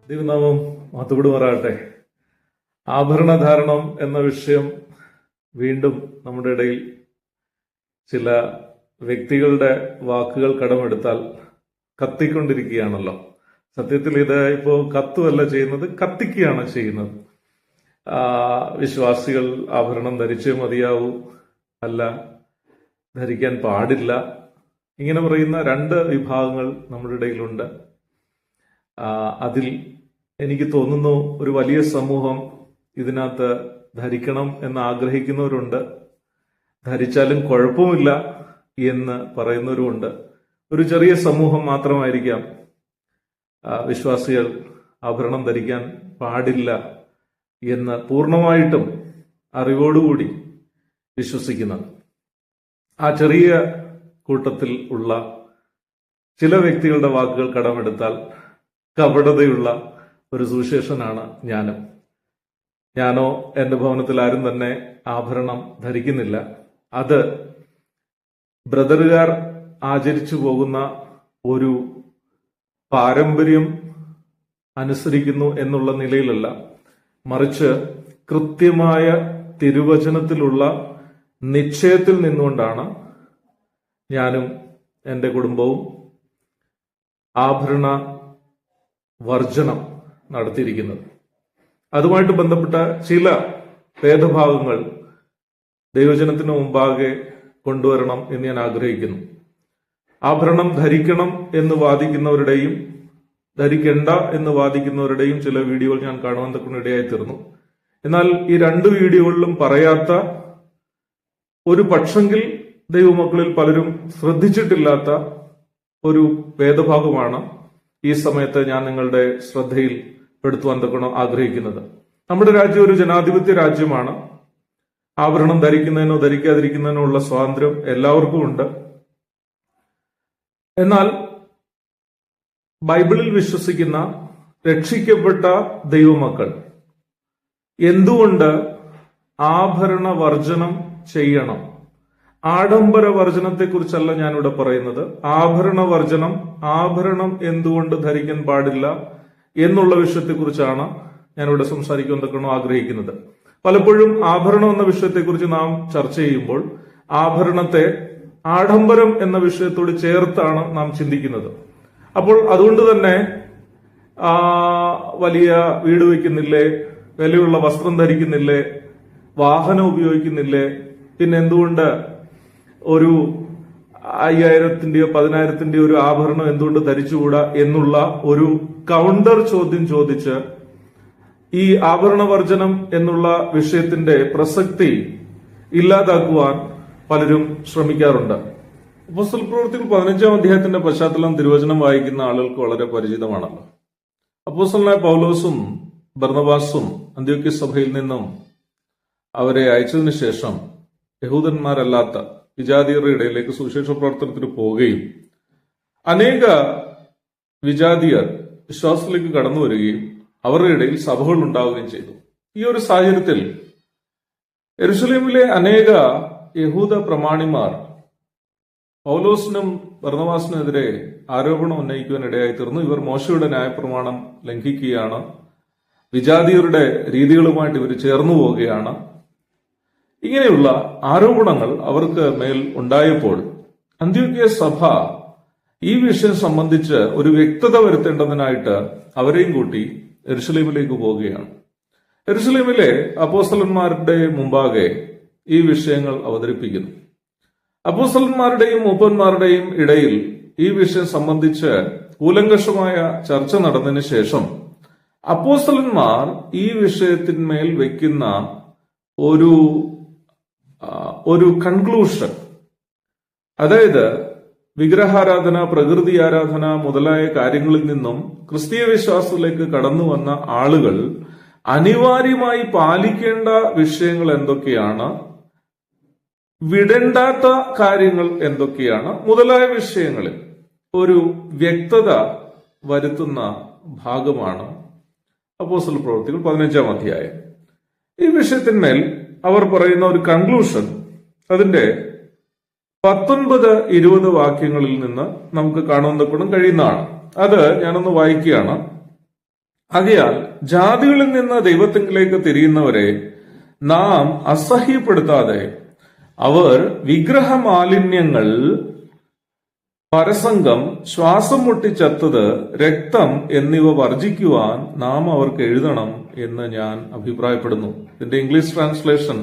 ദൈവനാമം മഹത്വപ്പെടുമാറാകട്ടെ. ആഭരണധാരണം എന്ന വിഷയം വീണ്ടും നമ്മുടെ ഇടയിൽ ചില വ്യക്തികളുടെ വാക്കുകൾ കടമെടുത്താൽ കത്തിക്കൊണ്ടിരിക്കുകയാണല്ലോ. സത്യത്തിൽ ഇത് ഇപ്പോൾ കത്തുമല്ല ചെയ്യുന്നത്, കത്തിക്കുകയാണ് ചെയ്യുന്നത്. വിശ്വാസികൾ ആഭരണം ധരിച്ചേ മതിയാവൂ, അല്ല ധരിക്കാൻ പാടില്ല, ഇങ്ങനെ പറയുന്ന രണ്ട് വിഭാഗങ്ങൾ നമ്മുടെ ഇടയിലുണ്ട്. അതിൽ എനിക്ക് തോന്നുന്നു ഒരു വലിയ സമൂഹം ഇതിനകത്ത് ധരിക്കണം എന്ന് ആഗ്രഹിക്കുന്നവരുണ്ട്, ധരിച്ചാലും കുഴപ്പമില്ല എന്ന് പറയുന്നവരുമുണ്ട്. ഒരു ചെറിയ സമൂഹം മാത്രമായിരിക്കാം വിശ്വാസികൾ ആഭരണം ധരിക്കാൻ പാടില്ല എന്ന് പൂർണ്ണമായിട്ടും അറിവോടുകൂടി വിശ്വസിക്കുന്നത്. ആ ചെറിയ കൂട്ടത്തിൽ ഉള്ള ചില വ്യക്തികളുടെ വാക്കുകൾ കടമെടുത്താൽ കപടതയുള്ള ഒരു സുവിശേഷനാണ് ഞാനോ എന്റെ ഭവനത്തിൽ ആരും തന്നെ ആഭരണം ധരിക്കുന്നില്ല. അത് ബ്രദറുകാർ ആചരിച്ചു പോകുന്ന ഒരു പാരമ്പര്യം അനുസരിക്കുന്നു എന്നുള്ള നിലയിലല്ല, മറിച്ച് കൃത്യമായ തിരുവചനത്തിലുള്ള നിശ്ചയത്തിൽ നിന്നുകൊണ്ടാണ് ഞാനും എൻ്റെ കുടുംബവും ആഭരണ വർജനം നടത്തിയിരിക്കുന്നത്. അതുമായിട്ട് ബന്ധപ്പെട്ട ചില ഭേദഭാവങ്ങൾ ദൈവജനത്തിന് മുമ്പാകെ കൊണ്ടുവരണം എന്ന് ഞാൻ ആഗ്രഹിക്കുന്നു. ആഭരണം ധരിക്കണം എന്ന് വാദിക്കുന്നവരുടെയും ധരിക്കണ്ട എന്ന് വാദിക്കുന്നവരുടെയും ചില വീഡിയോകൾ ഞാൻ കാണുവാൻ തക്കണിടയായി തീർന്നു. എന്നാൽ ഈ രണ്ട് വീഡിയോകളിലും പറയാത്ത ഒരു പക്ഷെങ്കിൽ ദൈവമക്കളിൽ പലരും ശ്രദ്ധിച്ചിട്ടില്ലാത്ത ഒരു ഭേദഭാഗമാണ് ഈ സമയത്ത് ഞാൻ നിങ്ങളുടെ ശ്രദ്ധയിൽ പെടുത്തുവാൻ തക്കണം ആഗ്രഹിക്കുന്നത്. നമ്മുടെ രാജ്യം ഒരു ജനാധിപത്യ രാജ്യമാണ്. ആഭരണം ധരിക്കുന്നതിനോ ധരിക്കാതിരിക്കുന്നതിനോ ഉള്ള സ്വാതന്ത്ര്യം എല്ലാവർക്കും ഉണ്ട്. എന്നാൽ ബൈബിളിൽ വിശ്വസിക്കുന്ന രക്ഷിക്കപ്പെട്ട ദൈവമക്കൾ എന്തുകൊണ്ട് ആഭരണ വർജനം ചെയ്യണം? ആഡംബര വർജനത്തെക്കുറിച്ചല്ല ഞാനിവിടെ പറയുന്നത്. ആഭരണ വർജനം, ആഭരണം എന്തുകൊണ്ട് ധരിക്കാൻ പാടില്ല എന്നുള്ള വിഷയത്തെക്കുറിച്ചാണ് ഞാനിവിടെ സംസാരിക്കാൻ തക്കണോ ആഗ്രഹിക്കുന്നത്. പലപ്പോഴും ആഭരണം എന്ന വിഷയത്തെക്കുറിച്ച് നാം ചർച്ച ചെയ്യുമ്പോൾ ആഭരണത്തെ ആഡംബരം എന്ന വിഷയത്തോട് ചേർത്താണ് നാം ചിന്തിക്കുന്നത്. അപ്പോൾ അതുകൊണ്ട് തന്നെ വലിയ വീട് വയ്ക്കുന്നില്ലേ, വിലയുള്ള വസ്ത്രം ധരിക്കുന്നില്ലേ, വാഹനം ഉപയോഗിക്കുന്നില്ലേ, പിന്നെ എന്തുകൊണ്ട് ഒരു 5000-ന്റെയോ 10,000-ന്റെയോ ഒരു ആഭരണം എന്തുകൊണ്ട് ധരിച്ചുകൂടാ എന്നുള്ള ഒരു കൗണ്ടർ ചോദ്യം ചോദിച്ച് ഈ ആഭരണവർജനം എന്നുള്ള വിഷയത്തിന്റെ പ്രസക്തി ഇല്ലാതാക്കുവാൻ പലരും ശ്രമിക്കാറുണ്ട്. അപ്പോസ്തല പ്രവൃത്തികൾ 15-ാം അധ്യായത്തിന്റെ പശ്ചാത്തലം തിരുവചനം വായിക്കുന്ന ആളുകൾക്ക് വളരെ പരിചിതമാണല്ലോ. അപ്പോസ്തലനായ പൗലോസും ബർന്നബാസും അന്ത്യോക്യ സഭയിൽ നിന്നും അവരെ അയച്ചതിനു ശേഷം യഹൂദന്മാരല്ലാത്ത വിജാതിയരുടെ ഇടയിലേക്ക് സുവിശേഷ പ്രവർത്തനത്തിന് പോവുകയും അനേക വിജാതിയർ വിശ്വാസത്തിലേക്ക് കടന്നു വരികയും അവരുടെ ഇടയിൽ സഭകൾ ഉണ്ടാവുകയും ചെയ്തു. ഈ ഒരു സാഹചര്യത്തിൽ യെരുശലേമിലെ അനേക യഹൂദ പ്രമാണിമാർ പൗലോസിനും ബർന്നബാസിനുമെതിരെ ആരോപണം ഉന്നയിക്കുവാൻ ഇടയായി തീർന്നു. ഇവർ മോശയുടെ ന്യായപ്രമാണം ലംഘിക്കുകയാണ്, വിജാതിയരുടെ രീതികളുമായിട്ട് ഇവർ ചേർന്നു പോവുകയാണ്. ഇങ്ങനെയുള്ള ആരോപണങ്ങൾ അവർക്ക് മേൽ ഉണ്ടായപ്പോൾ അന്ത്യോക്യ സഭ ഈ വിഷയം സംബന്ധിച്ച് ഒരു വ്യക്തത വരുത്തേണ്ടതിനായിട്ട് അവരെയും കൂട്ടി യെരുശലേമിലേക്ക് പോവുകയാണ്. യെരുശലേമിലെ അപ്പോസ്തലന്മാരുടെ മുമ്പാകെ ഈ വിഷയങ്ങൾ അവതരിപ്പിക്കുന്നു. അപ്പോസ്തലന്മാരുടെയും മൂപ്പന്മാരുടെയും ഇടയിൽ ഈ വിഷയം സംബന്ധിച്ച് കൂലങ്കഷമായ ചർച്ച നടന്നതിന് ശേഷം അപ്പോസ്തലന്മാർ ഈ വിഷയത്തിന്മേൽ വയ്ക്കുന്ന ഒരു കൺക്ലൂഷൻ, അതായത് വിഗ്രഹാരാധന, പ്രകൃതി ആരാധന മുതലായ കാര്യങ്ങളിൽ നിന്നും ക്രിസ്തീയ വിശ്വാസത്തിലേക്ക് കടന്നു വന്ന ആളുകൾ അനിവാര്യമായി പാലിക്കേണ്ട വിഷയങ്ങൾ എന്തൊക്കെയാണ്, വിടേണ്ടാത്ത കാര്യങ്ങൾ എന്തൊക്കെയാണ് മുതലായ വിഷയങ്ങളിൽ ഒരു വ്യക്തത വരുത്തുന്ന ഭാഗമാണ് അപ്പോസ്തല പ്രവൃത്തികൾ 15-ാം അധ്യായം. ഈ വിഷയത്തിന്മേൽ അവർ പറയുന്ന ഒരു കൺക്ലൂഷൻ, അതിന്റെ 19-20 വാക്യങ്ങളിൽ നിന്ന് നമുക്ക് കാണുവാൻ കഴിയുന്നതാണ്. അത് ഞാനൊന്ന് വായിക്കുകയാണ്. ആകയാൽ ജാതികളിൽ നിന്ന് ദൈവത്തിങ്കിലേക്ക് തിരിയുന്നവരെ നാം അസഹ്യപ്പെടുത്താതെ അവർ വിഗ്രഹമാലിന്യങ്ങൾ, പരസംഗം, ശ്വാസം മുട്ടിച്ചത്തത്, രക്തം എന്നിവ വർജിക്കുവാൻ നാം അവർക്ക് എഴുതണം എന്ന് ഞാൻ അഭിപ്രായപ്പെടുന്നു. ഇതിന്റെ ഇംഗ്ലീഷ് ട്രാൻസ്ലേഷൻ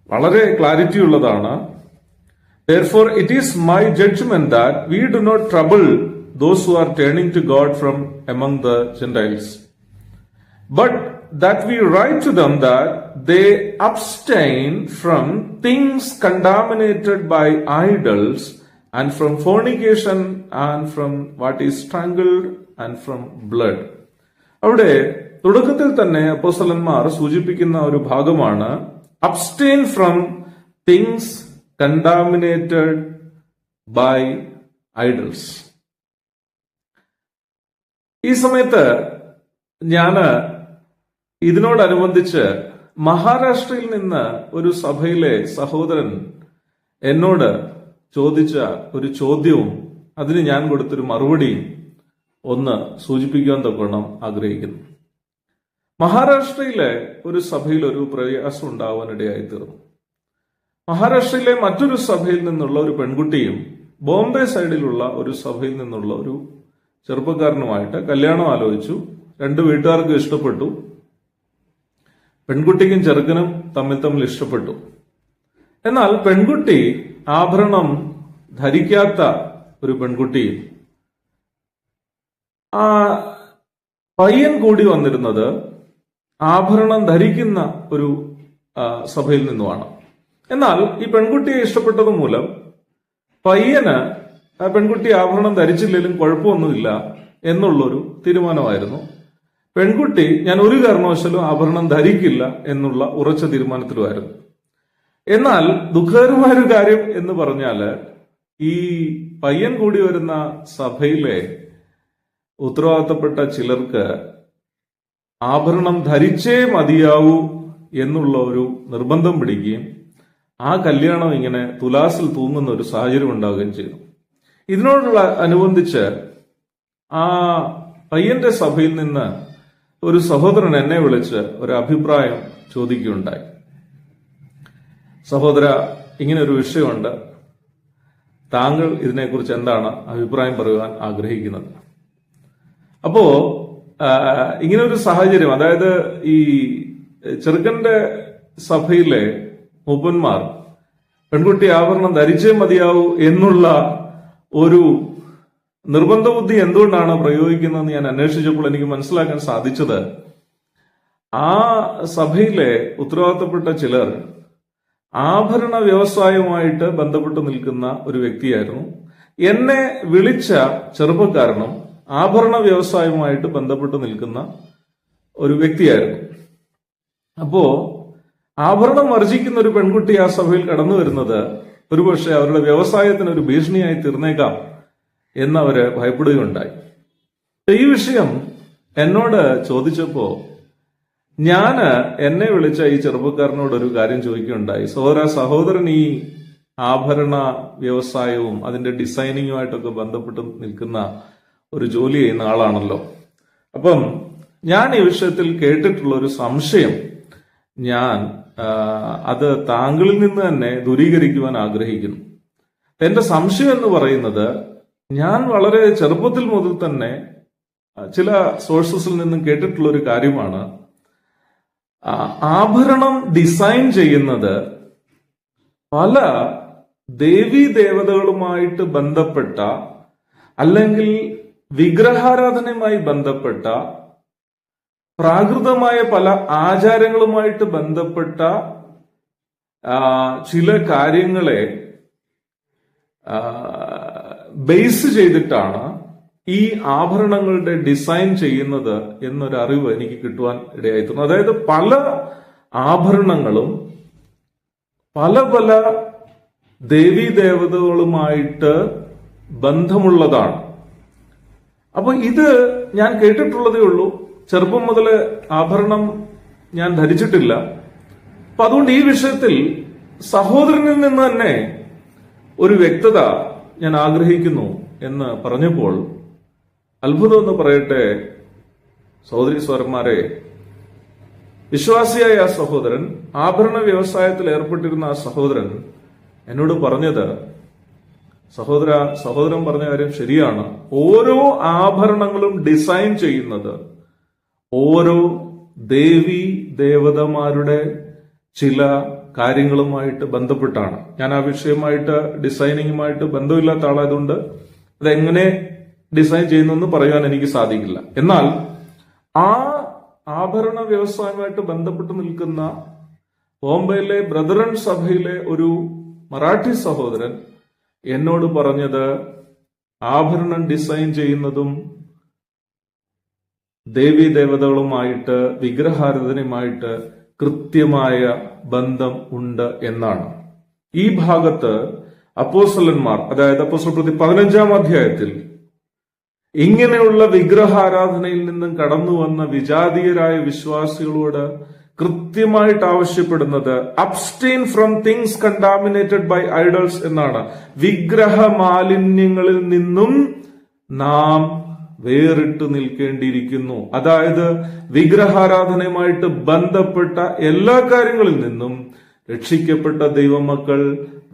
വളരെ ക്ലാരിറ്റി ഉള്ളതാണ്. Therefore it is my judgment that we do not trouble those who are turning to God from among the Gentiles, but that we write to them that they abstain from things contaminated by idols, and from fornication, and from what is strangled, and from blood. അവിടെ തുടക്കത്തിൽ തന്നെ അപ്പോസ്തലന്മാർ സൂചിപ്പിക്കുന്ന ഒരു ഭാഗമാണ് abstain from things contaminated by idols. ഈ സമയത്ത് ഞാന് ഇതിനോടനുബന്ധിച്ച് മഹാരാഷ്ട്രയിൽ നിന്ന് ഒരു സഭയിലെ സഹോദരൻ എന്നോട് ചോദിച്ച ഒരു ചോദ്യവും അതിന് ഞാൻ കൊടുത്തൊരു മറുപടിയും ഒന്ന് സൂചിപ്പിക്കാൻ തക്കവണ്ണം ആഗ്രഹിക്കുന്നു. മഹാരാഷ്ട്രയിലെ ഒരു സഭയിൽ ഒരു പ്രയാസം ഉണ്ടാവാനിടയായി തീർന്നു. മഹാരാഷ്ട്രയിലെ മറ്റൊരു സഭയിൽ നിന്നുള്ള ഒരു പെൺകുട്ടിയും ബോംബെ സൈഡിലുള്ള ഒരു സഭയിൽ നിന്നുള്ള ഒരു ചെറുപ്പക്കാരനുമായിട്ട് കല്യാണം ആലോചിച്ചു. രണ്ടു വീട്ടുകാർക്കും ഇഷ്ടപ്പെട്ടു. പെൺകുട്ടിക്കും ചെറുക്കനും തമ്മിൽ ഇഷ്ടപ്പെട്ടു. എന്നാൽ പെൺകുട്ടി ആഭരണം ധരിക്കാത്ത ഒരു പെൺകുട്ടിയും ആ പയ്യൻ കൂടി വന്നിരുന്നത് ആഭരണം ധരിക്കുന്ന ഒരു സഭയിൽ നിന്നുമാണ്. എന്നാൽ ഈ പെൺകുട്ടിയെ ഇഷ്ടപ്പെട്ടത് മൂലം പയ്യന് ആ പെൺകുട്ടി ആഭരണം ധരിച്ചില്ലെങ്കിലും കുഴപ്പമൊന്നുമില്ല എന്നുള്ളൊരു തീരുമാനമായിരുന്നു. പെൺകുട്ടി ഞാൻ ഒരു കാരണവശാലും ആഭരണം ധരിക്കില്ല എന്നുള്ള ഉറച്ച തീരുമാനത്തിലുമായിരുന്നു. എന്നാൽ ദുഃഖകരമായൊരു കാര്യം എന്ന് പറഞ്ഞാല് ഈ പയ്യൻ കൂടി വരുന്ന സഭയിലെ ഉത്തരവാദിത്തപ്പെട്ട ചിലർക്ക് ആഭരണം ധരിച്ചേ മതിയാവൂ എന്നുള്ള ഒരു നിർബന്ധം പിടിക്കുകയും ആ കല്യാണം ഇങ്ങനെ തുലാസിൽ തൂങ്ങുന്ന ഒരു സാഹചര്യം ഉണ്ടാവുകയും ചെയ്തു. ഇതിനോടുള്ള അനുബന്ധിച്ച് ആ പയ്യന്റെ സഭയിൽ നിന്ന് ഒരു സഹോദരൻ എന്നെ വിളിച്ച് ഒരു അഭിപ്രായം ചോദിക്കുകയുണ്ടായി. സഹോദര, ഇങ്ങനെ ഒരു വിഷയമുണ്ട്, താങ്കൾ ഇതിനെക്കുറിച്ച് എന്താണ് അഭിപ്രായം പറയുവാൻ ആഗ്രഹിക്കുന്നത്? അപ്പോ ഇങ്ങനെ ഒരു സാഹചര്യം, അതായത് ഈ ചെറുക്കന്റെ സഭയിലെ മൂപ്പന്മാർ പെൺകുട്ടി ആഭരണം ധരിച്ചേ മതിയാവൂ എന്നുള്ള ഒരു നിർബന്ധ ബുദ്ധി എന്തുകൊണ്ടാണ് പ്രയോഗിക്കുന്നതെന്ന് ഞാൻ അന്വേഷിച്ചപ്പോൾ എനിക്ക് മനസ്സിലാക്കാൻ സാധിച്ചത്, ആ സഭയിലെ ഉത്തരവാദിത്തപ്പെട്ട ചിലർ ആഭരണ വ്യവസായവുമായിട്ട് ബന്ധപ്പെട്ട് നിൽക്കുന്ന ഒരു വ്യക്തിയായിരുന്നു. എന്നെ വിളിച്ച ചെറുപ്പക്കാരനും ആഭരണ വ്യവസായവുമായിട്ട് ബന്ധപ്പെട്ട് നിൽക്കുന്ന ഒരു വ്യക്തിയായിരുന്നു. അപ്പോ ആഭരണം വർജിക്കുന്ന ഒരു പെൺകുട്ടി ആ സഭയിൽ കടന്നു വരുന്നത് ഒരുപക്ഷെ അവരുടെ വ്യവസായത്തിന് ഒരു ഭീഷണിയായി തീർന്നേക്കാം എന്നവര് ഭയപ്പെടുകയുണ്ടായി. ഈ വിഷയം എന്നോട് ചോദിച്ചപ്പോ ഞാന് എന്നെ വിളിച്ച ഈ ചെറുപ്പക്കാരനോട് ഒരു കാര്യം ചോദിക്കുകയുണ്ടായി. സഹോദരൻ ഈ ആഭരണ വ്യവസായവും അതിന്റെ ഡിസൈനിങ്ങുമായിട്ടൊക്കെ ബന്ധപ്പെട്ട് നിൽക്കുന്ന ഒരു ജോലി ചെയ്യുന്ന ആളാണല്ലോ. അപ്പം ഞാൻ ഈ വിഷയത്തിൽ കേട്ടിട്ടുള്ള ഒരു സംശയം ഞാൻ അത് താങ്കളിൽ നിന്ന് തന്നെ ദൂരീകരിക്കുവാൻ ആഗ്രഹിക്കുന്നു. എന്റെ സംശയം എന്ന് പറയുന്നത്, ഞാൻ വളരെ ചെറുപ്പത്തിൽ മുതൽ തന്നെ ചില സോഴ്സസിൽ നിന്നും കേട്ടിട്ടുള്ള ഒരു കാര്യമാണ്, ആഭരണം ഡിസൈൻ ചെയ്യുന്നത് പല ദേവീ ദേവതകളുമായിട്ട് ബന്ധപ്പെട്ട അല്ലെങ്കിൽ വിഗ്രഹാരാധനയുമായി ബന്ധപ്പെട്ട പ്രാകൃതമായ പല ആചാരങ്ങളുമായിട്ട് ബന്ധപ്പെട്ട ചില കാര്യങ്ങളെ ബേസ് ചെയ്തിട്ടാണ് ഈ ആഭരണങ്ങളുടെ ഡിസൈൻ ചെയ്യുന്നത് എന്നൊരു അറിവ് എനിക്ക് കിട്ടുവാൻ ഇടയായിത്തീർന്നു. അതായത് പല ആഭരണങ്ങളും പല പല ദേവീ ദേവതകളുമായിട്ട് ബന്ധമുള്ളതാണ്. അപ്പൊ ഇത് ഞാൻ കേട്ടിട്ടുള്ളതേ ഉള്ളൂ. ചെറുപ്പം മുതൽ ആഭരണം ഞാൻ ധരിച്ചിട്ടില്ല. അപ്പൊ അതുകൊണ്ട് ഈ വിഷയത്തിൽ സഹോദരനിൽ നിന്ന് തന്നെ ഒരു വ്യക്തത ഞാൻ ആഗ്രഹിക്കുന്നു എന്ന് പറഞ്ഞപ്പോൾ, അത്ഭുതം എന്ന് പറയട്ടെ സഹോദരി സ്വരന്മാരെ, വിശ്വാസിയായ ആ സഹോദരൻ, ആഭരണ വ്യവസായത്തിൽ ഏർപ്പെട്ടിരുന്ന ആ സഹോദരൻ എന്നോട് പറഞ്ഞത്, സഹോദരൻ പറഞ്ഞ കാര്യം ശരിയാണ്. ഓരോ ആഭരണങ്ങളും ഡിസൈൻ ചെയ്യുന്നത് ഓരോ ദേവി ദേവതമാരുടെ ചില കാര്യങ്ങളുമായിട്ട് ബന്ധപ്പെട്ടാണ്. ഞാൻ ആ വിഷയമായിട്ട്, ഡിസൈനിങ്ങുമായിട്ട് ബന്ധമില്ലാത്ത ആളായതുകൊണ്ട് അതെങ്ങനെ ഡിസൈൻ ചെയ്യുന്നു പറയാൻ എനിക്ക് സാധിക്കില്ല. എന്നാൽ ആ ആഭരണ വ്യവസായവുമായിട്ട് ബന്ധപ്പെട്ട് നിൽക്കുന്ന ബോംബെയിലെ ബ്രദറൻ സഭയിലെ ഒരു മറാഠി സഹോദരൻ എന്നോട് പറഞ്ഞത്, ആഭരണം ഡിസൈൻ ചെയ്യുന്നതും ദേവീ ദേവതകളുമായിട്ട്, വിഗ്രഹാരാധനയുമായിട്ട് കൃത്യമായ ബന്ധം ഉണ്ട് എന്നാണ്. ഈ ഭാഗത്ത് അപ്പോസ്തലന്മാർ, അതായത് അപ്പോസ്തല പ്രവൃത്തി 15-ാം അധ്യായത്തിൽ ഇങ്ങനെയുള്ള വിഗ്രഹാരാധനയിൽ നിന്നും കടന്നു വന്ന വിജാതീയരായ വിശ്വാസികളോട് കൃത്യമായിട്ട് ആവശ്യപ്പെടുന്നത് abstain from things contaminated by idols എന്നാണ്. വിഗ്രഹ മാലിന്യങ്ങളിൽ നിന്നും നാം വേറിട്ട് നിൽക്കേണ്ടിയിരിക്കുന്നു. അതായത് വിഗ്രഹാരാധനയുമായിട്ട് ബന്ധപ്പെട്ട എല്ലാ കാര്യങ്ങളിൽ നിന്നും രക്ഷിക്കപ്പെട്ട ദൈവമക്കൾ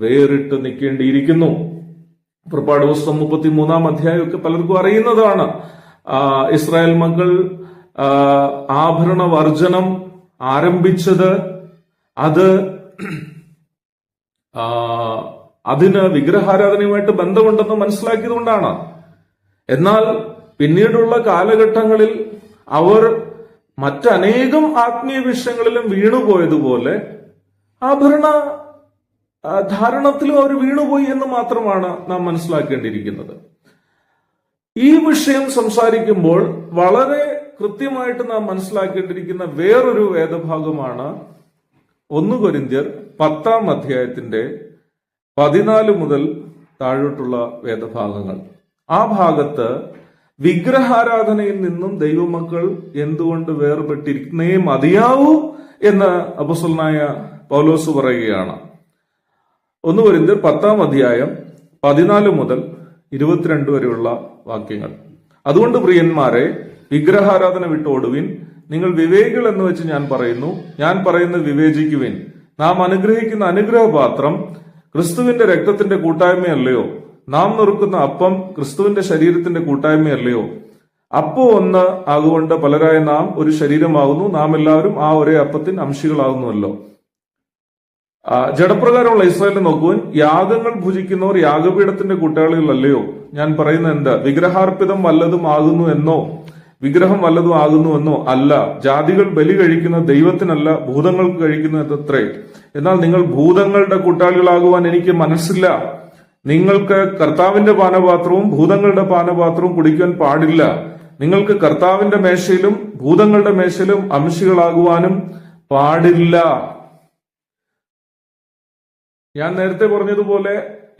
വേറിട്ട് നിൽക്കേണ്ടിയിരിക്കുന്നു. പുറപ്പാട് പുസ്തകം 33-ാം അധ്യായമൊക്കെ പലർക്കും അറിയുന്നതാണ്. ഇസ്രായേൽ മക്കൾ ആഭരണ വർജനം ആരംഭിച്ചത് അതിന് വിഗ്രഹാരാധനയുമായിട്ട് ബന്ധമുണ്ടെന്ന് മനസ്സിലാക്കിയതുകൊണ്ടാണ്. എന്നാൽ പിന്നീടുള്ള കാലഘട്ടങ്ങളിൽ അവർ മറ്റനേകം ആത്മീയ വിഷയങ്ങളിലും വീണുപോയതുപോലെ ആഭരണ ധാരണത്തിലും അവർ വീണുപോയി എന്ന് മാത്രമാണ് നാം മനസ്സിലാക്കേണ്ടിയിരിക്കുന്നത്. ഈ വിഷയം സംസാരിക്കുമ്പോൾ വളരെ കൃത്യമായിട്ട് നാം മനസ്സിലാക്കേണ്ടിയിരിക്കുന്ന വേറൊരു വേദഭാഗമാണ് 1 കൊരിന്ത്യർ 10-ാം അധ്യായത്തിന്റെ 14 മുതൽ താഴോട്ടുള്ള വേദഭാഗങ്ങൾ. ആ ഭാഗത്ത് വിഗ്രഹാരാധനയിൽ നിന്നും ദൈവമക്കൾ എന്തുകൊണ്ട് വേർപെട്ടിരിക്കുന്നേ മതിയാവൂ എന്ന് അപ്പോസ്തലനായ പൗലോസ് പറയുകയാണ്. 1 കൊരിന്ത്യർ 10-ാം അധ്യായം 14 മുതൽ 22 വരെയുള്ള വാക്യങ്ങൾ. അതുകൊണ്ട് പ്രിയന്മാരെ, വിഗ്രഹാരാധന വിട്ടോടുവിൻ. നിങ്ങൾ വിവേകികൾ എന്ന് വെച്ച് ഞാൻ പറയുന്നത് വിവേചിക്കുവിൻ. നാം അനുഗ്രഹിക്കുന്ന അനുഗ്രഹപാത്രം ക്രിസ്തുവിന്റെ രക്തത്തിന്റെ കൂട്ടായ്മയല്ലയോ? നാം നുറുക്കുന്ന അപ്പം ക്രിസ്തുവിന്റെ ശരീരത്തിന്റെ കൂട്ടായ്മയല്ലയോ? അപ്പോ ഒന്ന് ആകുകൊണ്ട് പലരായ നാം ഒരു ശരീരമാകുന്നു, നാം എല്ലാവരും ആ ഒരേ അപ്പത്തിന് അംശികളാകുന്നുവല്ലോ. ജഡപ്രകാരമുള്ള ഇസ്രായേലിനെ നോക്കുവാൻ, യാഗങ്ങൾ ഭുജിക്കുന്നവർ യാഗപീഠത്തിന്റെ കൂട്ടാളികളല്ലയോ? ഞാൻ പറയുന്നത് എന്താ? വിഗ്രഹാർപ്പിതം വല്ലതും ആകുന്നു എന്നോ വിഗ്രഹം വല്ലതും ആകുന്നു എന്നോ അല്ല. ജാതികൾ ബലി കഴിക്കുന്ന ദൈവത്തിനല്ല, ഭൂതങ്ങൾക്ക് കഴിക്കുന്നു എന്നത്രേ. എന്നാൽ നിങ്ങൾ ഭൂതങ്ങളുടെ കൂട്ടാളികളാകുവാൻ എനിക്ക് മനസ്സില്ല. നിങ്ങൾക്ക് കർത്താവിന്റെ പാനപാത്രവും ഭൂതങ്ങളുടെ പാനപാത്രവും കുടിക്കാൻ പാടില്ല. നിങ്ങൾക്ക് കർത്താവിന്റെ മേശയിലും ഭൂതങ്ങളുടെ മേശയിലും അംശികളാകുവാനും പാടില്ല. ഞാൻ നേരത്തെ പറഞ്ഞതുപോലെ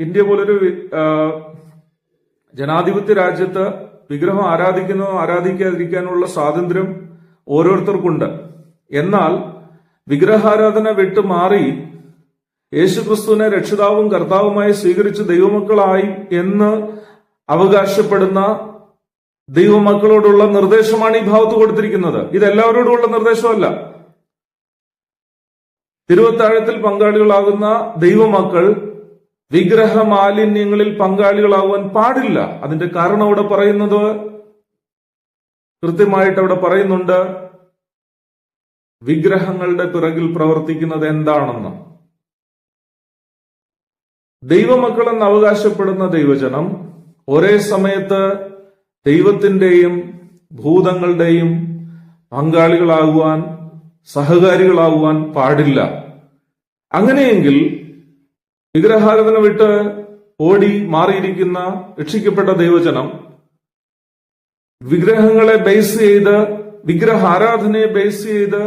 ഇന്ത്യ പോലൊരു ജനാധിപത്യ രാജ്യത്ത് വിഗ്രഹം ആരാധിക്കുന്നതോ ആരാധിക്കാതിരിക്കാനുള്ള സ്വാതന്ത്ര്യം ഓരോരുത്തർക്കുണ്ട്. എന്നാൽ വിഗ്രഹാരാധന വിട്ടു മാറി യേശുക്രിസ്തുവിനെ രക്ഷിതാവും കർത്താവുമായി സ്വീകരിച്ച് ദൈവമക്കളായി എന്ന് അവകാശപ്പെടുന്ന ദൈവമക്കളോടുള്ള നിർദ്ദേശമാണ് ഈ ഭാഗത്ത് കൊടുത്തിരിക്കുന്നത്. ഇതെല്ലാവരോടുമുള്ള നിർദ്ദേശമല്ല. തിരുവത്താഴത്തിൽ പങ്കാളികളാകുന്ന ദൈവമക്കൾ വിഗ്രഹ മാലിന്യങ്ങളിൽ പങ്കാളികളാവാൻ പാടില്ല. അതിന്റെ കാരണം അവിടെ പറയുന്നത് കൃത്യമായിട്ട് അവിടെ പറയുന്നുണ്ട്, വിഗ്രഹങ്ങളുടെ പിറകിൽ പ്രവർത്തിക്കുന്നത് എന്താണെന്ന്. ദൈവമക്കളെന്ന് അവകാശപ്പെടുന്ന ദൈവജനം ഒരേ സമയത്ത് ദൈവത്തിന്റെയും ഭൂതങ്ങളുടെയും പങ്കാളികളാകുവാൻ, സഹകാരികളാകുവാൻ പാടില്ല. അങ്ങനെയെങ്കിൽ വിഗ്രഹാരാധന വിട്ട് ഓടി മാറിയിരിക്കുന്ന രക്ഷിക്കപ്പെട്ട ദൈവജനം വിഗ്രഹങ്ങളെ ബേസ് ചെയ്ത്, വിഗ്രഹാരാധനയെ ബേസ് ചെയ്ത്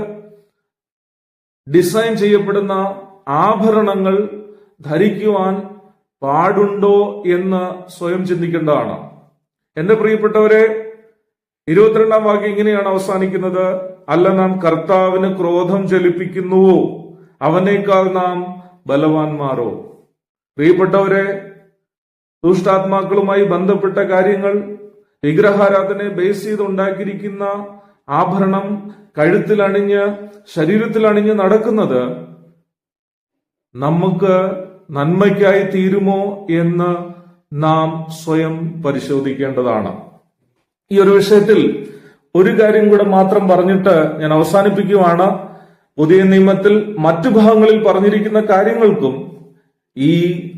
ഡിസൈൻ ചെയ്യപ്പെടുന്ന ആഭരണങ്ങൾ ധരിക്കുവാൻ പാടുണ്ടോ എന്ന് സ്വയം ചിന്തിക്കേണ്ടതാണ്. എന്റെ പ്രിയപ്പെട്ടവരെ, 22-ാം വാക്യം ഇങ്ങനെയാണ് അവസാനിക്കുന്നത്. അല്ല, നാം കർത്താവിന് ക്രോധം ജലിപ്പിക്കുന്നുവോ? അവനേക്കാൾ നാം ബലവാന്മാരോ? പ്രിയപ്പെട്ടവരെ, ദുഷ്ടാത്മാക്കളുമായി ബന്ധപ്പെട്ട കാര്യങ്ങൾ, വിഗ്രഹാരാധനയെ ബേസ് ചെയ്ത് ഉണ്ടാക്കിയിരിക്കുന്ന ആഭരണം കഴുത്തിൽ അണിഞ്ഞ് ശരീരത്തിൽ അണിഞ്ഞ് നടക്കുന്നത് നമുക്ക് നന്മയ്ക്കായി തീരുമോ എന്ന് നാം സ്വയം പരിശോധിക്കേണ്ടതാണ്. ഈ ഒരു വിഷയത്തിൽ ഒരു കാര്യം കൂടെ മാത്രം പറഞ്ഞിട്ട് ഞാൻ അവസാനിപ്പിക്കുകയാണ്. പുതിയ നിയമത്തിൽ മറ്റു ഭാഗങ്ങളിൽ പറഞ്ഞിരിക്കുന്ന കാര്യങ്ങൾക്കും ഈ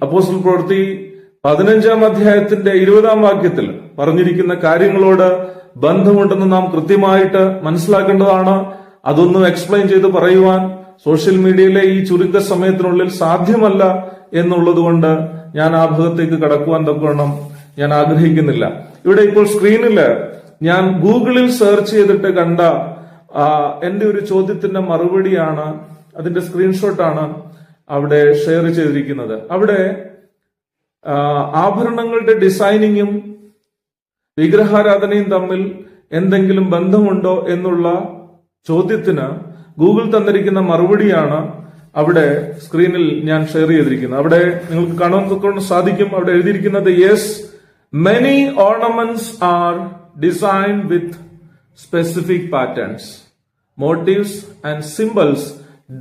അപ്പോസ്തല പ്രവൃത്തി 15-ാം അധ്യായത്തിന്റെ 20-ാം വാക്യത്തിൽ പറഞ്ഞിരിക്കുന്ന കാര്യങ്ങളോട് ബന്ധമുണ്ടെന്ന് നാം കൃത്യമായിട്ട് മനസ്സിലാക്കേണ്ടതാണ്. അതൊന്നും എക്സ്പ്ലെയിൻ ചെയ്ത് പറയുവാൻ സോഷ്യൽ മീഡിയയിലെ ഈ ചുരുക്ക സമയത്തിനുള്ളിൽ സാധ്യമല്ല എന്നുള്ളത് കൊണ്ട് ഞാൻ ആ ഭാഗത്തേക്ക് കടക്കുവാൻ തക്കവണ്ണം ഞാൻ ആഗ്രഹിക്കുന്നില്ല. ഇവിടെ ഇപ്പോൾ സ്ക്രീനില് ഞാൻ ഗൂഗിളിൽ സെർച്ച് ചെയ്തിട്ട് കണ്ട എന്റെ ഒരു ചോദ്യത്തിന്റെ മറുപടിയാണ്, അതിന്റെ സ്ക്രീൻഷോട്ടാണ് അവിടെ ഷെയർ ചെയ്തിരിക്കുന്നത്. അവിടെ ആഭരണങ്ങളുടെ ഡിസൈനിങ്ങും വിഗ്രഹാരാധനയും തമ്മിൽ എന്തെങ്കിലും ബന്ധമുണ്ടോ എന്നുള്ള ചോദ്യത്തിന് ഗൂഗിൾ തന്നിരിക്കുന്ന മറുപടിയാണ് അവിടെ സ്ക്രീനിൽ ഞാൻ ഷെയർ ചെയ്തിരിക്കുന്നത്. അവിടെ നിങ്ങൾക്ക് കാണാൻ സാധിക്കും, അവിടെ എഴുതിയിരിക്കുന്നത് yes, many ornaments are designed with specific patterns, motifs and symbols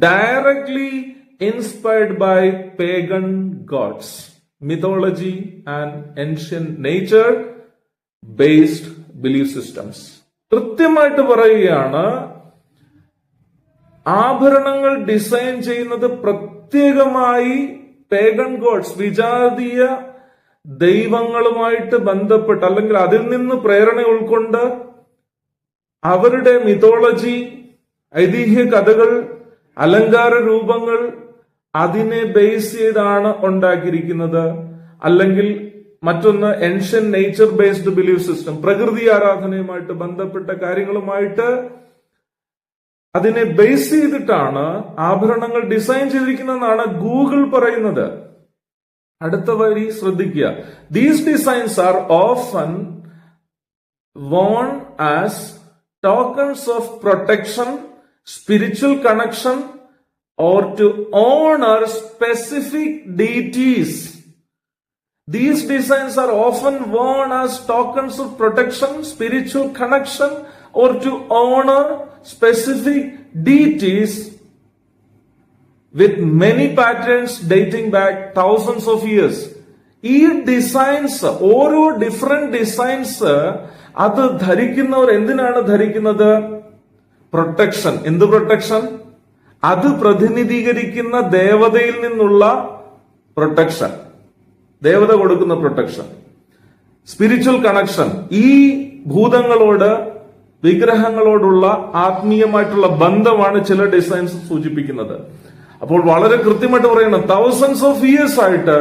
directly inspired by pagan gods, mythology and ancient nature based belief systems. കൃത്യമായിട്ട് പറയുകയാണ്, ആഭരണങ്ങൾ ഡിസൈൻ ചെയ്യുന്നത് പ്രത്യേകമായി പേഗൻ ഗോഡ്സ്, വിജാതീയ ദൈവങ്ങളുമായിട്ട് ബന്ധപ്പെട്ട് അല്ലെങ്കിൽ അതിൽ നിന്ന് പ്രേരണ ഉൾക്കൊണ്ട് അവരുടെ മിത്തോളജി, ഐതിഹ്യ കഥകൾ, അലങ്കാര രൂപങ്ങൾ അതിനെ ബേസ് ചെയ്താണ് ഉണ്ടാക്കിയിരിക്കുന്നത്. അല്ലെങ്കിൽ മറ്റൊന്ന് ancient nature based belief system, പ്രകൃതി ആരാധനയുമായിട്ട് ബന്ധപ്പെട്ട കാര്യങ്ങളുമായിട്ട് അതിനെ ബേസ് ചെയ്തിട്ടാണ് ആഭരണങ്ങൾ ഡിസൈൻ ചെയ്തിരിക്കുന്നതെന്നാണ് ഗൂഗിൾ പറയുന്നത്. അടുത്ത വരി ശ്രദ്ധിക്കുക. These designs R often worn as tokens of protection, spiritual connection, or to honor specific deities. These designs are often worn as tokens of protection, spiritual connection, or to honor specific deities, with many patterns dating back thousands of years. ഈ designs, ഓരോ different designs അത് ധരിക്കുന്നവർ എന്തിനാണ് ധരിക്കുന്നത്? Protection. എന്ത് protection? അത് പ്രതിനിധീകരിക്കുന്ന ദേവതയിൽ നിന്നുള്ള protection, ദേവത കൊടുക്കുന്ന പ്രൊട്ടക്ഷൻ. സ്പിരിച്വൽ കണക്ഷൻ, ഈ ഭൂതങ്ങളോട്, വിഗ്രഹങ്ങളോടുള്ള ആത്മീയമായിട്ടുള്ള ബന്ധമാണ് ചില ഡിസൈൻസ് സൂചിപ്പിക്കുന്നത്. അപ്പോൾ വളരെ കൃത്യമായിട്ട് പറയണം, തൗസൻഡ്സ് ഓഫ് ഇയേഴ്സ് ആയിട്ട്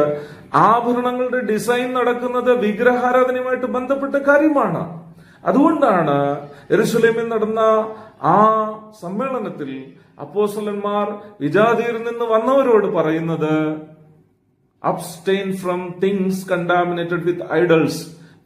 ആഭരണങ്ങളുടെ ഡിസൈൻ നടക്കുന്നത് വിഗ്രഹാരാധനയുമായിട്ട് ബന്ധപ്പെട്ട കാര്യമാണ്. അതുകൊണ്ടാണ് യെരുശലേമിൽ നടന്ന ആ സമ്മേളനത്തിൽ അപ്പോസ്തലന്മാർ വിജാതിയരിൽ നിന്ന് വന്നവരോട് പറയുന്നത്, abstain from things contaminated with idols,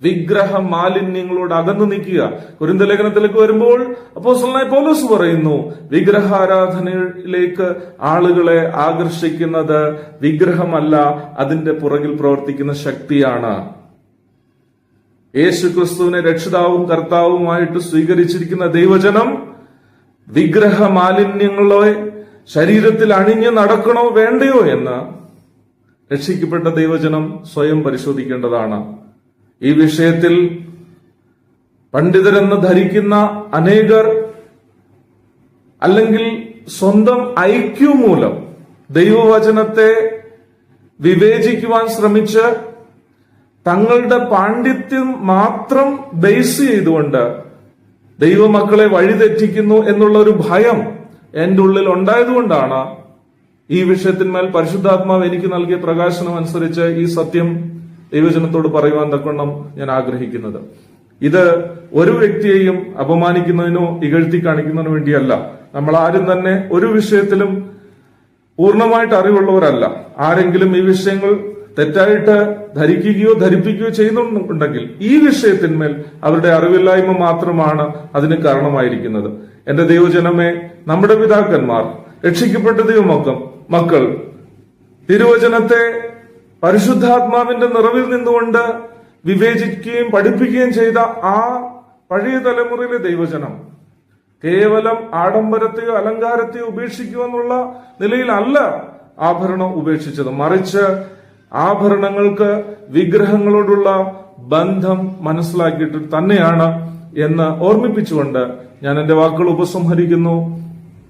വിഗ്രഹ മാലിന്യങ്ങളോട് അകന്നു നിൽക്കുക. കൊരിന്ത്യർ ലേഖനത്തിലേക്ക് വരുമ്പോൾ അപ്പോസ്തലനായ പൗലോസ് പറയുന്നു, വിഗ്രഹാരാധനയിലേക്ക് ആളുകളെ ആകർഷിക്കുന്നത് വിഗ്രഹമല്ല, അതിന്റെ പുറകിൽ പ്രവർത്തിക്കുന്ന ശക്തിയാണ്. യേശു ക്രിസ്തുവിനെ രക്ഷിതാവും കർത്താവുമായിട്ട് സ്വീകരിച്ചിരിക്കുന്ന ദൈവജനം വിഗ്രഹ മാലിന്യങ്ങളെ ശരീരത്തിൽ അണിഞ്ഞു നടക്കണോ വേണ്ടയോ എന്ന് രക്ഷിക്കപ്പെട്ട ദൈവജനം സ്വയം പരിശോധിക്കേണ്ടതാണ്. ഈ വിഷയത്തിൽ പണ്ഡിതരെന്ന് ധരിക്കുന്ന അനേകർ, അല്ലെങ്കിൽ സ്വന്തം ഐക്യു മൂലം ദൈവവചനത്തെ വിവേചിക്കുവാൻ ശ്രമിച്ച് തങ്ങളുടെ പാണ്ഡിത്യം മാത്രം ബേസ് ചെയ്തുകൊണ്ട് ദൈവമക്കളെ വഴിതെറ്റിക്കുന്നു എന്നുള്ള ഒരു ഭയം എന്റെ ഉള്ളിൽ ഉണ്ടായതുകൊണ്ടാണ് ഈ വിഷയത്തിന്മേൽ പരിശുദ്ധാത്മാവ് എനിക്ക് നൽകിയ പ്രകാശനം അനുസരിച്ച് ഈ സത്യം ദൈവജനത്തോട് പറയുവാൻ തക്കവണ്ണം ഞാൻ ആഗ്രഹിക്കുന്നത്. ഇത് ഒരു വ്യക്തിയെയും അപമാനിക്കുന്നതിനോ ഇകഴ്ത്തി കാണിക്കുന്നതിനോ വേണ്ടിയല്ല. നമ്മൾ ആരും തന്നെ ഒരു വിഷയത്തിലും പൂർണ്ണമായിട്ട് അറിവുള്ളവരല്ല. ആരെങ്കിലും ഈ വിഷയങ്ങൾ തെറ്റായിട്ട് ധരിക്കുകയോ ധരിപ്പിക്കുകയോ ചെയ്യുന്നുണ്ടെങ്കിൽ ഈ വിഷയത്തിന്മേൽ അവരുടെ അറിവില്ലായ്മ മാത്രമാണ് അതിന് കാരണമായിരിക്കുന്നത്. എന്റെ ദൈവജനമേ, നമ്മുടെ പിതാക്കന്മാർ, രക്ഷിക്കപ്പെട്ട ദൈവമക്കൾ തിരുവചനത്തെ പരിശുദ്ധാത്മാവിന്റെ നിറവിൽ നിന്നുകൊണ്ട് വിവേചിക്കുകയും പഠിപ്പിക്കുകയും ചെയ്ത ആ പഴയ തലമുറയിലെ ദൈവജനം കേവലം ആഡംബരത്തെയോ അലങ്കാരത്തെയോ ഉപേക്ഷിക്കുമെന്നുള്ള നിലയിലല്ല ആഭരണം ഉപേക്ഷിച്ചത്. മറിച്ച് ആഭരണങ്ങൾക്ക് വിഗ്രഹങ്ങളോടുള്ള ബന്ധം മനസ്സിലാക്കിയിട്ട് തന്നെയാണ് എന്ന് ഓർമ്മിപ്പിച്ചുകൊണ്ട് ഞാൻ എന്റെ വാക്കുകൾ ഉപസംഹരിക്കുന്നു.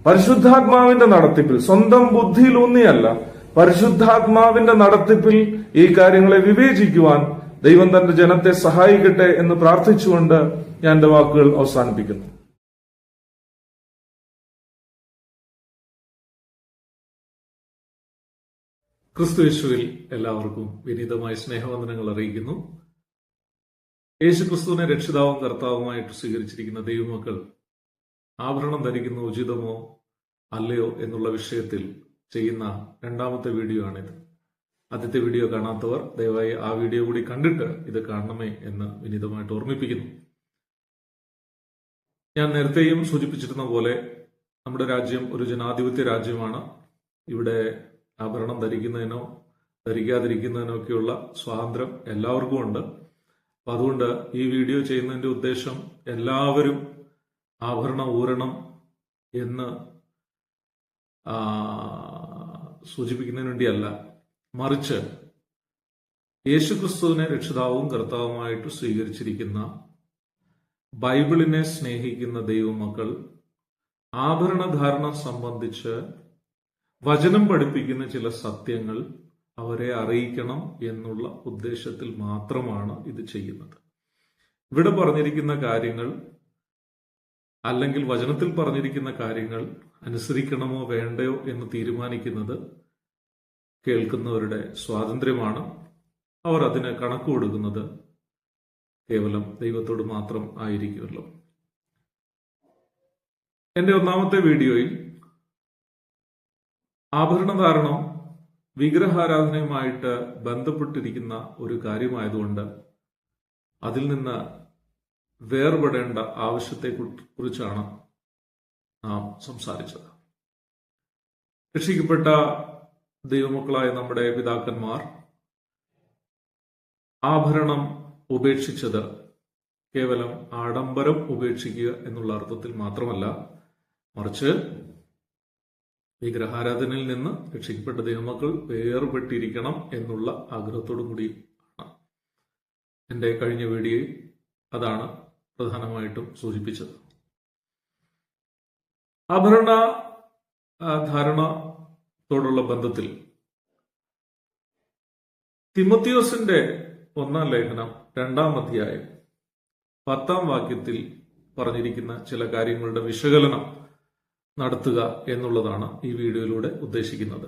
പരിശുദ്ധാത്മാവിന്റെ നടത്തിപ്പിൽ, സ്വന്തം ബുദ്ധിയിലൂന്നിയല്ല, പരിശുദ്ധാത്മാവിന്റെ നടത്തിപ്പിൽ ഈ കാര്യങ്ങളെ വിവേചിക്കുവാൻ ദൈവം തന്റെ ജനത്തെ സഹായിക്കട്ടെ എന്ന് പ്രാർത്ഥിച്ചുകൊണ്ട് ഞാൻ എന്റെ വാക്കുകൾ അവസാനിപ്പിക്കുന്നു. ക്രിസ്തുയേശുവിൽ എല്ലാവർക്കും വിനീതമായ സ്നേഹവന്ദനങ്ങൾ അറിയിക്കുന്നു. യേശുക്രിസ്തുവിനെ രക്ഷിതാവും കർത്താവുമായിട്ട് സ്വീകരിച്ചിരിക്കുന്ന ദൈവമക്കൾ ആഭരണം ധരിക്കുന്ന ഉചിതമോ അല്ലയോ എന്നുള്ള വിഷയത്തിൽ ചെയ്യുന്ന രണ്ടാമത്തെ വീഡിയോ ആണിത്. ആദ്യത്തെ വീഡിയോ കാണാത്തവർ ദയവായി ആ വീഡിയോ കൂടി കണ്ടിട്ട് ഇത് കാണണമേ എന്ന് വിനീതമായിട്ട് ഓർമ്മിപ്പിക്കുന്നു. ഞാൻ നേരത്തെയും സൂചിപ്പിച്ചിരുന്ന പോലെ നമ്മുടെ രാജ്യം ഒരു ജനാധിപത്യ രാജ്യമാണ്. ഇവിടെ ആഭരണം ധരിക്കുന്നതിനോ ധരിക്കാതിരിക്കുന്നതിനോ ഒക്കെയുള്ള സ്വാതന്ത്ര്യം എല്ലാവർക്കും ഉണ്ട്. അപ്പൊ അതുകൊണ്ട് ഈ വീഡിയോ ചെയ്യുന്നതിന്റെ ഉദ്ദേശം എല്ലാവരും ആഭരണം ഊരണം എന്ന് സൂചിപ്പിക്കുന്നതിന് വേണ്ടിയല്ല, മറിച്ച് യേശുക്രിസ്തുവിനെ രക്ഷിതാവും കർത്താവുമായിട്ട് സ്വീകരിച്ചിരിക്കുന്ന, ബൈബിളിനെ സ്നേഹിക്കുന്ന ദൈവമക്കൾ ആഭരണധാരണം സംബന്ധിച്ച് വചനം പഠിപ്പിക്കുന്ന ചില സത്യങ്ങൾ അവരെ അറിയിക്കണം എന്നുള്ള ഉദ്ദേശത്തിൽ മാത്രമാണ് ഇത് ചെയ്യുന്നത്. ഇവിടെ പറഞ്ഞിരിക്കുന്ന കാര്യങ്ങൾ അല്ലെങ്കിൽ വചനത്തിൽ പറഞ്ഞിരിക്കുന്ന കാര്യങ്ങൾ അനുസരിക്കണമോ വേണ്ടയോ എന്ന് തീരുമാനിക്കുന്നത് കേൾക്കുന്നവരുടെ സ്വാതന്ത്ര്യമാണ്. അവർ അതിന് കണക്ക് കൊടുക്കുന്നത് കേവലം ദൈവത്തോട് മാത്രം ആയിരിക്കുമല്ലോ. എന്റെ ഒന്നാമത്തെ വീഡിയോയിൽ ആഭരണധാരണം വിഗ്രഹാരാധനയുമായിട്ട് ബന്ധപ്പെട്ടിരിക്കുന്ന ഒരു കാര്യമായതുകൊണ്ട് അതിൽ നിന്ന് വേർപെടേണ്ട ആവശ്യത്തെ കുറിച്ചാണ് നാം സംസാരിച്ചത്. രക്ഷിക്കപ്പെട്ട ദൈവമക്കളായ നമ്മുടെ പിതാക്കന്മാർ ആഭരണം ഉപേക്ഷിച്ചത് കേവലം ആഡംബരം ഉപേക്ഷിക്കുക എന്നുള്ള അർത്ഥത്തിൽ മാത്രമല്ല, മറിച്ച് വിഗ്രഹാരാധനയിൽ നിന്ന് രക്ഷിക്കപ്പെട്ട ദൈവമക്കൾ വേർപെട്ടിരിക്കണം എന്നുള്ള ആഗ്രഹത്തോടു കൂടി ആണ്. എന്റെ കഴിഞ്ഞ വീഡിയോയിൽ അതാണ് പ്രധാനമായിട്ടും സൂചിപ്പിച്ചത്. ആഭരണ ധാരണത്തോടുള്ള ബന്ധത്തിൽ തിമോത്തിയോസിന്റെ 1-ാം ലേഖനം 2-ാം അധ്യായം 10-ാം വാക്യത്തിൽ പറഞ്ഞിരിക്കുന്ന ചില കാര്യങ്ങളുടെ വിശകലനം നടത്തുക എന്നുള്ളതാണ് ഈ വീഡിയോയിലൂടെ ഉദ്ദേശിക്കുന്നത്.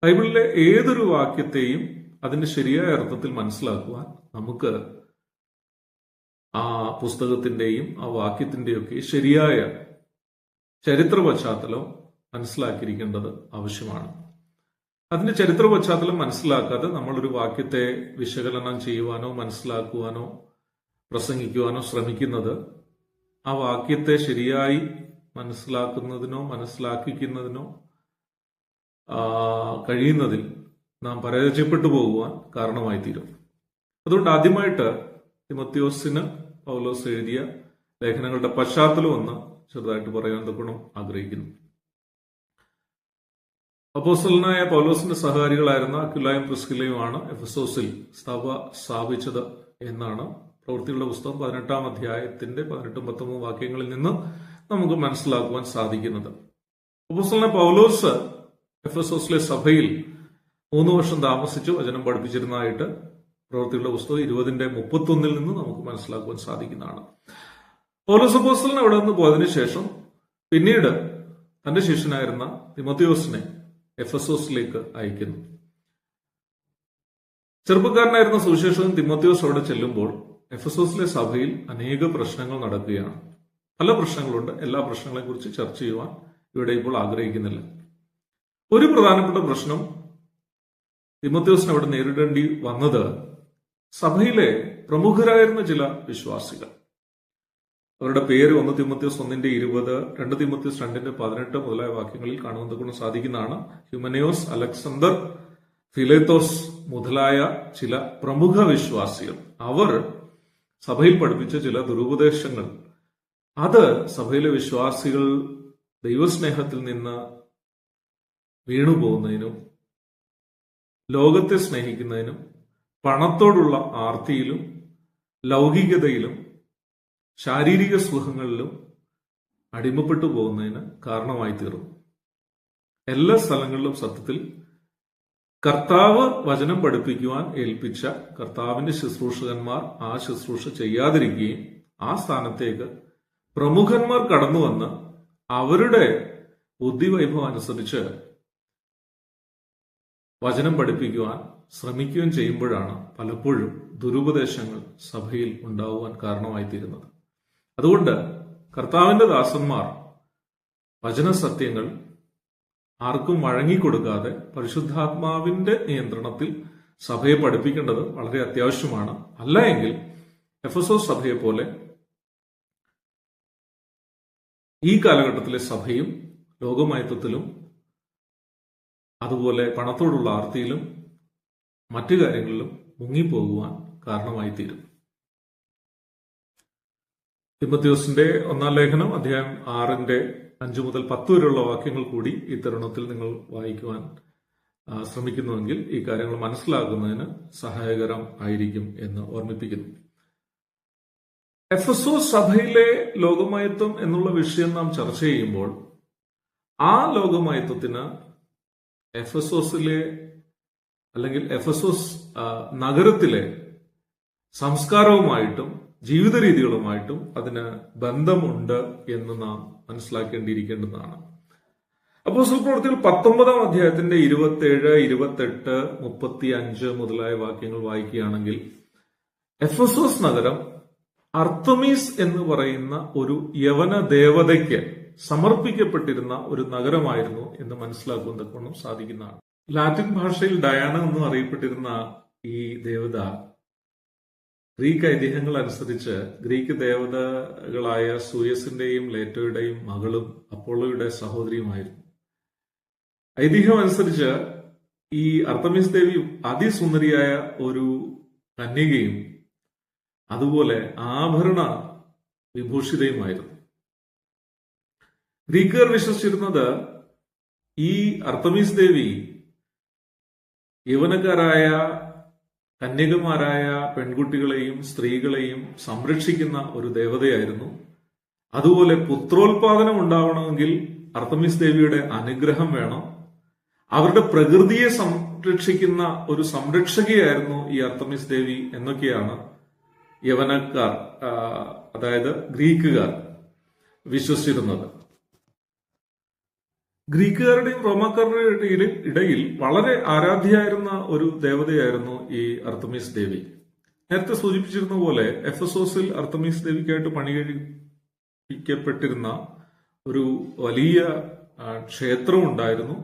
ബൈബിളിലെ ഏതൊരു വാക്യത്തെയും അതിന്റെ ശരിയായ അർത്ഥത്തിൽ മനസ്സിലാക്കുവാൻ നമുക്ക് ആ പുസ്തകത്തിന്റെയും ആ വാക്യത്തിന്റെയൊക്കെ ശരിയായ ചരിത്ര പശ്ചാത്തലം മനസ്സിലാക്കിയിരിക്കേണ്ടത് ആവശ്യമാണ്. അതിന്റെ ചരിത്ര പശ്ചാത്തലം മനസ്സിലാക്കാതെ നമ്മളൊരു വാക്യത്തെ വിശകലനം ചെയ്യുവാനോ മനസ്സിലാക്കുവാനോ പ്രസംഗിക്കുവാനോ ശ്രമിക്കുന്നത് ആ വാക്യത്തെ ശരിയായി മനസ്സിലാക്കുന്നതിനോ മനസ്സിലാക്കിക്കുന്നതിനോ കഴിയുന്നതിൽ നാം പരാജയപ്പെട്ടു പോകുവാൻ കാരണമായി തീരും. അതുകൊണ്ട് ആദ്യമായിട്ട് തിമോത്തിയോസിന് പൗലോസ് എഴുതിയ ലേഖനങ്ങളുടെ പശ്ചാത്തലം ഒന്ന് ചെറുതായിട്ട് പറയാൻ തക്കണം ആഗ്രഹിക്കുന്നു. അപ്പോസ്തലനായ പൗലോസിന്റെ സഹകാരികളായിരുന്ന അക്വിലായും പ്രിസ്കില്ലയുമാണ് എഫെസോസിൽ സഭ സ്ഥാപിച്ചത് എന്നാണ് പ്രവൃത്തികളുടെ പുസ്തകം 18-ാം അധ്യായത്തിന്റെ 18-19 വാക്യങ്ങളിൽ നിന്ന് നമുക്ക് മനസ്സിലാക്കുവാൻ സാധിക്കുന്നത്. അപ്പോസ്തലനായ പൗലോസ് എഫെസോസിലെ സഭയിൽ 3 വർഷം താമസിച്ച് വചനം പഠിപ്പിച്ചിരുന്നതായിട്ട് പ്രവൃത്തികളുടെ പുസ്തകം 20-31 നിന്ന് നമുക്ക് മനസ്സിലാക്കുവാൻ സാധിക്കുന്നതാണ്. പൗലോസ് അപ്പോസ്തലൻ അവിടെ നിന്ന് പോയതിനു ശേഷം പിന്നീട് തന്റെ ശിഷ്യനായിരുന്ന തിമോത്തിയോസിനെ എഫെസോസിലേക്ക് അയക്കുന്നു. ചെറുപ്പക്കാരനായിരുന്ന സുവിശേഷകൻ തിമോത്തിയോസ് അവിടെ ചെല്ലുമ്പോൾ എഫെസോസിലെ സഭയിൽ അനേക പ്രശ്നങ്ങൾ നടക്കുകയാണ്. പല പ്രശ്നങ്ങളുണ്ട്. എല്ലാ പ്രശ്നങ്ങളെ കുറിച്ച് ചർച്ച ചെയ്യുവാൻ ഇവിടെ ഇപ്പോൾ ആഗ്രഹിക്കുന്നില്ല. ഒരു പ്രധാനപ്പെട്ട പ്രശ്നം തിമോത്തിയോസിന് അവിടെ നേരിടേണ്ടി വന്നത് സഭയിലെ പ്രമുഖരായിരുന്ന ചില വിശ്വാസികൾ, അവരുടെ പേര് 1 തിമോത്തിയോസ് 1:20, 2 തിമോത്തിയോസ് 2:18 മുതലായ വാക്യങ്ങളിൽ കാണുന്നത് കൊണ്ട് സാധിക്കുന്നതാണ്. ഹ്യൂമനയോസ്, അലക്സാണ്ടർ, ഫിലേത്തോസ് മുതലായ ചില പ്രമുഖ വിശ്വാസികൾ അവർ സഭയിൽ പഠിപ്പിച്ച ചില ദുരുപദേശങ്ങൾ, അത് സഭയിലെ വിശ്വാസികൾ ദൈവസ്നേഹത്തിൽ നിന്ന് വീണുപോകുന്നതിനും ലോകത്തെ സ്നേഹിക്കുന്നതിനും പണത്തോടുള്ള ആർത്തിയിലും ലൗകികതയിലും ശാരീരിക സുഖങ്ങളിലും അടിമപ്പെട്ടു പോകുന്നതിന് കാരണമായി തീർന്നു. എല്ലാ സ്ഥലങ്ങളിലും സത്യത്തിൽ കർത്താവ് വചനം പഠിപ്പിക്കുവാൻ ഏൽപ്പിച്ച കർത്താവിന്റെ ശുശ്രൂഷകന്മാർ ആ ശുശ്രൂഷ ചെയ്യാതിരിക്കുകയും ആ സ്ഥാനത്തേക്ക് പ്രമുഖന്മാർ കടന്നു വന്ന് അവരുടെ ബുദ്ധിവൈഭവം അനുസരിച്ച് വചനം പഠിപ്പിക്കുവാൻ ശ്രമിക്കുകയും ചെയ്യുമ്പോഴാണ് പലപ്പോഴും ദുരുപദേശങ്ങൾ സഭയിൽ ഉണ്ടാവുവാൻ കാരണമായി തീരുന്നത്. അതുകൊണ്ട് കർത്താവിന്റെ ദാസന്മാർ വചനസത്യങ്ങൾ ആർക്കും വഴങ്ങിക്കൊടുക്കാതെ പരിശുദ്ധാത്മാവിന്റെ നിയന്ത്രണത്തിൽ സഭയെ പഠിപ്പിക്കേണ്ടത് വളരെ അത്യാവശ്യമാണ്. അല്ല എങ്കിൽ എഫെസോസ് സഭയെ പോലെ ഈ കാലഘട്ടത്തിലെ സഭയും ലോകമയത്വത്തിലും അതുപോലെ പണത്തോടുള്ള ആർത്തിയിലും മറ്റു കാര്യങ്ങളിലും മുങ്ങിപ്പോകുവാൻ കാരണമായി തീരും. തിമോഥെയോസിന്റെ 1-ാം ലേഖനം അധ്യായം 6-5 മുതൽ 10 വരെയുള്ള വാക്യങ്ങൾ കൂടി ഈ തരുണത്തിൽ നിങ്ങൾ വായിക്കുവാൻ ശ്രമിക്കുന്നുവെങ്കിൽ ഈ കാര്യങ്ങൾ മനസ്സിലാക്കുന്നതിന് സഹായകരം ആയിരിക്കും എന്ന് ഓർമ്മിപ്പിക്കുന്നു. എഫെസോസ് സഭയിലെ ലോകമയത്വം എന്നുള്ള വിഷയം നാം ചർച്ച ചെയ്യുമ്പോൾ ആ ലോകമയത്വത്തിന് എഫെസോസിലെ അല്ലെങ്കിൽ എഫെസോസ് നഗരത്തിലെ സംസ്കാരവുമായിട്ടും ജീവിത രീതികളുമായിട്ടും അതിന് ബന്ധമുണ്ട് എന്ന് നാം മനസ്സിലാക്കേണ്ടിയിരിക്കേണ്ടതാണ്. അപ്പോസ്തല പ്രവൃത്തികൾ 19-ാം അധ്യായത്തിന്റെ 27, 28, 35 മുതലായ വാക്യങ്ങൾ വായിക്കുകയാണെങ്കിൽ എഫെസോസ് നഗരം അർത്തമീസ് എന്ന് പറയുന്ന ഒരു യവന ദേവതയ്ക്ക് സമർപ്പിക്കപ്പെട്ടിരുന്ന ഒരു നഗരമായിരുന്നു എന്ന് മനസ്സിലാക്കുവാൻ തക്കവണ്ണം സാധിക്കുന്നതാണ്. ലാറ്റിൻ ഭാഷയിൽ ഡയാന എന്നും അറിയപ്പെട്ടിരുന്ന ഈ ദേവത ഗ്രീക്ക് ഐതിഹ്യങ്ങൾ അനുസരിച്ച് ഗ്രീക്ക് ദേവതകളായ സൂയസിന്റെയും ലേറ്റോയുടെയും മകളും അപ്പോളോയുടെ സഹോദരിയുമായിരുന്നു. ഐതിഹ്യം അനുസരിച്ച് ഈ അർത്തമീസ് ദേവി അതിസുന്ദരിയായ ഒരു കന്യകയും അതുപോലെ ആഭരണ വിഭൂഷിതയുമായിരുന്നു. ഗ്രീക്കുകാർ വിശ്വസിച്ചിരുന്നത് ഈ അർത്തമീസ് ദേവി യൗവനക്കാരായ കന്യകമാരായ പെൺകുട്ടികളെയും സ്ത്രീകളെയും സംരക്ഷിക്കുന്ന ഒരു ദേവതയായിരുന്നു. അതുപോലെ പുത്രോത്പാദനം ഉണ്ടാവണമെങ്കിൽ അർത്തമീസ് ദേവിയുടെ അനുഗ്രഹം വേണം. അവരുടെ പ്രകൃതിയെ സംരക്ഷിക്കുന്ന ഒരു സംരക്ഷകയായിരുന്നു ഈ അർത്തമീസ് ദേവി എന്നൊക്കെയാണ് യവനക്കാർ, അതായത് ഗ്രീക്കുകാർ വിശ്വസിച്ചിരുന്നത്. ഗ്രീക്കുകാരുടെയും റോമാക്കാരുടെയും ഇടയിൽ വളരെ ആരാധ്യയായിരുന്ന ഒരു ദേവതയായിരുന്നു ഈ അർത്തമീസ് ദേവി. നേരത്തെ സൂചിപ്പിച്ചിരുന്ന പോലെ എഫെസോസിൽ അർത്തമീസ് ദേവിക്കായിട്ട് പണികഴിപ്പിക്കപ്പെട്ടിരുന്ന ഒരു വലിയ ക്ഷേത്രം ഉണ്ടായിരുന്നു.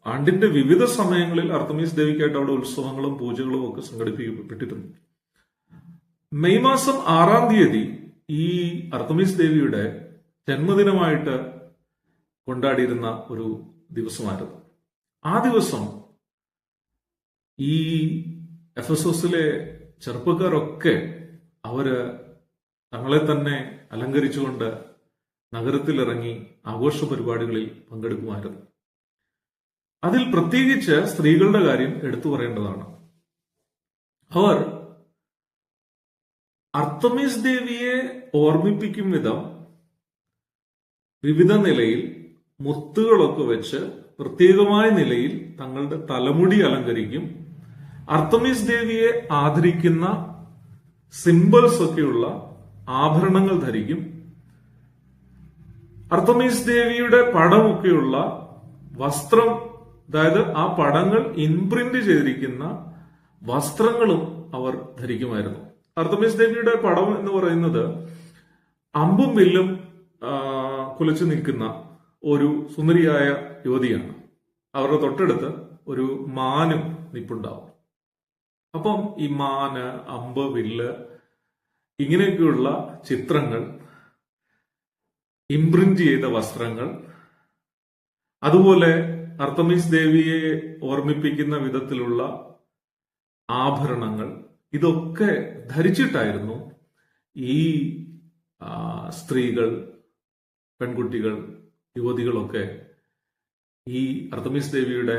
ആണ്ടിന്റെ വിവിധ സമയങ്ങളിൽ അർത്തമീസ് ദേവിക്കായിട്ട് അവിടെ ഉത്സവങ്ങളും പൂജകളും ഒക്കെ സംഘടിപ്പിക്കപ്പെട്ടിരുന്നു. മെയ് മാസം 6-ാം തീയതി ഈ അർത്തമീസ് ദേവിയുടെ ജന്മദിനമായിട്ട് കൊണ്ടാടിയിരുന്ന ഒരു ദിവസമായിരുന്നു. ആ ദിവസം ഈ എഫെസോസിലെ ചെറുപ്പക്കാരൊക്കെ അവര് തങ്ങളെ തന്നെ അലങ്കരിച്ചുകൊണ്ട് നഗരത്തിലിറങ്ങി ആഘോഷ പരിപാടികളിൽ പങ്കെടുക്കുമായിരുന്നു. അതിൽ പ്രത്യേകിച്ച് സ്ത്രീകളുടെ കാര്യം എടുത്തു പറയേണ്ടതാണ്. അവർ അർത്തമീസ് ദേവിയെ ഓർമ്മിപ്പിക്കും വിധം വിവിധ നിലയിൽ മുത്തുകളൊക്കെ വെച്ച് പ്രത്യേകമായ നിലയിൽ തങ്ങളുടെ തലമുടി അലങ്കരിക്കും. അർത്തമീസ് ദേവിയെ ആദരിക്കുന്ന സിംബൽസ് ഒക്കെയുള്ള ആഭരണങ്ങൾ ധരിക്കും. അർത്തമീസ് ദേവിയുടെ പടമൊക്കെയുള്ള വസ്ത്രം, അതായത് ആ പടങ്ങൾ ഇൻപ്രിന്റ് ചെയ്തിരിക്കുന്ന വസ്ത്രങ്ങളും അവർ ധരിക്കുമായിരുന്നു. അർത്തമീസ് ദേവിയുടെ പടം എന്ന് പറയുന്നത് അമ്പും വില്ലും കുലച്ചു നിൽക്കുന്ന ഒരു സുന്ദരിയായ യുവതിയാണ്. അവരുടെ തൊട്ടടുത്ത് ഒരു മാനും നിപ്പുണ്ടാവും. അപ്പം ഈ മാന്, അമ്പ്, വില്ല് ഇങ്ങനെയൊക്കെയുള്ള ചിത്രങ്ങൾ, ഇംപ്രിന്റ് ചെയ്ത വസ്ത്രങ്ങൾ, അതുപോലെ അർത്തമീസ് ദേവിയെ ഓർമ്മിപ്പിക്കുന്ന വിധത്തിലുള്ള ആഭരണങ്ങൾ ഇതൊക്കെ ധരിച്ചിട്ടായിരുന്നു ഈ സ്ത്രീകൾ, പെൺകുട്ടികൾ, യുവതികളൊക്കെ ഈ അർത്തമീസ് ദേവിയുടെ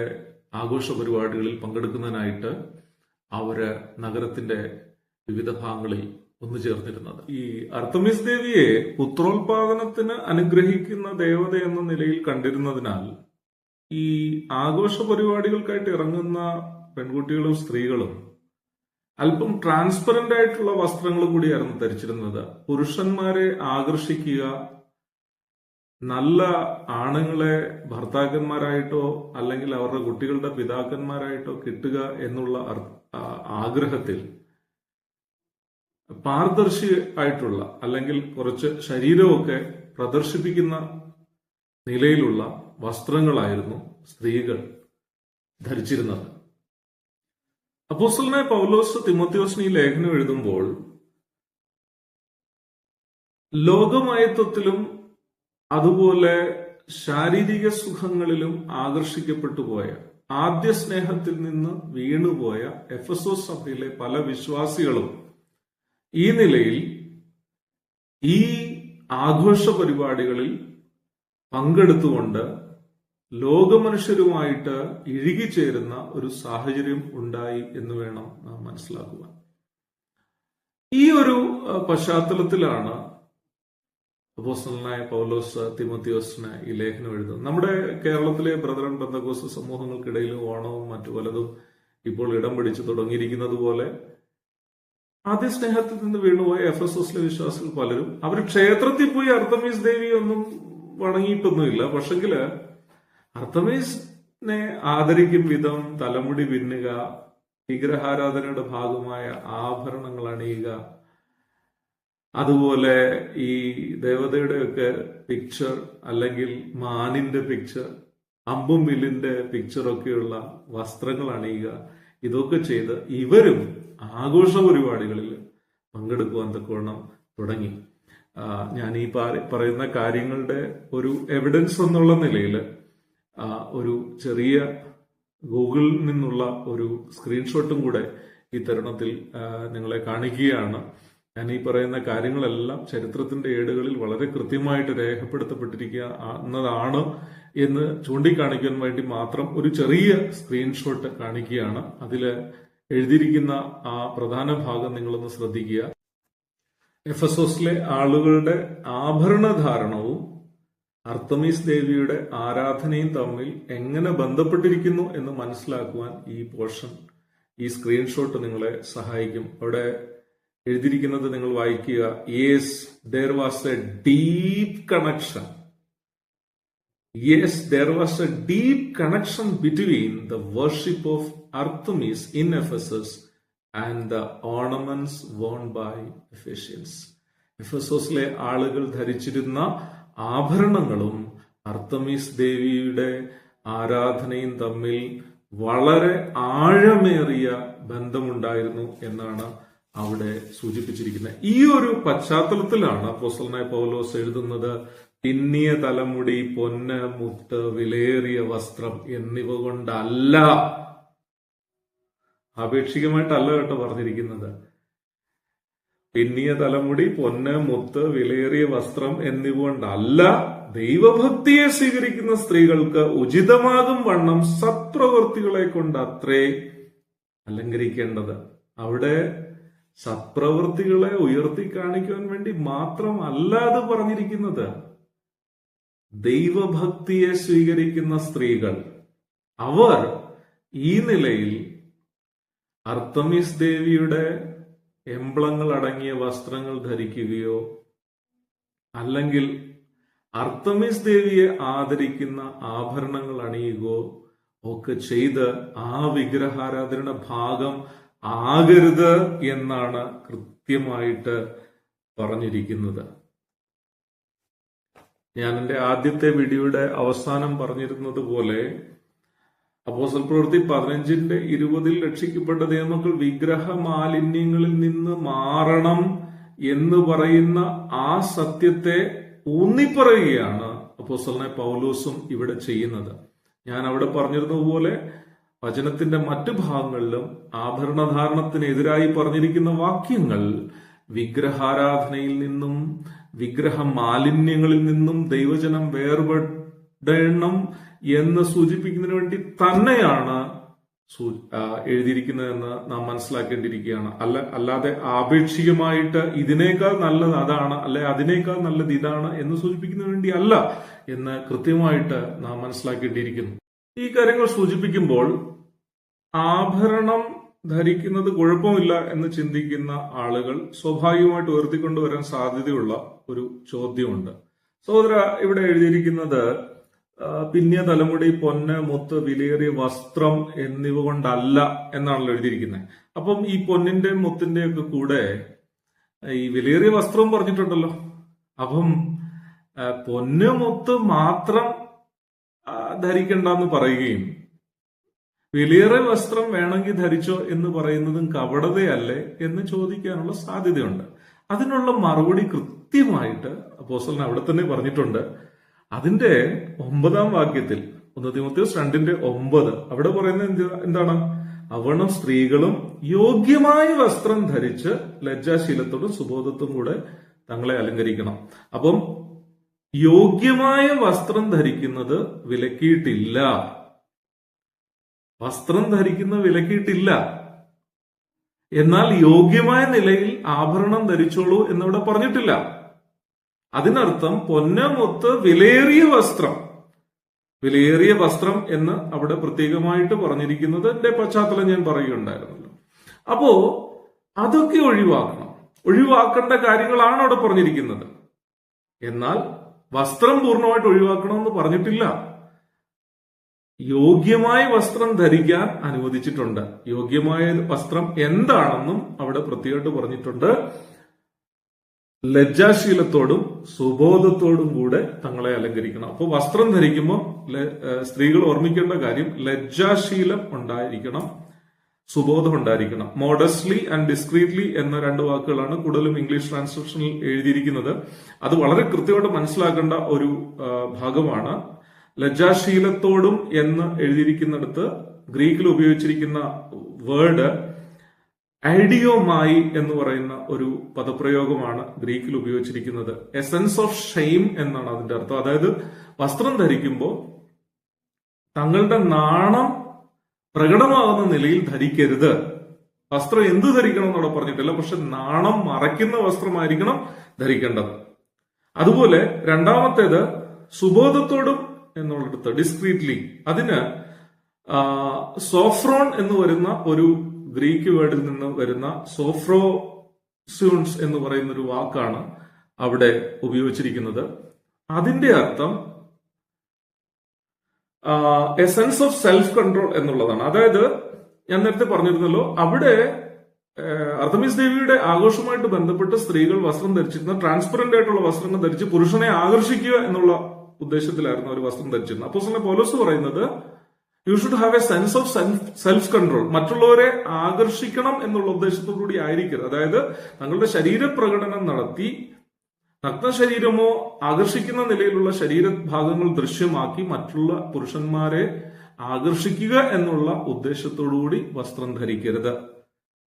ആഘോഷ പരിപാടികളിൽ പങ്കെടുക്കുന്നതിനായിട്ട് അവര് നഗരത്തിന്റെ വിവിധ ഭാഗങ്ങളിൽ ഒന്നു ചേർന്നിരുന്നത്. ഈ അർത്തമീസ് ദേവിയെ പുത്രോത്പാദനത്തിന് അനുഗ്രഹിക്കുന്ന ദേവത എന്ന നിലയിൽ കണ്ടിരുന്നതിനാൽ ഈ ആഘോഷ പരിപാടികൾക്കായിട്ട് ഇറങ്ങുന്ന പെൺകുട്ടികളും സ്ത്രീകളും അല്പം ട്രാൻസ്പെറന്റ് ആയിട്ടുള്ള വസ്ത്രങ്ങൾ കൂടിയായിരുന്നു ധരിച്ചിരുന്നത്. പുരുഷന്മാരെ ആകർഷിക്കുക, നല്ല ആണുങ്ങളെ ഭർത്താക്കന്മാരായിട്ടോ അല്ലെങ്കിൽ അവരുടെ കുട്ടികളുടെ പിതാക്കന്മാരായിട്ടോ കിട്ടുക എന്നുള്ള ആഗ്രഹത്തിൽ പാരദർശി ആയിട്ടുള്ള അല്ലെങ്കിൽ കുറച്ച് ശരീരമൊക്കെ പ്രദർശിപ്പിക്കുന്ന നിലയിലുള്ള വസ്ത്രങ്ങളായിരുന്നു സ്ത്രീകൾ ധരിച്ചിരുന്നത്. അപ്പോസ്തലനായ പൗലോസ് തിമോത്തിയോസിന് ഈ ലേഖനം എഴുതുമ്പോൾ ലോകമയത്വത്തിലും അതുപോലെ ശാരീരിക സുഖങ്ങളിലും ആകർഷിക്കപ്പെട്ടു പോയ, ആദ്യ സ്നേഹത്തിൽ നിന്ന് വീണുപോയ എഫെസോസ് സഭയിലെ പല വിശ്വാസികളും ഈ നിലയിൽ ഈ ആഘോഷ പരിപാടികളിൽ പങ്കെടുത്തുകൊണ്ട് ലോകമനുഷ്യരുമായിട്ട് ഇഴുകിച്ചേരുന്ന ഒരു സാഹചര്യം ഉണ്ടായി എന്ന് വേണം നാം മനസ്സിലാക്കുവാൻ. ഈ ഒരു പശ്ചാത്തലത്തിലാണ് അപ്പോസ്തലനായ പൗലോസ് തിമോത്തിയോസിന് ഈ ലേഖനം എഴുതുന്നത്. നമ്മുടെ കേരളത്തിലെ ബ്രദറൻ പെന്തക്കോസ്ത് സമൂഹങ്ങൾക്കിടയിലും ഓണവും മറ്റു പലതും ഇപ്പോൾ ഇടം പിടിച്ചു തുടങ്ങിയിരിക്കുന്നത് പോലെ ആദ്യ സ്നേഹത്തിൽ നിന്ന് വീണുപോയ എഫെസോസിലെ വിശ്വാസികൾ പലരും അവർ ക്ഷേത്രത്തിൽ പോയി അർത്തമീസ് ദേവിയൊന്നും വണങ്ങിയിട്ടൊന്നുമില്ല. പക്ഷെങ്കില് അർത്തമീസിനെ ആദരിക്കും വിധം തലമുടി പിന്നുക, വിഗ്രഹാരാധനയുടെ ഭാഗമായ ആഭരണങ്ങൾ അണിയുക, അതുപോലെ ഈ ദേവതയുടെയൊക്കെ പിക്ചർ അല്ലെങ്കിൽ മാനിന്റെ പിക്ചർ, അമ്പും വില്ലിന്റെ പിക്ചറൊക്കെയുള്ള വസ്ത്രങ്ങൾ അണിയുക, ഇതൊക്കെ ചെയ്ത് ഇവരും ആഘോഷ പരിപാടികളിൽ പങ്കെടുക്കുവാൻ തക്കവണ്ണം തുടങ്ങി. ഞാൻ ഈ പറയുന്ന കാര്യങ്ങളുടെ ഒരു എവിഡൻസ് എന്നുള്ള നിലയിൽ ഒരു ചെറിയ ഗൂഗിളിൽ നിന്നുള്ള ഒരു സ്ക്രീൻഷോട്ടും കൂടെ ഈ തരുണത്തിൽ നിങ്ങളെ കാണിക്കുകയാണ്. ഞാൻ ഈ പറയുന്ന കാര്യങ്ങളെല്ലാം ചരിത്രത്തിന്റെ ഏടുകളിൽ വളരെ കൃത്യമായിട്ട് രേഖപ്പെടുത്തപ്പെട്ടിരിക്കുന്നതാണ് എന്ന് ചൂണ്ടിക്കാണിക്കാൻ വേണ്ടി മാത്രം ഒരു ചെറിയ സ്ക്രീൻഷോട്ട് കാണിക്കുകയാണ്. അതില് എഴുതിയിരിക്കുന്ന ആ പ്രധാന ഭാഗം നിങ്ങളൊന്ന് ശ്രദ്ധിക്കുക. എഫെസോസിലെ ആളുകളുടെ ആഭരണധാരണവും അർത്തമീസ് ദേവിയുടെ ആരാധനയും തമ്മിൽ എങ്ങനെ ബന്ധപ്പെട്ടിരിക്കുന്നു എന്ന് മനസ്സിലാക്കുവാൻ ഈ പോർഷൻ, ഈ സ്ക്രീൻഷോട്ട് നിങ്ങളെ സഹായിക്കും. അവിടെ എഴുതിയിരിക്കുന്നത് നിങ്ങൾ വായിക്കുക. Yes, there was a deep connection. Yes, there was a deep connection between the worship of Artemis in Ephesus and the ornaments worn by Ephesians. എഫെസോസിലെ ആളുകൾ ധരിച്ചിരുന്ന ആഭരണങ്ങളും അർത്തമീസ് ദേവിയുടെ ആരാധനയും തമ്മിൽ വളരെ ആഴമേറിയ ബന്ധമുണ്ടായിരുന്നു എന്നാണ് അവിടെ സൂചിപ്പിച്ചിരിക്കുന്നത്. ഈ ഒരു പശ്ചാത്തലത്തിലാണ് അപ്പോസ്തലനായ പൗലോസ് എഴുതുന്നത്, പിന്നിയ തലമുടി, പൊന്ന്, മുത്ത്, വിലയേറിയ വസ്ത്രം എന്നിവ കൊണ്ടല്ല, ആപേക്ഷികമായിട്ടല്ല കേട്ടോ പറഞ്ഞിരിക്കുന്നത്. പിന്നിയ തലമുടി, പൊന്ന്, മുത്ത്, വിലയേറിയ വസ്ത്രം എന്നിവ കൊണ്ടല്ല, ദൈവഭക്തിയെ സ്വീകരിക്കുന്ന സ്ത്രീകൾക്ക് ഉചിതമാകും വണ്ണം സത്പ്രവൃത്തികളെ കൊണ്ട് അത്രേ അലങ്കരിക്കേണ്ടത്. അവിടെ സത്പ്രവൃത്തികളെ ഉയർത്തി കാണിക്കുവാൻ വേണ്ടി മാത്രമല്ല അത് പറഞ്ഞിരിക്കുന്നത്. ദൈവഭക്തിയെ സ്വീകരിക്കുന്ന സ്ത്രീകൾ അവർ ഈ നിലയിൽ അർത്തമീസ് ദേവിയുടെ എംബ്ലങ്ങൾ അടങ്ങിയ വസ്ത്രങ്ങൾ ധരിക്കുകയോ അല്ലെങ്കിൽ അർത്തമീസ് ദേവിയെ ആദരിക്കുന്ന ആഭരണങ്ങൾ അണിയുകയോ ഒക്കെ ചെയ്ത് ആ വിഗ്രഹാരാധനയുടെ ഭാഗം ആകരുത് എന്നാണ് കൃത്യമായിട്ട് പറഞ്ഞിരിക്കുന്നത്. ഞാൻ എൻ്റെ ആദ്യത്തെ വീഡിയോയുടെ അവസാനം പറഞ്ഞിരുന്നത് പോലെ അപ്പോസ്തല പ്രവൃത്തി 15:20 രക്ഷിക്കപ്പെട്ട ദൈവമക്കൾ വിഗ്രഹ മാലിന്യങ്ങളിൽ നിന്ന് മാറണം എന്ന് പറയുന്ന ആ സത്യത്തെ ഊന്നിപ്പറയുകയാണ് അപ്പോസ്തലനായ പൗലോസും ഇവിടെ ചെയ്യുന്നത്. ഞാൻ അവിടെ പറഞ്ഞിരുന്നതുപോലെ വചനത്തിന്റെ മറ്റു ഭാഗങ്ങളിലും ആഭരണധാരണത്തിനെതിരായി പറഞ്ഞിരിക്കുന്ന വാക്യങ്ങൾ വിഗ്രഹാരാധനയിൽ നിന്നും വിഗ്രഹ മാലിന്യങ്ങളിൽ നിന്നും ദൈവജനം വേർപെടണം എന്ന് സൂചിപ്പിക്കുന്നതിന് വേണ്ടി തന്നെയാണ് എഴുതിയിരിക്കുന്നതെന്ന് നാം മനസ്സിലാക്കേണ്ടിയിരിക്കുകയാണ്. അല്ലാതെ ആപേക്ഷികമായിട്ട് ഇതിനേക്കാൾ നല്ലത് അതാണ്, അല്ലെ അതിനേക്കാൾ നല്ലത് ഇതാണ് എന്ന് സൂചിപ്പിക്കുന്നതിന് വേണ്ടി അല്ല എന്ന് കൃത്യമായിട്ട് നാം മനസ്സിലാക്കേണ്ടിയിരിക്കുന്നു. ഈ കാര്യങ്ങൾ സൂചിപ്പിക്കുമ്പോൾ ആഭരണം ധരിക്കുന്നത് കുഴപ്പമില്ല എന്ന് ചിന്തിക്കുന്ന ആളുകൾ സ്വാഭാവികമായിട്ട് ഉയർത്തിക്കൊണ്ടുവരാൻ സാധ്യതയുള്ള ഒരു ചോദ്യമുണ്ട്. സഹോദര, ഇവിടെ എഴുതിയിരിക്കുന്നത് പിന്നിയ തലമുടി, പൊന്ന്, മുത്ത്, വിലയേറിയ വസ്ത്രം എന്നിവ കൊണ്ടല്ല എന്നാണല്ലോ എഴുതിയിരിക്കുന്നത്. അപ്പം ഈ പൊന്നിന്റെയും മുത്തിന്റെയും ഒക്കെ കൂടെ ഈ വിലയേറിയ വസ്ത്രവും പറഞ്ഞിട്ടുണ്ടല്ലോ. അപ്പം പൊന്ന്, മുത്ത് മാത്രം ധരിക്കണ്ടെന്ന് പറയുകയും വിലയേറിയ വസ്ത്രം വേണമെങ്കിൽ ധരിച്ചോ എന്ന് പറയുന്നതും കപടതയല്ലേ എന്ന് ചോദിക്കാനുള്ള സാധ്യതയുണ്ട്. അതിനുള്ള മറുപടി കൃത്യമായിട്ട് അപ്പോസ്തലൻ അവിടെ തന്നെ പറഞ്ഞിട്ടുണ്ട്. അതിന്റെ 9-ാം വാക്യത്തിൽ 1 തിമോഥെയോസ് 2:9 അവിടെ പറയുന്നത് എന്താണ്? അവണം സ്ത്രീകളും യോഗ്യമായ വസ്ത്രം ധരിച്ച് ലജ്ജാശീലത്തോടും സുബോധത്തോടും കൂടെ തങ്ങളെ അലങ്കരിക്കണം. അപ്പം യോഗ്യമായ വസ്ത്രം ധരിക്കുന്നത് വിലക്കിയിട്ടില്ല. വസ്ത്രം ധരിക്കുന്ന വിലക്കിയിട്ടില്ല. എന്നാൽ യോഗ്യമായ നിലയിൽ ആഭരണം ധരിച്ചോളൂ എന്നവിടെ പറഞ്ഞിട്ടില്ല. അതിനർത്ഥം പൊന്ന്, മുത്ത്, വിലയേറിയ വസ്ത്രം, വിലയേറിയ വസ്ത്രം എന്ന് അവിടെ പ്രത്യേകമായിട്ട് പറഞ്ഞിരിക്കുന്നതിന്റെ പശ്ചാത്തലം ഞാൻ പറയുകയുണ്ടായിരുന്നല്ലോ. അപ്പോ അതൊക്കെ ഒഴിവാക്കേണ്ട കാര്യങ്ങളാണ് അവിടെ പറഞ്ഞിരിക്കുന്നത്. എന്നാൽ വസ്ത്രം പൂർണ്ണമായിട്ട് ഒഴിവാക്കണമെന്ന് പറഞ്ഞിട്ടില്ല. യോഗ്യമായ വസ്ത്രം ധരിക്കാൻ അനുവദിച്ചിട്ടുണ്ട്. യോഗ്യമായ വസ്ത്രം എന്താണെന്നും അവിടെ പ്രത്യേകമായിട്ട് പറഞ്ഞിട്ടുണ്ട്. ലജ്ജാശീലത്തോടും സുബോധത്തോടും കൂടെ തങ്ങളെ അലങ്കരിക്കണം. അപ്പോൾ വസ്ത്രം ധരിക്കുമ്പോൾ സ്ത്രീകൾ ഓർമ്മിക്കേണ്ട കാര്യം ലജ്ജാശീലം ഉണ്ടായിരിക്കണം, സുബോധം ഉണ്ടായിരിക്കണം. മോഡസ്റ്റ്ലി ആൻഡ് ഡിസ്ക്രീറ്റ്ലി എന്ന 2 വാക്കുകളാണ് കൂടുതലും ഇംഗ്ലീഷ് ട്രാൻസ്ലേഷനിൽ എഴുതിയിരിക്കുന്നത്. അത് വളരെ കൃത്യമായിട്ട് മനസ്സിലാക്കേണ്ട ഒരു ഭാഗമാണ്. ലജ്ജാശീലത്തോടും എന്ന് എഴുതിയിരിക്കുന്നിടത്ത് ഗ്രീക്കിൽ ഉപയോഗിച്ചിരിക്കുന്ന വേർഡ് ഐഡിയോമായി എന്ന് പറയുന്ന ഒരു പദപ്രയോഗമാണ് ഗ്രീക്കിൽ ഉപയോഗിച്ചിരിക്കുന്നത്. എസൻസ് ഓഫ് ഷെയിം എന്നാണ് അതിന്റെ അർത്ഥം. അതായത് വസ്ത്രം ധരിക്കുമ്പോൾ തങ്ങളുടെ നാണം പ്രകടമാകുന്ന നിലയിൽ ധരിക്കരുത്. വസ്ത്രം എന്ത് ധരിക്കണം എന്നവിടെ പറഞ്ഞിട്ടില്ല, പക്ഷെ നാണം മറയ്ക്കുന്ന വസ്ത്രമായിരിക്കണം ധരിക്കേണ്ടത്. അതുപോലെ രണ്ടാമത്തേത് സുബോധത്തോടും എന്നുള്ളിടത്ത് ഡിസ്ക്രീറ്റ്ലി, അതിന് സോഫ്രോൺ എന്ന് വരുന്ന ഒരു ഗ്രീക്ക് വേർഡിൽ നിന്ന് വരുന്ന സോഫ്രോസ്യൂൺസ് എന്ന് പറയുന്ന ഒരു വാക്കാണ് അവിടെ ഉപയോഗിച്ചിരിക്കുന്നത്. അതിന്റെ അർത്ഥം A sense of self control എന്നുള്ളതാണ്. അതായത് ഞാൻ നേരത്തെ പറഞ്ഞിരുന്നല്ലോ, അവിടെ അർത്തമീസ് ദേവിയുടെ ആഘോഷവുമായിട്ട് ബന്ധപ്പെട്ട് സ്ത്രീകൾ വസ്ത്രം ധരിച്ചിരുന്ന ട്രാൻസ്പെറന്റ് ആയിട്ടുള്ള വസ്ത്രങ്ങൾ ധരിച്ച് പുരുഷനെ ആകർഷിക്കുക എന്നുള്ള ഉദ്ദേശത്തിലായിരുന്നു അവർ വസ്ത്രം ധരിച്ചിരുന്നത്. അപ്പോസ്തലൻ പൗലോസ് പറയുന്നത് you should have A sense of self control. മറ്റുള്ളവരെ ആകർഷിക്കണം എന്നുള്ള ഉദ്ദേശത്തോടുകൂടി ആയിരിക്കരുത്. അതായത് തങ്ങളുടെ ശരീരപ്രകടനം നടത്തി നഗ്ന ശരീരമോ ആകർഷിക്കുന്ന നിലയിലുള്ള ശരീരഭാഗങ്ങൾ ദൃശ്യമാക്കി മറ്റുള്ള പുരുഷന്മാരെ ആകർഷിക്കുക എന്നുള്ള ഉദ്ദേശത്തോടുകൂടി വസ്ത്രം ധരിക്കരുത്.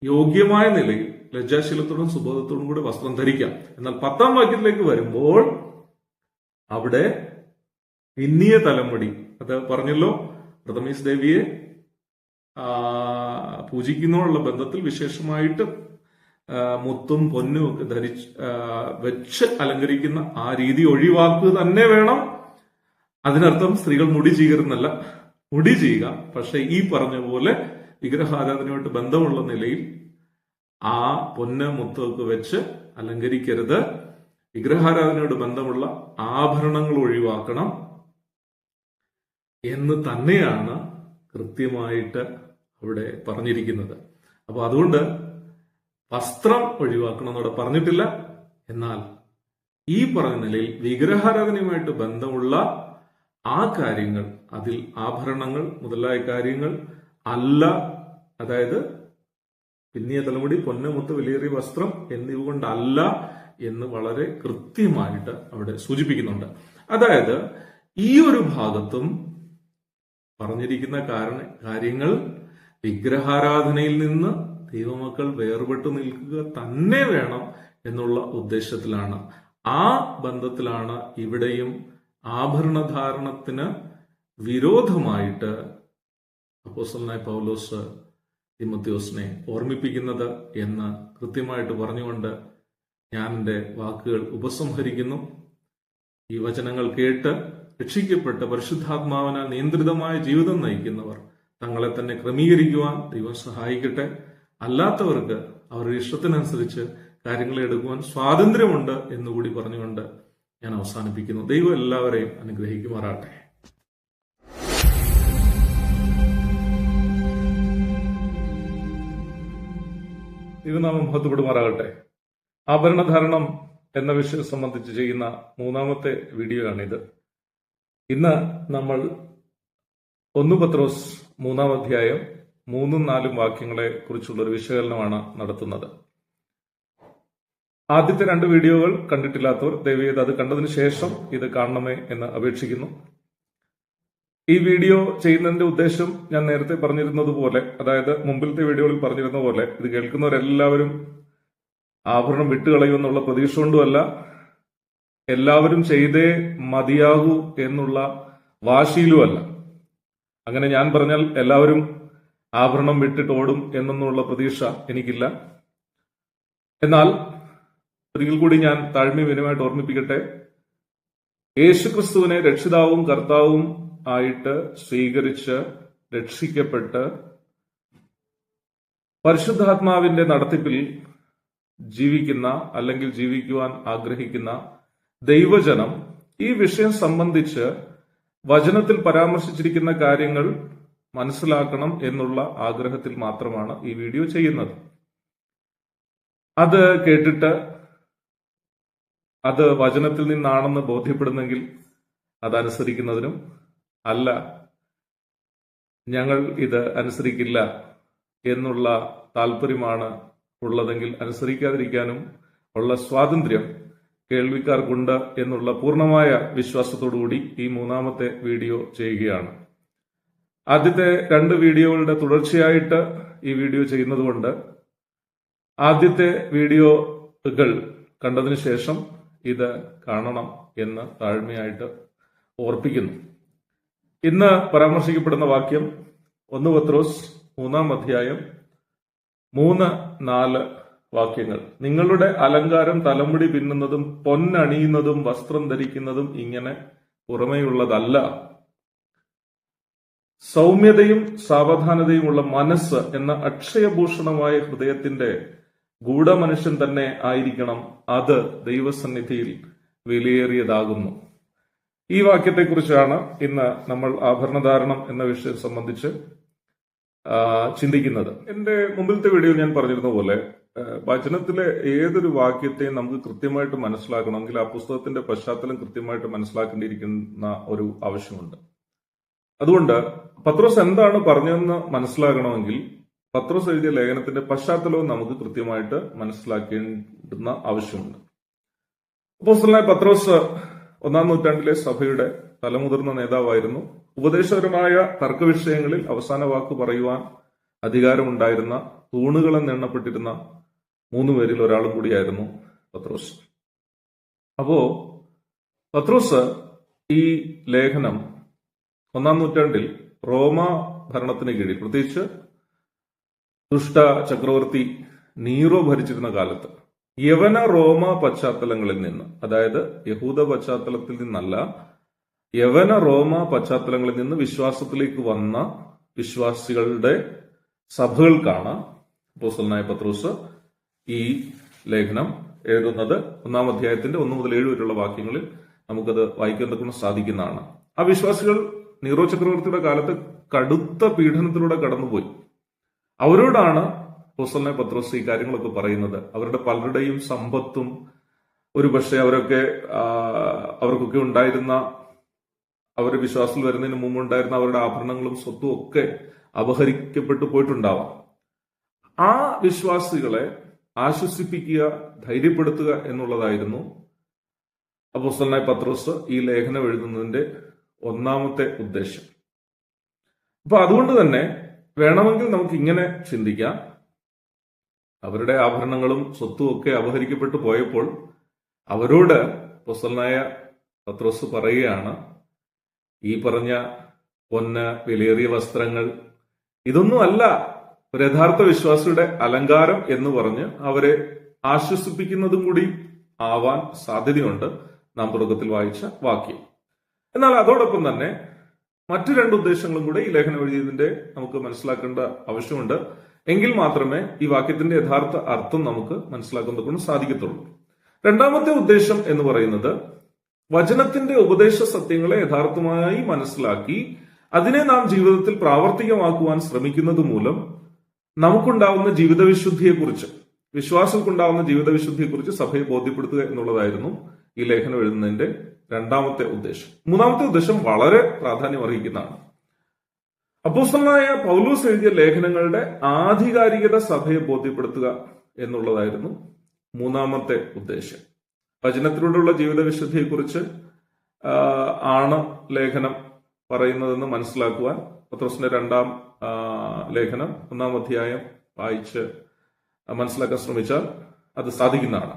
യോഗ്യമായ നിലയിൽ ലജ്ജാശീലത്തോടും സുബോധത്തോടും കൂടി വസ്ത്രം ധരിക്കാം. എന്നാൽ 10-ാം വാക്യത്തിലേക്ക് വരുമ്പോൾ അവിടെ പിന്നിയ തലമുടി, അത് പറഞ്ഞല്ലോ, അർത്തമീസ് ദേവിയെ പൂജിക്കുന്നതിനുള്ള ബന്ധത്തിൽ വിശേഷമായിട്ട് മുത്തും പൊന്നും ഒക്കെ വെച്ച് അലങ്കരിക്കുന്ന ആ രീതി ഒഴിവാക്കുക തന്നെ വേണം. അതിനർത്ഥം സ്ത്രീകൾ മുടി ചെയ്യുന്നല്ല, മുടി ചെയ്യുക, പക്ഷെ ഈ പറഞ്ഞ പോലെ വിഗ്രഹാരാധനയുമായിട്ട് ബന്ധമുള്ള നിലയിൽ ആ പൊന്ന് മുത്തൊക്കെ വെച്ച് അലങ്കരിക്കരുത്. വിഗ്രഹാരാധനയോട് ബന്ധമുള്ള ആഭരണങ്ങൾ ഒഴിവാക്കണം എന്ന് തന്നെയാണ് കൃത്യമായിട്ട് അവിടെ പറഞ്ഞിരിക്കുന്നത്. അപ്പൊ അതുകൊണ്ട് വസ്ത്രം ഒഴിവാക്കണം എന്നവിടെ പറഞ്ഞിട്ടില്ല. എന്നാൽ ഈ പറഞ്ഞ നിലയിൽ വിഗ്രഹാരാധനയുമായിട്ട് ബന്ധമുള്ള ആ കാര്യങ്ങൾ, അതിൽ ആഭരണങ്ങൾ മുതലായ കാര്യങ്ങൾ അല്ല, അതായത് പിന്നിയ തലമുടി, പൊന്ന്, മുത്ത്, വിലയേറിയ വസ്ത്രം എന്നിവ കൊണ്ടല്ല എന്ന് വളരെ കൃത്യമായിട്ട് അവിടെ സൂചിപ്പിക്കുന്നുണ്ട്. അതായത് ഈ ഒരു ഭാഗത്തും പറഞ്ഞിരിക്കുന്ന കാര്യങ്ങൾ വിഗ്രഹാരാധനയിൽ നിന്ന് ദൈവമക്കൾ വേർപെട്ടു നിൽക്കുക തന്നെ വേണം എന്നുള്ള ഉദ്ദേശത്തിലാണ്. ആ ബന്ധത്തിലാണ് ഇവിടെയും ആഭരണധാരണത്തിന് വിരോധമായിട്ട് അപ്പോസ്തലനായ പൗലോസ് തിമോഥെയോസിനെ ഓർമ്മിപ്പിക്കുന്നത് എന്ന് കൃത്യമായിട്ട് പറഞ്ഞുകൊണ്ട് ഞാൻ എൻ്റെ വാക്കുകൾ ഉപസംഹരിക്കുന്നു. ഈ വചനങ്ങൾ കേട്ട് രക്ഷിക്കപ്പെട്ട് പരിശുദ്ധാത്മാവിനാൽ നിയന്ത്രിതമായ ജീവിതം നയിക്കുന്നവർ തങ്ങളെ തന്നെ ക്രമീകരിക്കുവാൻ ദൈവം സഹായിക്കട്ടെ. അല്ലാത്തവർക്ക് അവരുടെ ഇഷ്ടത്തിനനുസരിച്ച് കാര്യങ്ങളെ എടുക്കുവാൻ സ്വാതന്ത്ര്യമുണ്ട് എന്നുകൂടി പറഞ്ഞുകൊണ്ട് ഞാൻ അവസാനിപ്പിക്കുന്നു. ദൈവം എല്ലാവരെയും അനുഗ്രഹിക്കുമാറാകട്ടെ. ദൈവനാമം മഹത്വപ്പെടുമാറാകട്ടെ. ആഭരണധാരണം എന്ന വിഷയം സംബന്ധിച്ച് ചെയ്യുന്ന മൂന്നാമത്തെ വീഡിയോ ആണിത്. ഇന്ന് നമ്മൾ 1 പത്രോസ് 3-ാം അധ്യായം 3-4 വാക്യങ്ങളെ കുറിച്ചുള്ള ഒരു വിശകലനമാണ് നടത്തുന്നത്. ആദ്യത്തെ 2 വീഡിയോകൾ കണ്ടിട്ടില്ലാത്തവർ ദയവേത് അത് കണ്ടതിന് ശേഷം ഇത് കാണണമേ എന്ന് അപേക്ഷിക്കുന്നു. ഈ വീഡിയോ ചെയ്യുന്നതിന്റെ ഉദ്ദേശം ഞാൻ നേരത്തെ പറഞ്ഞിരുന്നത് പോലെ, അതായത് മുമ്പിലത്തെ വീഡിയോകളിൽ പറഞ്ഞിരുന്ന പോലെ, ഇത് കേൾക്കുന്നവരെല്ലാവരും ആഭരണം വിട്ടുകളയുമെന്നുള്ള പ്രതീക്ഷ കൊണ്ടുമല്ല, എല്ലാവരും ചെയ്തേ മതിയാകൂ എന്നുള്ള വാശിയിലുമല്ല. അങ്ങനെ ഞാൻ പറഞ്ഞാൽ എല്ലാവരും ആഭരണം വിട്ടിട്ട് ഓടും എന്നുള്ള പ്രതീക്ഷ എനിക്കില്ല. എന്നാൽ ഒരിക്കൽ കൂടി ഞാൻ താഴ്മീവിനുമായിട്ട് ഓർമ്മിപ്പിക്കട്ടെ. യേശുക്രിസ്തുവിനെ രക്ഷിതാവും കർത്താവും ആയിട്ട് സ്വീകരിച്ച് രക്ഷിക്കപ്പെട്ട് പരിശുദ്ധാത്മാവിന്റെ നടത്തിപ്പിൽ ജീവിക്കുന്ന അല്ലെങ്കിൽ ജീവിക്കുവാൻ ആഗ്രഹിക്കുന്ന ദൈവജനം ഈ വിഷയം സംബന്ധിച്ച് വചനത്തിൽ പരാമർശിച്ചിരിക്കുന്ന കാര്യങ്ങൾ മനസ്സിലാക്കണം എന്നുള്ള ആഗ്രഹത്തിൽ മാത്രമാണ് ഈ വീഡിയോ ചെയ്യുന്നത്. അത് കേട്ടിട്ട് അത് വചനത്തിൽ നിന്നാണെന്ന് ബോധ്യപ്പെടുന്നെങ്കിൽ അതനുസരിക്കുന്നതിനും, അല്ല ഞങ്ങൾ ഇത് അനുസരിക്കില്ല എന്നുള്ള താല്പര്യമാണ് ഉള്ളതെങ്കിൽ അനുസരിക്കാതിരിക്കാനും ഉള്ള സ്വാതന്ത്ര്യം കേൾവിക്കാർക്കുണ്ട് എന്നുള്ള പൂർണ്ണമായ വിശ്വാസത്തോടുകൂടി ഈ മൂന്നാമത്തെ വീഡിയോ ചെയ്യുകയാണ്. ആദ്യത്തെ 2 വീഡിയോകളുടെ തുടർച്ചയായിട്ട് ഈ വീഡിയോ ചെയ്യുന്നതുകൊണ്ട് ആദ്യത്തെ വീഡിയോകൾ കണ്ടതിന് ശേഷം ഇത് കാണണം എന്ന് താഴ്മയായിട്ട് ഓർപ്പിക്കുന്നു. ഇന്ന് പരാമർശിക്കപ്പെടുന്ന വാക്യം 1 പത്രോസ് 3-ാം അധ്യായം 3-4 വാക്യങ്ങൾ. നിങ്ങളുടെ അലങ്കാരം തലമുടി പിന്നുന്നതും പൊന്നണിയുന്നതും വസ്ത്രം ധരിക്കുന്നതും ഇങ്ങനെ പുറമേയുള്ളതല്ല, സൗമ്യതയും സാവധാനതയുമുള്ള മനസ്സ് എന്ന അക്ഷയഭൂഷണമായ ഹൃദയത്തിന്റെ ഗൂഢമനുഷ്യൻ തന്നെ ആയിരിക്കണം. അത് ദൈവസന്നിധിയിൽ വിലയേറിയതാകുന്നു. ഈ വാക്യത്തെക്കുറിച്ചാണ് ഇന്ന് നമ്മൾ ആഭരണധാരണം എന്ന വിഷയം സംബന്ധിച്ച് ചിന്തിക്കുന്നത്. എന്റെ മുമ്പിലത്തെ വീഡിയോയിൽ ഞാൻ പറഞ്ഞിരുന്ന പോലെ വചനത്തിലെ ഏതൊരു വാക്യത്തെയും നമുക്ക് കൃത്യമായിട്ട് മനസ്സിലാക്കണമെങ്കിൽ ആ പുസ്തകത്തിന്റെ പശ്ചാത്തലം കൃത്യമായിട്ട് മനസ്സിലാക്കേണ്ടിയിരിക്കുന്ന ഒരു ആവശ്യമുണ്ട്. അതുകൊണ്ട് പത്രോസ് എന്താണ് പറഞ്ഞതെന്ന് മനസ്സിലാക്കണമെങ്കിൽ പത്രോസ് എഴുതിയ ലേഖനത്തിന്റെ പശ്ചാത്തലവും നമുക്ക് കൃത്യമായിട്ട് മനസ്സിലാക്കേണ്ടുന്ന ആവശ്യമുണ്ട്. അപ്പോസ്തലനായ പത്രോസ് 1-ാം നൂറ്റാണ്ടിലെ സഭയുടെ തലമുതിർന്ന നേതാവായിരുന്നു. ഉപദേശപരമായ തർക്കവിഷയങ്ങളിൽ അവസാന വാക്ക് പറയുവാൻ അധികാരമുണ്ടായിരുന്ന തൂണുകളെന്നെണ്ണപ്പെട്ടിരുന്ന 3 പേരിൽ ഒരാളും കൂടിയായിരുന്നു പത്രോസ്. അപ്പോ പത്രോസ് ഈ ലേഖനം 1-ാം നൂറ്റാണ്ടിൽ റോമ ഭരണത്തിന് കീഴിൽ, പ്രത്യേകിച്ച് ദുഷ്ട ചക്രവർത്തി നീറോ ഭരിച്ചിരുന്ന കാലത്ത് യവന റോമ പശ്ചാത്തലങ്ങളിൽ നിന്ന്, അതായത് യഹൂദ പശ്ചാത്തലത്തിൽ നിന്നല്ല, യവന റോമ പശ്ചാത്തലങ്ങളിൽ നിന്ന് വിശ്വാസത്തിലേക്ക് വന്ന വിശ്വാസികളുടെ സഭകൾക്കാണ് അപ്പോസ്തലനായ പത്രോസ് ഈ ലേഖനം എഴുതുന്നത്. 1-ാം അധ്യായത്തിന്റെ 1 മുതൽ 7 വരെയുള്ള വാക്യങ്ങളിൽ നമുക്കത് വായിക്കാൻ സാധിക്കുന്നതാണ്. ആ വിശ്വാസികൾ നീറോ ചക്രവർത്തിയുടെ കാലത്ത് കടുത്ത പീഡനത്തിലൂടെ കടന്നുപോയി. അവരോടാണ് അപ്പോസ്തലനായ പത്രോസ് ഈ കാര്യങ്ങളൊക്കെ പറയുന്നത്. അവരുടെ പലരുടെയും സമ്പത്തും ഒരുപക്ഷെ അവർക്കൊക്കെ ഉണ്ടായിരുന്ന, അവരുടെ വിശ്വാസത്തിൽ വരുന്നതിന് മുമ്പ് ഉണ്ടായിരുന്ന അവരുടെ ആഭരണങ്ങളും സ്വത്തും ഒക്കെ അപഹരിക്കപ്പെട്ടു പോയിട്ടുണ്ടാവാം. ആ വിശ്വാസികളെ ആശ്വസിപ്പിക്കുക, ധൈര്യപ്പെടുത്തുക എന്നുള്ളതായിരുന്നു അപ്പോസ്തലനായ പത്രോസ് ഈ ലേഖനം എഴുതുന്നതിന്റെ ഒന്നാമത്തെ ഉദ്ദേശം. അപ്പൊ അതുകൊണ്ട് തന്നെ വേണമെങ്കിൽ നമുക്ക് ഇങ്ങനെ ചിന്തിക്കാം, അവരുടെ ആഭരണങ്ങളും സ്വത്തും ഒക്കെ അപഹരിക്കപ്പെട്ടു പോയപ്പോൾ അവരോട് അപ്പോസ്തലനായ പത്രോസ് പറയുകയാണ്, ഈ പറഞ്ഞ പൊന്ന്, വിലയേറിയ വസ്ത്രങ്ങൾ, ഇതൊന്നുമല്ല ഒരു യഥാർത്ഥ വിശ്വാസിയുടെ അലങ്കാരം എന്ന് പറഞ്ഞ് അവരെ ആശ്വസിപ്പിക്കുന്നതും കൂടി ആവാൻ സാധ്യതയുണ്ട് നാം തുടക്കത്തിൽ വായിച്ച വാക്യം. എന്നാൽ അതോടൊപ്പം തന്നെ മറ്റു രണ്ട് ഉദ്ദേശങ്ങളും കൂടെ ഈ ലേഖനം എഴുതിയതിന്റെ നമുക്ക് മനസ്സിലാക്കേണ്ട ആവശ്യമുണ്ട്. എങ്കിൽ മാത്രമേ ഈ വാക്യത്തിന്റെ യഥാർത്ഥ അർത്ഥം നമുക്ക് മനസ്സിലാക്കുന്നത് കൊണ്ട് സാധിക്കത്തുള്ളൂ. രണ്ടാമത്തെ ഉദ്ദേശം എന്ന് പറയുന്നത് വചനത്തിന്റെ ഉപദേശ സത്യങ്ങളെ യഥാർത്ഥമായി മനസ്സിലാക്കി അതിനെ നാം ജീവിതത്തിൽ പ്രാവർത്തികമാക്കുവാൻ ശ്രമിക്കുന്നത് മൂലം നമുക്കുണ്ടാവുന്ന ജീവിതവിശുദ്ധിയെക്കുറിച്ച്, വിശ്വാസത്തിലുണ്ടാവുന്ന ജീവിതവിശുദ്ധിയെക്കുറിച്ച് സഭയെ ബോധ്യപ്പെടുത്തുക എന്നുള്ളതായിരുന്നു ഈ ലേഖനം എഴുതുന്നതിന്റെ രണ്ടാമത്തെ ഉദ്ദേശം. മൂന്നാമത്തെ ഉദ്ദേശം വളരെ പ്രാധാന്യം അർഹിക്കുന്നതാണ്. അപ്പോസ്തലനായ പൗലോസ് എഴുതിയ ലേഖനങ്ങളുടെ ആധികാരികത സഭയെ ബോധ്യപ്പെടുത്തുക എന്നുള്ളതായിരുന്നു മൂന്നാമത്തെ ഉദ്ദേശം. വചനത്തിലൂടെയുള്ള ജീവിതവിശുദ്ധിയെക്കുറിച്ച് ആണ് ലേഖനം പറയുന്നതെന്ന് മനസ്സിലാക്കുവാൻ പത്രോസിന്റെ രണ്ടാം ലേഖനം 1-ാം അധ്യായം വായിച്ച് മനസ്സിലാക്കാൻ ശ്രമിച്ചാൽ അത് സാധിക്കുന്നതാണ്.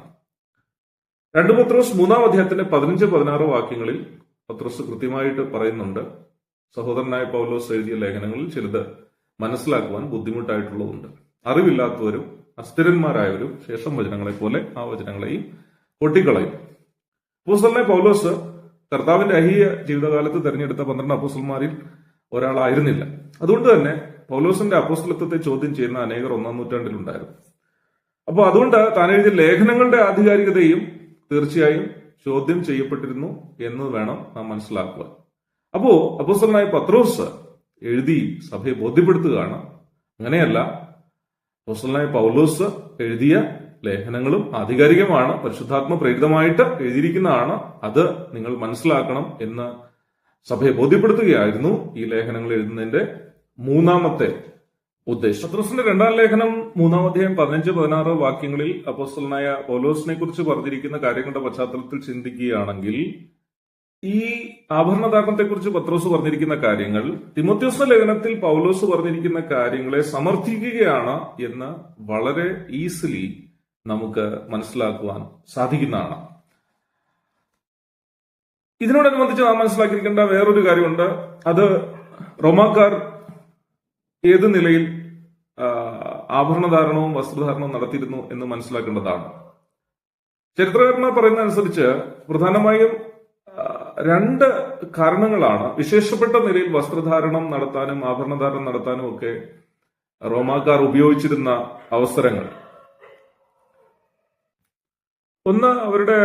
2 പത്രോസ് 3-ാം അധ്യായത്തിന്റെ 15-16 വാക്യങ്ങളിൽ പത്രോസ് കൃത്യമായിട്ട് പറയുന്നുണ്ട്, സഹോദരനായ പൗലോസ് എഴുതിയ ലേഖനങ്ങളിൽ ചിലത് മനസ്സിലാക്കുവാൻ ബുദ്ധിമുട്ടായിട്ടുള്ളതുണ്ട്. അറിവില്ലാത്തവരും അസ്ഥിരന്മാരായവരും ശേഷം വചനങ്ങളെ പോലെ ആ വചനങ്ങളെയും പൊട്ടിക്കളയും. അപ്പോസ്തലനായ പൗലോസ് കർത്താവിന്റെ അഹീയ ജീവിതകാലത്ത് തെരഞ്ഞെടുത്ത 12 അപ്പോസ്തലന്മാരിൽ ഒരാളായിരുന്നില്ല. അതുകൊണ്ട് തന്നെ പൗലോസിന്റെ അപ്പോസ്തലത്വത്തെ ചോദ്യം ചെയ്യുന്ന അനേകർ 1-ാം നൂറ്റാണ്ടിലുണ്ടായിരുന്നു. അപ്പോൾ അതുകൊണ്ട് താൻ എഴുതിയ ലേഖനങ്ങളുടെ ആധികാരികതയും തീർച്ചയായും ചോദ്യം ചെയ്യപ്പെട്ടിരുന്നു എന്ന് വേണം നാം മനസ്സിലാക്കുക. അപ്പോ അപ്പോസ്തലനായ പത്രോസ് എഴുതി സഭയെ ബോധ്യപ്പെടുത്തുകയാണ്, അങ്ങനെയല്ല, അപ്പോസ്തലനായ പൗലോസ് എഴുതിയ ലേഖനങ്ങളും ആധികാരികമാണ്, പരിശുദ്ധാത്മ പ്രേരിതമായിട്ട് എഴുതിയിരിക്കുന്നതാണ്, അത് നിങ്ങൾ മനസ്സിലാക്കണം എന്ന് സഭയെ ബോധ്യപ്പെടുത്തുകയായിരുന്നു ഈ ലേഖനങ്ങൾ എഴുതുന്നതിന്റെ മൂന്നാമത്തെ ഉദ്ദേശം. പത്രോസിന്റെ രണ്ടാം ലേഖനം 3-ാം അധ്യായം 15-16 വാക്യങ്ങളിൽ അപ്പോസ്തലനായ പൗലോസിനെ കുറിച്ച് പറഞ്ഞിരിക്കുന്ന കാര്യങ്ങളുടെ പശ്ചാത്തലത്തിൽ ചിന്തിക്കുകയാണെങ്കിൽ ഈ ആഭരണധാരണത്തെക്കുറിച്ച് പത്രോസ് പറഞ്ഞിരിക്കുന്ന കാര്യങ്ങൾ തിമോഥെയോസ് ലേഖനത്തിൽ പൗലോസ് പറഞ്ഞിരിക്കുന്ന കാര്യങ്ങളെ സമർത്ഥിക്കുകയാണ് എന്ന് വളരെ ഈസിലി നമുക്ക് മനസ്സിലാക്കുവാൻ സാധിക്കുന്നതാണ്. ഇതിനോടനുബന്ധിച്ച് നാം മനസ്സിലാക്കിയിരിക്കേണ്ട വേറൊരു കാര്യമുണ്ട്. അത് റോമാക്കാർ ഏത് നിലയിൽ ആഭരണധാരണവും വസ്ത്രധാരണവും നടത്തിയിരുന്നു എന്ന് മനസ്സിലാക്കേണ്ടതാണ്. ചരിത്രകാരന്മാർ പറയുന്ന അനുസരിച്ച് പ്രധാനമായും 2 കാരണങ്ങളാണ് വിശേഷപ്പെട്ട നിലയിൽ വസ്ത്രധാരണം നടത്താനും ആഭരണധാരണം നടത്താനും ഒക്കെ റോമാക്കാർ ഉപയോഗിച്ചിരുന്ന അവസരങ്ങൾ. ഒന്ന്, അവരുടെ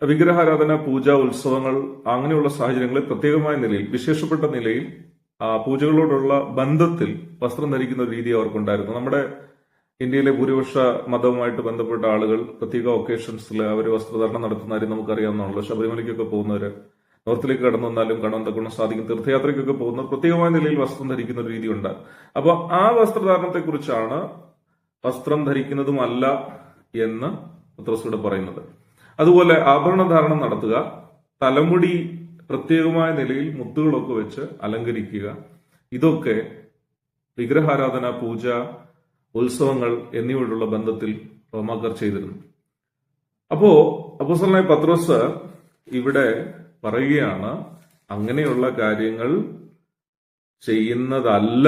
വിഗ്രഹാരാധന, പൂജ, ഉത്സവങ്ങൾ, അങ്ങനെയുള്ള സാഹചര്യങ്ങളിൽ പ്രത്യേകമായ നിലയിൽ, വിശേഷപ്പെട്ട നിലയിൽ പൂജകളോടുള്ള ബന്ധത്തിൽ വസ്ത്രം ധരിക്കുന്ന ഒരു രീതി അവർക്കുണ്ടായിരുന്നു. നമ്മുടെ ഇന്ത്യയിലെ ഭൂരിപക്ഷ മതവുമായിട്ട് ബന്ധപ്പെട്ട ആളുകൾ പ്രത്യേക ഒക്കേഷൻസിൽ അവർ വസ്ത്രധാരണം നടത്തുന്ന കാര്യം നമുക്കറിയാവുന്നതാണല്ലോ. ശബരിമലയ്ക്കൊക്കെ പോകുന്നവര്, നോർത്തിലേക്ക് കടന്നു വന്നാലും കാണാൻ തക്കണം സാധിക്കും, തീർത്ഥയാത്രയ്ക്കൊക്കെ പോകുന്നവർ പ്രത്യേകമായ നിലയിൽ വസ്ത്രം ധരിക്കുന്ന ഒരു രീതിയുണ്ട്. അപ്പൊ ആ വസ്ത്രധാരണത്തെ കുറിച്ചാണ് വസ്ത്രം ധരിക്കുന്നതുമല്ല എന്ന് പത്രോസ് പറയുന്നത്. അതുപോലെ ആഭരണധാരണം നടത്തുക, തലമുടി പ്രത്യേകമായ നിലയിൽ മുത്തുകളൊക്കെ വെച്ച് അലങ്കരിക്കുക, ഇതൊക്കെ വിഗ്രഹാരാധന, പൂജ, ഉത്സവങ്ങൾ എന്നിവയോടുള്ള ബന്ധത്തിൽ റോമാക്കാർ ചെയ്തിരുന്നു. അപ്പോ അപ്പോസ്തലനായ പത്രോസ് ഇവിടെ പറയുകയാണ്, അങ്ങനെയുള്ള കാര്യങ്ങൾ ചെയ്യുന്നതല്ല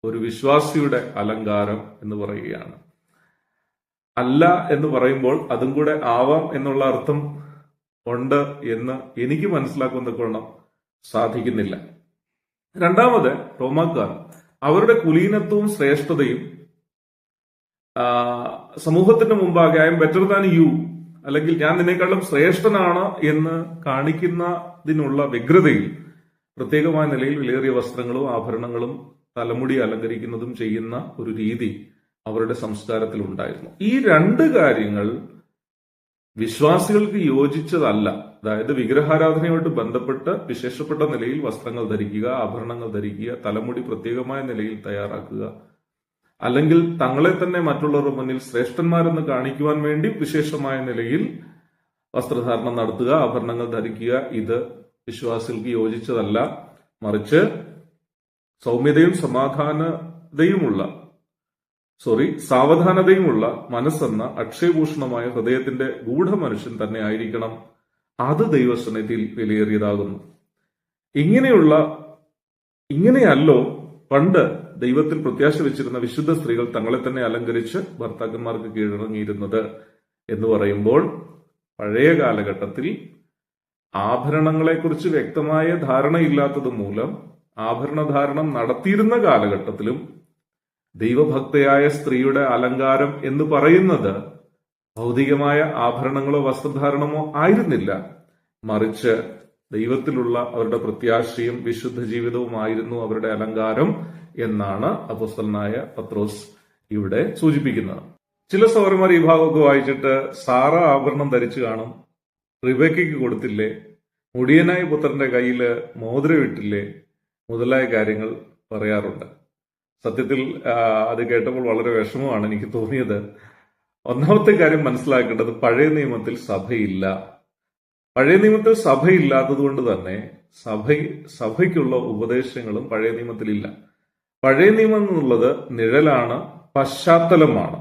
ഒരു വിശ്വാസിയുടെ അലങ്കാരം എന്ന് പറയുകയാണ്. അല്ല എന്ന് പറയുമ്പോൾ അതും കൂടെ ആവാം എന്നുള്ള അർത്ഥം ഉണ്ട് എന്ന് എനിക്ക് മനസ്സിലാക്കുന്ന സാധിക്കുന്നില്ല. രണ്ടാമത്, റോമാക്കാർ അവരുടെ കുലീനത്വവും ശ്രേഷ്ഠതയും സമൂഹത്തിന്റെ മുമ്പാകെ I M better than you, അല്ലെങ്കിൽ ഞാൻ നിന്നേക്കാളും ശ്രേഷ്ഠനാണ് എന്ന് കാണിക്കുന്നതിനുള്ള വ്യഗ്രതയിൽ പ്രത്യേകമായ നിലയിൽ വിലയേറിയ വസ്ത്രങ്ങളും ആഭരണങ്ങളും തലമുടി അലങ്കരിക്കുന്നതും ചെയ്യുന്ന ഒരു രീതി അവരുടെ സംസ്കാരത്തിൽ ഉണ്ടായിരുന്നു. ഈ 2 കാര്യങ്ങൾ വിശ്വാസികൾക്ക് യോജിച്ചതല്ല. അതായത് വിഗ്രഹാരാധനയുമായിട്ട് ബന്ധപ്പെട്ട് വിശേഷപ്പെട്ട നിലയിൽ വസ്ത്രങ്ങൾ ധരിക്കുക, ആഭരണങ്ങൾ ധരിക്കുക, തലമുടി പ്രത്യേകമായ നിലയിൽ തയ്യാറാക്കുക, അല്ലെങ്കിൽ തങ്ങളെ തന്നെ മറ്റുള്ളവരുടെ മുന്നിൽ ശ്രേഷ്ഠന്മാരെന്ന് കാണിക്കുവാൻ വേണ്ടി വിശേഷമായ നിലയിൽ വസ്ത്രധാരണം നടത്തുക, ആഭരണങ്ങൾ ധരിക്കുക, ഇത് വിശ്വാസികൾക്ക് യോജിച്ചതല്ല. മറിച്ച് സൗമ്യതയും സാവധാനതയുമുള്ള മനസ്സെന്ന അക്ഷയഭൂഷണമായ ഹൃദയത്തിന്റെ ഗൂഢമനുഷ്യൻ തന്നെ ആയിരിക്കണം. അത് ദൈവസന്നിധിയിൽ വിലയേറിയതാകുന്നു. ഇങ്ങനെയല്ലോ പണ്ട് ദൈവത്തിൽ പ്രത്യാശ വെച്ചിരുന്ന വിശുദ്ധ സ്ത്രീകൾ തങ്ങളെ തന്നെ അലങ്കരിച്ച് ഭർത്താക്കന്മാർക്ക് കീഴടങ്ങിയിരുന്നത് എന്ന് പറയുമ്പോൾ, പഴയ കാലഘട്ടത്തിൽ ആഭരണങ്ങളെക്കുറിച്ച് വ്യക്തമായ ധാരണയില്ലാത്തത് മൂലം ആഭരണധാരണം നടത്തിയിരുന്ന കാലഘട്ടത്തിലും ദൈവഭക്തയായ സ്ത്രീയുടെ അലങ്കാരം എന്ന് പറയുന്നത് ഭൗതികമായ ആഭരണങ്ങളോ വസ്ത്രധാരണമോ ആയിരുന്നില്ല. മറിച്ച് ദൈവത്തിലുള്ള അവരുടെ പ്രത്യാശയും വിശുദ്ധ ജീവിതവുമായിരുന്നു അവരുടെ അലങ്കാരം എന്നാണ് അപ്പോസ്തലനായ പത്രോസ് ഇവിടെ സൂചിപ്പിക്കുന്നത്. ചില സഹോദരന്മാർ ഈ ഭാഗമൊക്കെ വായിച്ചിട്ട് സാറ ആഭരണം ധരിച്ചു കാണും, റിബേക്കയ്ക്ക് കൊടുത്തില്ലേ, മുടിയനായ പുത്രന്റെ കയ്യിൽ മോതിരം ഇട്ടില്ലേ മുതലായ കാര്യങ്ങൾ പറയാറുണ്ട്. സത്യത്തിൽ അത് കേട്ടപ്പോൾ വളരെ വിഷമമാണ് എനിക്ക് തോന്നിയത്. ഒന്നാമത്തെ കാര്യം മനസ്സിലാക്കേണ്ടത്, പഴയ നിയമത്തിൽ സഭയില്ല. പഴയ നിയമത്തിൽ സഭയില്ലാത്തത് കൊണ്ട് തന്നെ സഭയ്ക്കുള്ള ഉപദേശങ്ങളും പഴയ നിയമത്തിലില്ല. പഴയ നിയമം എന്നുള്ളത് നിഴലാണ്, പശ്ചാത്തലമാണ്.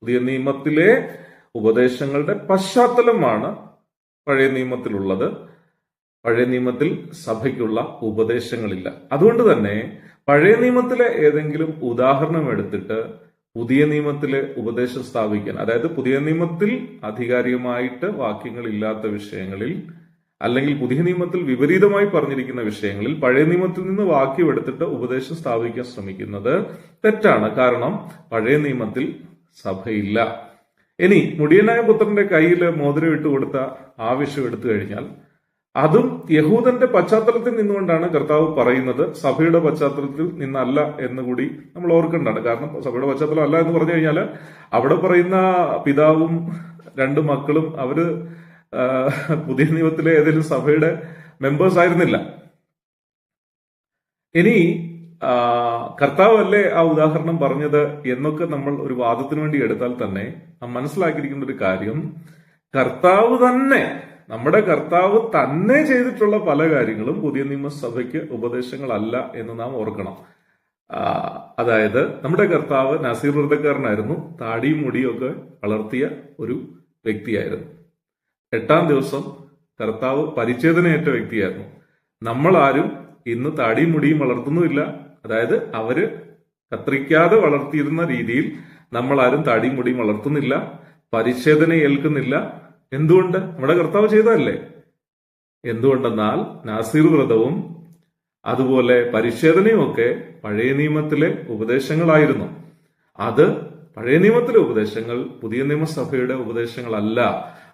പുതിയ നിയമത്തിലെ ഉപദേശങ്ങളുടെ പശ്ചാത്തലമാണ് പഴയ നിയമത്തിലുള്ളത്. പഴയ നിയമത്തിൽ സഭയ്ക്കുള്ള ഉപദേശങ്ങളില്ല. അതുകൊണ്ട് തന്നെ പഴയ നിയമത്തിലെ ഏതെങ്കിലും ഉദാഹരണം എടുത്തിട്ട് പുതിയ നിയമത്തിലെ ഉപദേശം സ്ഥാപിക്കാൻ, അതായത് പുതിയ നിയമത്തിൽ ആധികാരികമായിട്ട് വാക്യങ്ങൾ ഇല്ലാത്ത വിഷയങ്ങളിൽ, അല്ലെങ്കിൽ പുതിയ നിയമത്തിൽ വിപരീതമായി പറഞ്ഞിരിക്കുന്ന വിഷയങ്ങളിൽ പഴയ നിയമത്തിൽ നിന്ന് വാക്യം എടുത്തിട്ട് ഉപദേശം സ്ഥാപിക്കാൻ ശ്രമിക്കുന്നത് തെറ്റാണ്. കാരണം പഴയ നിയമത്തിൽ സഭയില്ല. ഇനി മുടിയനായ പുത്രന്റെ കയ്യിൽ മോതിരം ഇട്ടുകൊടുത്ത ആ വിഷയം എടുത്തു കഴിഞ്ഞാൽ, അതും യഹൂദന്റെ പശ്ചാത്തലത്തിൽ നിന്നുകൊണ്ടാണ് കർത്താവ് പറയുന്നത്, സഭയുടെ പശ്ചാത്തലത്തിൽ നിന്നല്ല എന്നുകൂടി നമ്മൾ ഓർക്കേണ്ടതാണ്. കാരണം സഭയുടെ പശ്ചാത്തലം അല്ല എന്ന് പറഞ്ഞു കഴിഞ്ഞാൽ അവിടെ പറയുന്ന പിതാവും 2 മക്കളും അവര് പുതിയ നിയമത്തിലെ ഏതെങ്കിലും സഭയുടെ മെമ്പേഴ്സ് ആയിരുന്നില്ല. ഇനി കർത്താവല്ലേ ആ ഉദാഹരണം പറഞ്ഞത് എന്നൊക്കെ നമ്മൾ ഒരു വാദത്തിന് വേണ്ടി എടുത്താൽ തന്നെ മനസ്സിലാക്കിയിരിക്കുന്ന ഒരു കാര്യം, നമ്മുടെ കർത്താവ് തന്നെ ചെയ്തിട്ടുള്ള പല കാര്യങ്ങളും പുതിയ നിയമസഭയ്ക്ക് ഉപദേശങ്ങളല്ല എന്ന് നാം ഓർക്കണം. അതായത് നമ്മുടെ കർത്താവ് നസീർ വ്രതക്കാരനായിരുന്നു, താടിയും മുടിയും ഒക്കെ വളർത്തിയ ഒരു വ്യക്തിയായിരുന്നു. 8-ാം ദിവസം കർത്താവ് പരിച്ഛേദനയേറ്റ വ്യക്തിയായിരുന്നു. നമ്മളാരും ഇന്ന് താടിയും മുടിയും വളർത്തുന്നുമില്ല. അതായത് അവര് കത്രിക്കാതെ വളർത്തിയിരുന്ന രീതിയിൽ നമ്മളാരും താടിയും മുടിയും വളർത്തുന്നില്ല, പരിച്ഛേദന ഏൽക്കുന്നില്ല. എന്തുകൊണ്ട്? നമ്മുടെ കർത്താവ് ചെയ്തതല്ലേ. എന്തുകൊണ്ടെന്നാൽ നാസീർ വ്രതവും അതുപോലെ പരിച്ഛേദനയും ഒക്കെ പഴയ നിയമത്തിലെ ഉപദേശങ്ങളായിരുന്നു. അത് പഴയ നിയമത്തിലെ ഉപദേശങ്ങൾ പുതിയ നിയമസഭയുടെ ഉപദേശങ്ങളല്ല.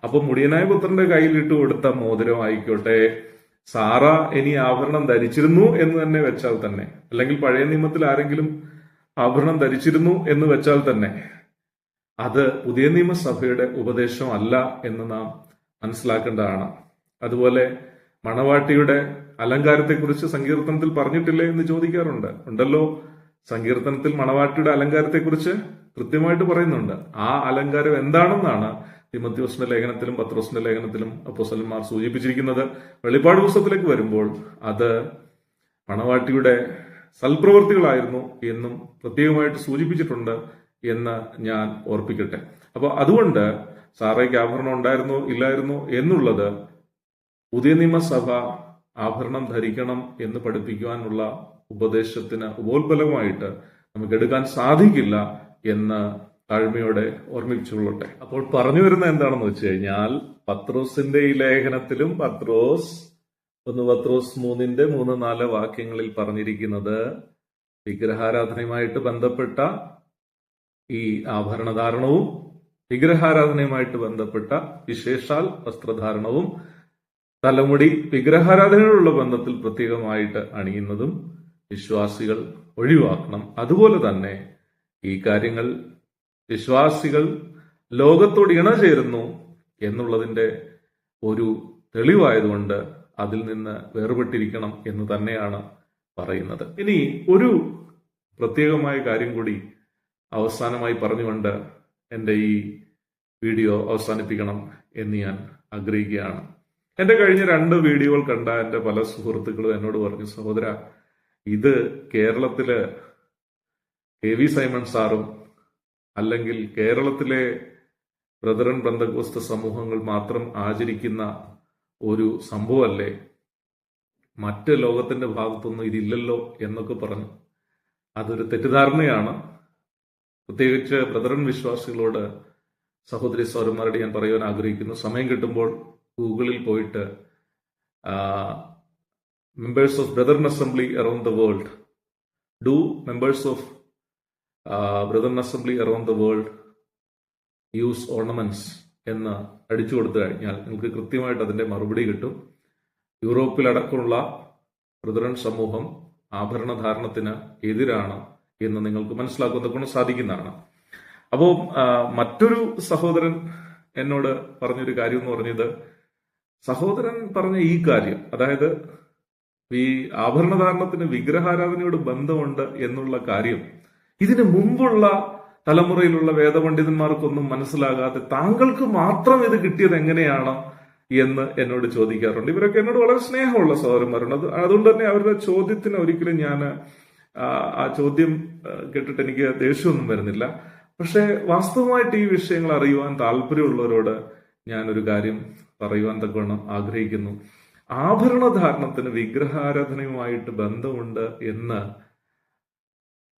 അപ്പൊ മുടിയനായ പുത്രന്റെ കയ്യിൽ ഇട്ട് കൊടുത്ത മോതിരം ആയിക്കോട്ടെ, സാറ ഇനി ആഭരണം ധരിച്ചിരുന്നു എന്ന് തന്നെ വെച്ചാൽ തന്നെ, അല്ലെങ്കിൽ പഴയ നിയമത്തിൽ ആരെങ്കിലും ആഭരണം ധരിച്ചിരുന്നു എന്ന് വെച്ചാൽ തന്നെ, അത് പുതിയ നിയമസഭയുടെ ഉപദേശം അല്ല എന്ന് നാം മനസ്സിലാക്കേണ്ടതാണ്. അതുപോലെ മണവാട്ടിയുടെ അലങ്കാരത്തെക്കുറിച്ച് സങ്കീർത്തനത്തിൽ പറഞ്ഞിട്ടില്ലേ എന്ന് ചോദിക്കാറുണ്ട്. ഉണ്ടല്ലോ, സങ്കീർത്തനത്തിൽ മണവാട്ടിയുടെ അലങ്കാരത്തെക്കുറിച്ച് കൃത്യമായിട്ട് പറയുന്നുണ്ട്. ആ അലങ്കാരം എന്താണെന്നാണ് തിമോഥെയോസിന്റെ ലേഖനത്തിലും പത്രോസിന്റെ ലേഖനത്തിലും അപ്പോസ്തലന്മാർ സൂചിപ്പിച്ചിരിക്കുന്നത്. വെളിപ്പാട് പുസ്തകത്തിലേക്ക് വരുമ്പോൾ അത് മണവാട്ടിയുടെ സൽപ്രവൃത്തികളായിരുന്നു എന്നും പ്രത്യേകമായിട്ട് സൂചിപ്പിച്ചിട്ടുണ്ട് എന്ന് ഞാൻ ഓർപ്പിക്കട്ടെ. അപ്പൊ അതുകൊണ്ട് സാറയ്ക്ക് ആഭരണം ഉണ്ടായിരുന്നോ ഇല്ലായിരുന്നോ എന്നുള്ളത് പുതിയ നിയമസഭ ആഭരണം ധരിക്കണം എന്ന് പഠിപ്പിക്കുവാനുള്ള ഉപദേശത്തിന് ഉപോത്ബലമായിട്ട് നമുക്ക് എടുക്കാൻ സാധിക്കില്ല എന്ന് താഴ്മയോടെ ഓർമ്മിച്ചുകൊള്ളട്ടെ. അപ്പോൾ പറഞ്ഞു വരുന്ന എന്താണെന്ന് വെച്ച് കഴിഞ്ഞാൽ, പത്രോസിന്റെ ഈ ലേഖനത്തിലും പത്രോസ് 3:3-4 വാക്യങ്ങളിൽ പറഞ്ഞിരിക്കുന്നത് വിഗ്രഹാരാധനയുമായിട്ട് ബന്ധപ്പെട്ട ഈ ആഭരണധാരണവും വിഗ്രഹാരാധനയുമായിട്ട് ബന്ധപ്പെട്ട വിശേഷാൽ വസ്ത്രധാരണവും തലമുടി വിഗ്രഹാരാധനയോടുള്ള ബന്ധത്തിൽ പ്രത്യേകമായിട്ട് അണിയുന്നതും വിശ്വാസികൾ ഒഴിവാക്കണം. അതുപോലെ തന്നെ ഈ കാര്യങ്ങൾ വിശ്വാസികൾ ലോകത്തോട് ഇണചേരുന്നു എന്നുള്ളതിന്റെ ഒരു തെളിവായതുകൊണ്ട് അതിൽ നിന്ന് വേർപെട്ടിരിക്കണം എന്ന് തന്നെയാണ് പറയുന്നത്. ഇനി ഒരു പ്രത്യേകമായ കാര്യം കൂടി അവസാനമായി പറഞ്ഞുകൊണ്ട് എൻ്റെ ഈ വീഡിയോ അവസാനിപ്പിക്കണം എന്ന് ഞാൻ ആഗ്രഹിക്കുകയാണ്. എൻ്റെ കഴിഞ്ഞ 2 വീഡിയോകൾ കണ്ട എൻ്റെ പല സുഹൃത്തുക്കളും എന്നോട് പറഞ്ഞു, സഹോദര, ഇത് കേരളത്തില് KV സൈമൺ സാറും അല്ലെങ്കിൽ കേരളത്തിലെ ബ്രദറൻ പെന്തക്കോസ്ത് സമൂഹങ്ങൾ മാത്രം ആചരിക്കുന്ന ഒരു സംഭവമല്ലേ, മറ്റ് ലോകത്തിന്റെ ഭാഗത്തൊന്നും ഇതില്ലല്ലോ എന്നൊക്കെ പറഞ്ഞു. അതൊരു തെറ്റിദ്ധാരണയാണ്. പ്രത്യേകിച്ച് ബ്രദറൻ വിശ്വാസികളോട് സഹോദരി സഹോദരന്മാരോട് ഞാൻ പറയുവാൻ ആഗ്രഹിക്കുന്നു, സമയം കിട്ടുമ്പോൾ ഗൂഗിളിൽ പോയിട്ട് members of brethren assembly around the world, do members of brethren assembly around the world use ornaments എന്ന് അടിച്ചു കൊടുത്തു കഴിഞ്ഞാൽ നിങ്ങൾക്ക് കൃത്യമായിട്ട് അതിന്റെ മറുപടി കിട്ടും. യൂറോപ്പിലടക്കമുള്ള ബ്രദറൻ സമൂഹം ആഭരണധാരണത്തിന് എതിരാണ് എന്ന് നിങ്ങൾക്ക് മനസ്സിലാക്കുന്നത് കൊണ്ട് സാധിക്കുന്നതാണ്. അപ്പോൾ മറ്റൊരു സഹോദരൻ എന്നോട് പറഞ്ഞൊരു കാര്യം എന്ന് പറഞ്ഞത്, സഹോദരൻ പറഞ്ഞ ഈ കാര്യം, അതായത് ഈ ആഭരണധാരണത്തിന് വിഗ്രഹാരാധനയോട് ബന്ധമുണ്ട് എന്നുള്ള കാര്യം ഇതിനു മുമ്പുള്ള തലമുറയിലുള്ള വേദപണ്ഡിതന്മാർക്കൊന്നും മനസ്സിലാകാതെ താങ്കൾക്ക് മാത്രം ഇത് കിട്ടിയത് എങ്ങനെയാണ് എന്ന് എന്നോട് ചോദിക്കാറുണ്ട്. ഇവരൊക്കെ എന്നോട് വളരെ സ്നേഹമുള്ള സഹോദരന്മാരുണ്ട്. അതുകൊണ്ട് തന്നെ അവരുടെ ചോദ്യത്തിന് ഒരിക്കലും ഞാൻ ആ ചോദ്യം കേട്ടിട്ട് എനിക്ക് ദേഷ്യമൊന്നും വരുന്നില്ല. പക്ഷെ വാസ്തവമായിട്ട് ഈ വിഷയങ്ങൾ അറിയുവാൻ താല്പര്യമുള്ളവരോട് ഞാനൊരു കാര്യം പറയുവാൻ തക്കവണ്ണം ആഗ്രഹിക്കുന്നു. ആഭരണധാരണത്തിന് വിഗ്രഹാരാധനയുമായിട്ട് ബന്ധമുണ്ട് എന്ന്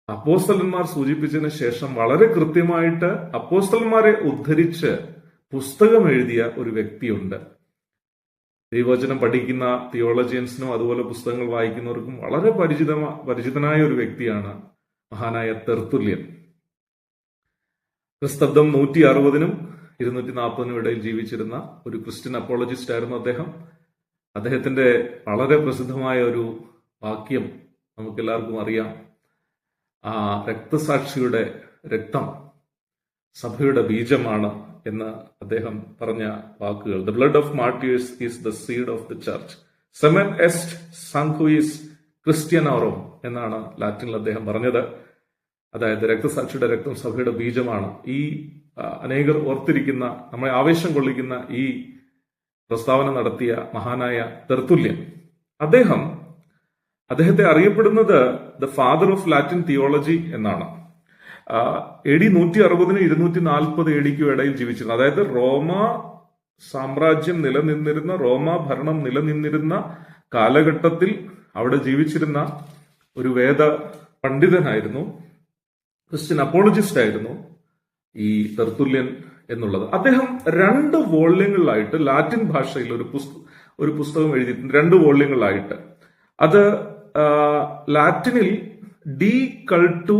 അപ്പോസ്തലന്മാർ സൂചിപ്പിച്ചതിന് ശേഷം വളരെ കൃത്യമായിട്ട് അപ്പോസ്തലന്മാരെ ഉദ്ധരിച്ച് പുസ്തകം എഴുതിയ ഒരു വ്യക്തിയുണ്ട്. ദൈവവചനം പഠിക്കുന്ന തിയോളജിയൻസിനും അതുപോലെ പുസ്തകങ്ങൾ വായിക്കുന്നവർക്കും വളരെ പരിചിതനായ ഒരു വ്യക്തിയാണ് മഹാനായ തെർത്തുല്യൻ. ക്രിസ്തബ്ദം 160-നും 240-നും ഇടയിൽ ജീവിച്ചിരുന്ന ഒരു ക്രിസ്ത്യൻ അപ്പോളജിസ്റ്റ് ആയിരുന്നു അദ്ദേഹം. അദ്ദേഹത്തിന്റെ വളരെ പ്രസിദ്ധമായ ഒരു വാക്യം നമുക്കെല്ലാവർക്കും അറിയാം. ആ രക്തസാക്ഷിയുടെ രക്തം സഭയുടെ ബീജമാണ് എന്ന് അദ്ദേഹം പറഞ്ഞ വാക്കുകൾ, the blood of martyrs is the seed of the church, സെമൻ എസ്റ്റ് സാങ്ക്വിസ് ക്രിസ്ത്യനോറം എന്നാണ് ലാറ്റിനിൽ അദ്ദേഹം പറഞ്ഞത്. അതായത് രക്തസാക്ഷിയുടെ രക്തം സഭയുടെ ബീജമാണ്. ഈ അനേകർ ഓർത്തിരിക്കുന്ന, നമ്മളെ ആവേശം കൊള്ളിക്കുന്ന ഈ പ്രസ്താവന നടത്തിയ മഹാനായ തെർത്തുല്യൻ, അദ്ദേഹത്തെ അറിയപ്പെടുന്നത് the father of Latin theology എന്നാണ്. AD 160-നും 240 AD-ക്കും ഇടയിൽ ജീവിച്ചിരുന്നു. അതായത് റോമ സാമ്രാജ്യം നിലനിന്നിരുന്ന, റോമ ഭരണം നിലനിന്നിരുന്ന കാലഘട്ടത്തിൽ അവിടെ ജീവിച്ചിരുന്ന ഒരു വേദ പണ്ഡിതനായിരുന്നു, ക്രിസ്ത്യൻ അപ്പോളജിസ്റ്റ് ആയിരുന്നു ഈ തെർത്തുല്യൻ എന്നുള്ളത്. അദ്ദേഹം 2 വോള്യങ്ങളിലായിട്ട് ലാറ്റിൻ ഭാഷയിൽ ഒരു പുസ്തകം എഴുതിയിട്ടുണ്ട്, 2 വോള്യങ്ങളിലായിട്ട്. അത് ലാറ്റിനിൽ ഡി കൾട്ടു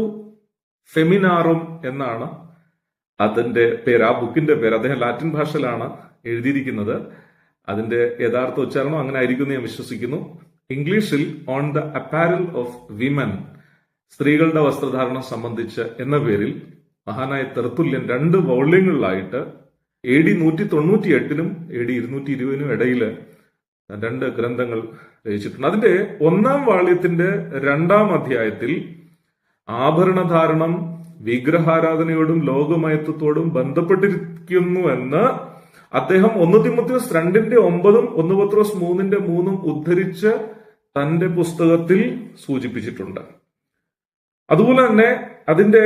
ഫെമിനാറും എന്നാണ് അതിന്റെ പേര്, ആ ബുക്കിന്റെ പേര്. അദ്ദേഹം ലാറ്റിൻ ഭാഷയിലാണ് എഴുതിയിരിക്കുന്നത്. അതിന്റെ യഥാർത്ഥ ഉച്ചാരണം അങ്ങനെ ആയിരിക്കും ഞാൻ വിശ്വസിക്കുന്നു. ഇംഗ്ലീഷിൽ on the apparel of women, സ്ത്രീകളുടെ വസ്ത്രധാരണം സംബന്ധിച്ച് എന്ന പേരിൽ മഹാനായ തെർത്തുല്യൻ 2 വോള്യങ്ങളിലായിട്ട് AD 198-നും AD 220-നും ഇടയിൽ 2 ഗ്രന്ഥങ്ങൾ രചിച്ചിട്ടുണ്ട്. അതിന്റെ 1-ാം വാള്യത്തിന്റെ 2-ാം അധ്യായത്തിൽ ആഭരണധാരണം വിഗ്രഹാരാധനയോടും ലോകമയത്വത്തോടും ബന്ധപ്പെട്ടിരിക്കുന്നുവെന്ന് അദ്ദേഹം 1 തിമോഥെയോസ് 2-9-ഉം 1 പത്രോസ് 3-3-ഉം ഉദ്ധരിച്ച് തന്റെ പുസ്തകത്തിൽ സൂചിപ്പിച്ചിട്ടുണ്ട്. അതുപോലെ തന്നെ അതിന്റെ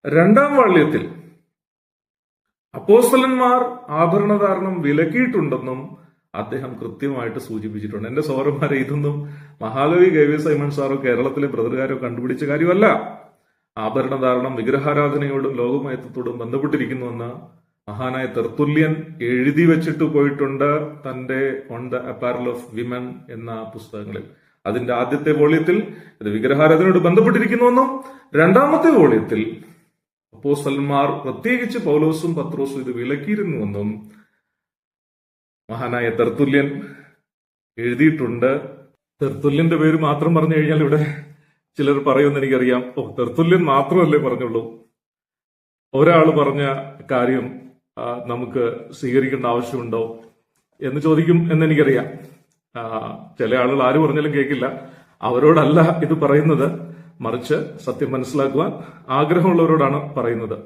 2-ാം വാള്യത്തിൽ അപ്പോസ്തലന്മാർ ആഭരണധാരണം വിലക്കിയിട്ടുണ്ടെന്നും അദ്ദേഹം കൃത്യമായിട്ട് സൂചിപ്പിച്ചിട്ടുണ്ട്. എന്റെ സഹോദരന്മാരെ, ഇതൊന്നും മഹാകവി KV സൈമൺ സാറോ കേരളത്തിലെ ബ്രദറുകാരോ കണ്ടുപിടിച്ച കാര്യമല്ല. ആഭരണധാരണം വിഗ്രഹാരാധനയോടും ലോകമയത്വത്തോടും ബന്ധപ്പെട്ടിരിക്കുന്നുവെന്ന് മഹാനായ തെർത്തുല്യൻ എഴുതി വെച്ചിട്ട് പോയിട്ടുണ്ട് തന്റെ on the apparel of women എന്ന പുസ്തകങ്ങളിൽ. അതിന്റെ ആദ്യത്തെ വോള്യത്തിൽ ഇത് വിഗ്രഹാരാധനയോട് ബന്ധപ്പെട്ടിരിക്കുന്നുവെന്നും 2-ാമത്തെ വോള്യത്തിൽ അപ്പോസ്തലന്മാർ പ്രത്യേകിച്ച് പൗലോസും പത്രോസും ഇത് വിലക്കിയിരുന്നുവെന്നും മഹാനായ തെർത്തുല്യൻ എഴുതിയിട്ടുണ്ട്. തെർത്തുല്യന്റെ പേര് മാത്രം പറഞ്ഞു കഴിഞ്ഞാൽ ഇവിടെ ചിലർ പറയുമെന്ന് എനിക്കറിയാം. തെർത്തുല്യൻ മാത്രമല്ലേ പറഞ്ഞുള്ളൂ, ഒരാൾ പറഞ്ഞ കാര്യം നമുക്ക് സ്വീകരിക്കേണ്ട ആവശ്യമുണ്ടോ എന്ന് ചോദിക്കും എന്നെനിക്കറിയാം. ചില ആളുകൾ ആര് പറഞ്ഞാലും കേൾക്കില്ല. അവരോടല്ല ഇത് പറയുന്നത്, മറിച്ച് സത്യം മനസ്സിലാക്കുവാൻ ആഗ്രഹമുള്ളവരോടാണ് പറയുന്നത്.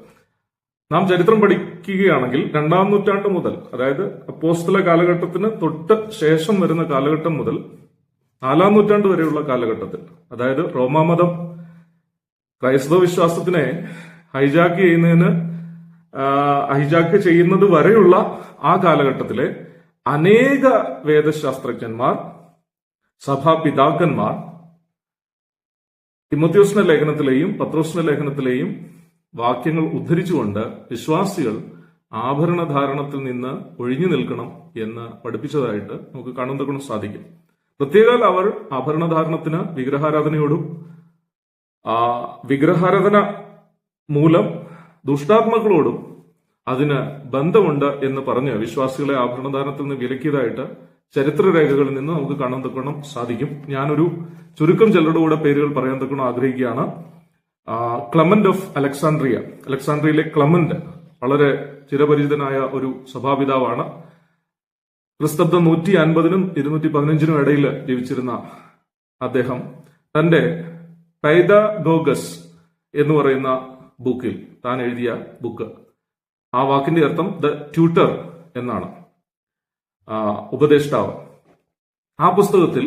നാം ചരിത്രം പഠിക്കുകയാണെങ്കിൽ 2-ാം നൂറ്റാണ്ട് മുതൽ, അതായത് അപ്പോസ്തല കാലഘട്ടത്തിന് തൊട്ട് ശേഷം വരുന്ന കാലഘട്ടം മുതൽ 4-ാം നൂറ്റാണ്ട് വരെയുള്ള കാലഘട്ടത്തിൽ, അതായത് റോമാമതം ക്രൈസ്തവ വിശ്വാസത്തിനെ ഹൈജാക്ക് ചെയ്യുന്നത് വരെയുള്ള ആ കാലഘട്ടത്തിലെ അനേക വേദശാസ്ത്രജ്ഞന്മാർ, സഭാപിതാക്കന്മാർ തിമോഥെയോസിന്റെ ലേഖനത്തിലെയും പത്രോസിന്റെ ലേഖനത്തിലെയും വാക്യങ്ങൾ ഉദ്ധരിച്ചുകൊണ്ട് വിശ്വാസികൾ ആഭരണധാരണത്തിൽ നിന്ന് ഒഴിഞ്ഞു നിൽക്കണം എന്ന് പഠിപ്പിച്ചതായിട്ട് നമുക്ക് കാണുന്നതിനും സാധിക്കും. പ്രത്യേകം അവർ ആഭരണധാരണത്തിന് വിഗ്രഹാരാധനയോടും വിഗ്രഹാരാധന മൂലം ദുഷ്ടാത്മകളോടും അതിന് ബന്ധമുണ്ട് എന്ന് പറഞ്ഞ് വിശ്വാസികളെ ആഭരണധാരണത്തിൽ നിന്ന് വിലക്കിയതായിട്ട് ചരിത്രരേഖകളിൽ നിന്ന് നമുക്ക് കാണാൻ തക്കണം സാധിക്കും. ഞാനൊരു ചുരുക്കം ചിലരുടെ കൂടെ പേരുകൾ പറയാൻ തക്കണം ആഗ്രഹിക്കുകയാണ്. ക്ലമന്റ് ഓഫ് അലക്സാൻഡ്രിയയിലെ ക്ലമന്റ് വളരെ ചിരപരിചിതനായ ഒരു സഭാപിതാവാണ്. ക്രിസ്തബ്ദം 150-നും 215-നും ഇടയിൽ ജീവിച്ചിരുന്ന അദ്ദേഹം തന്റെ പൈദാഗോഗസ് എന്ന് പറയുന്ന ബുക്കിൽ, താൻ എഴുതിയ ബുക്ക്, ആ വാക്കിന്റെ അർത്ഥം ദ ട്യൂട്ടർ എന്നാണ്, ഉപദേഷ്ടാവ്. ആ പുസ്തകത്തിൽ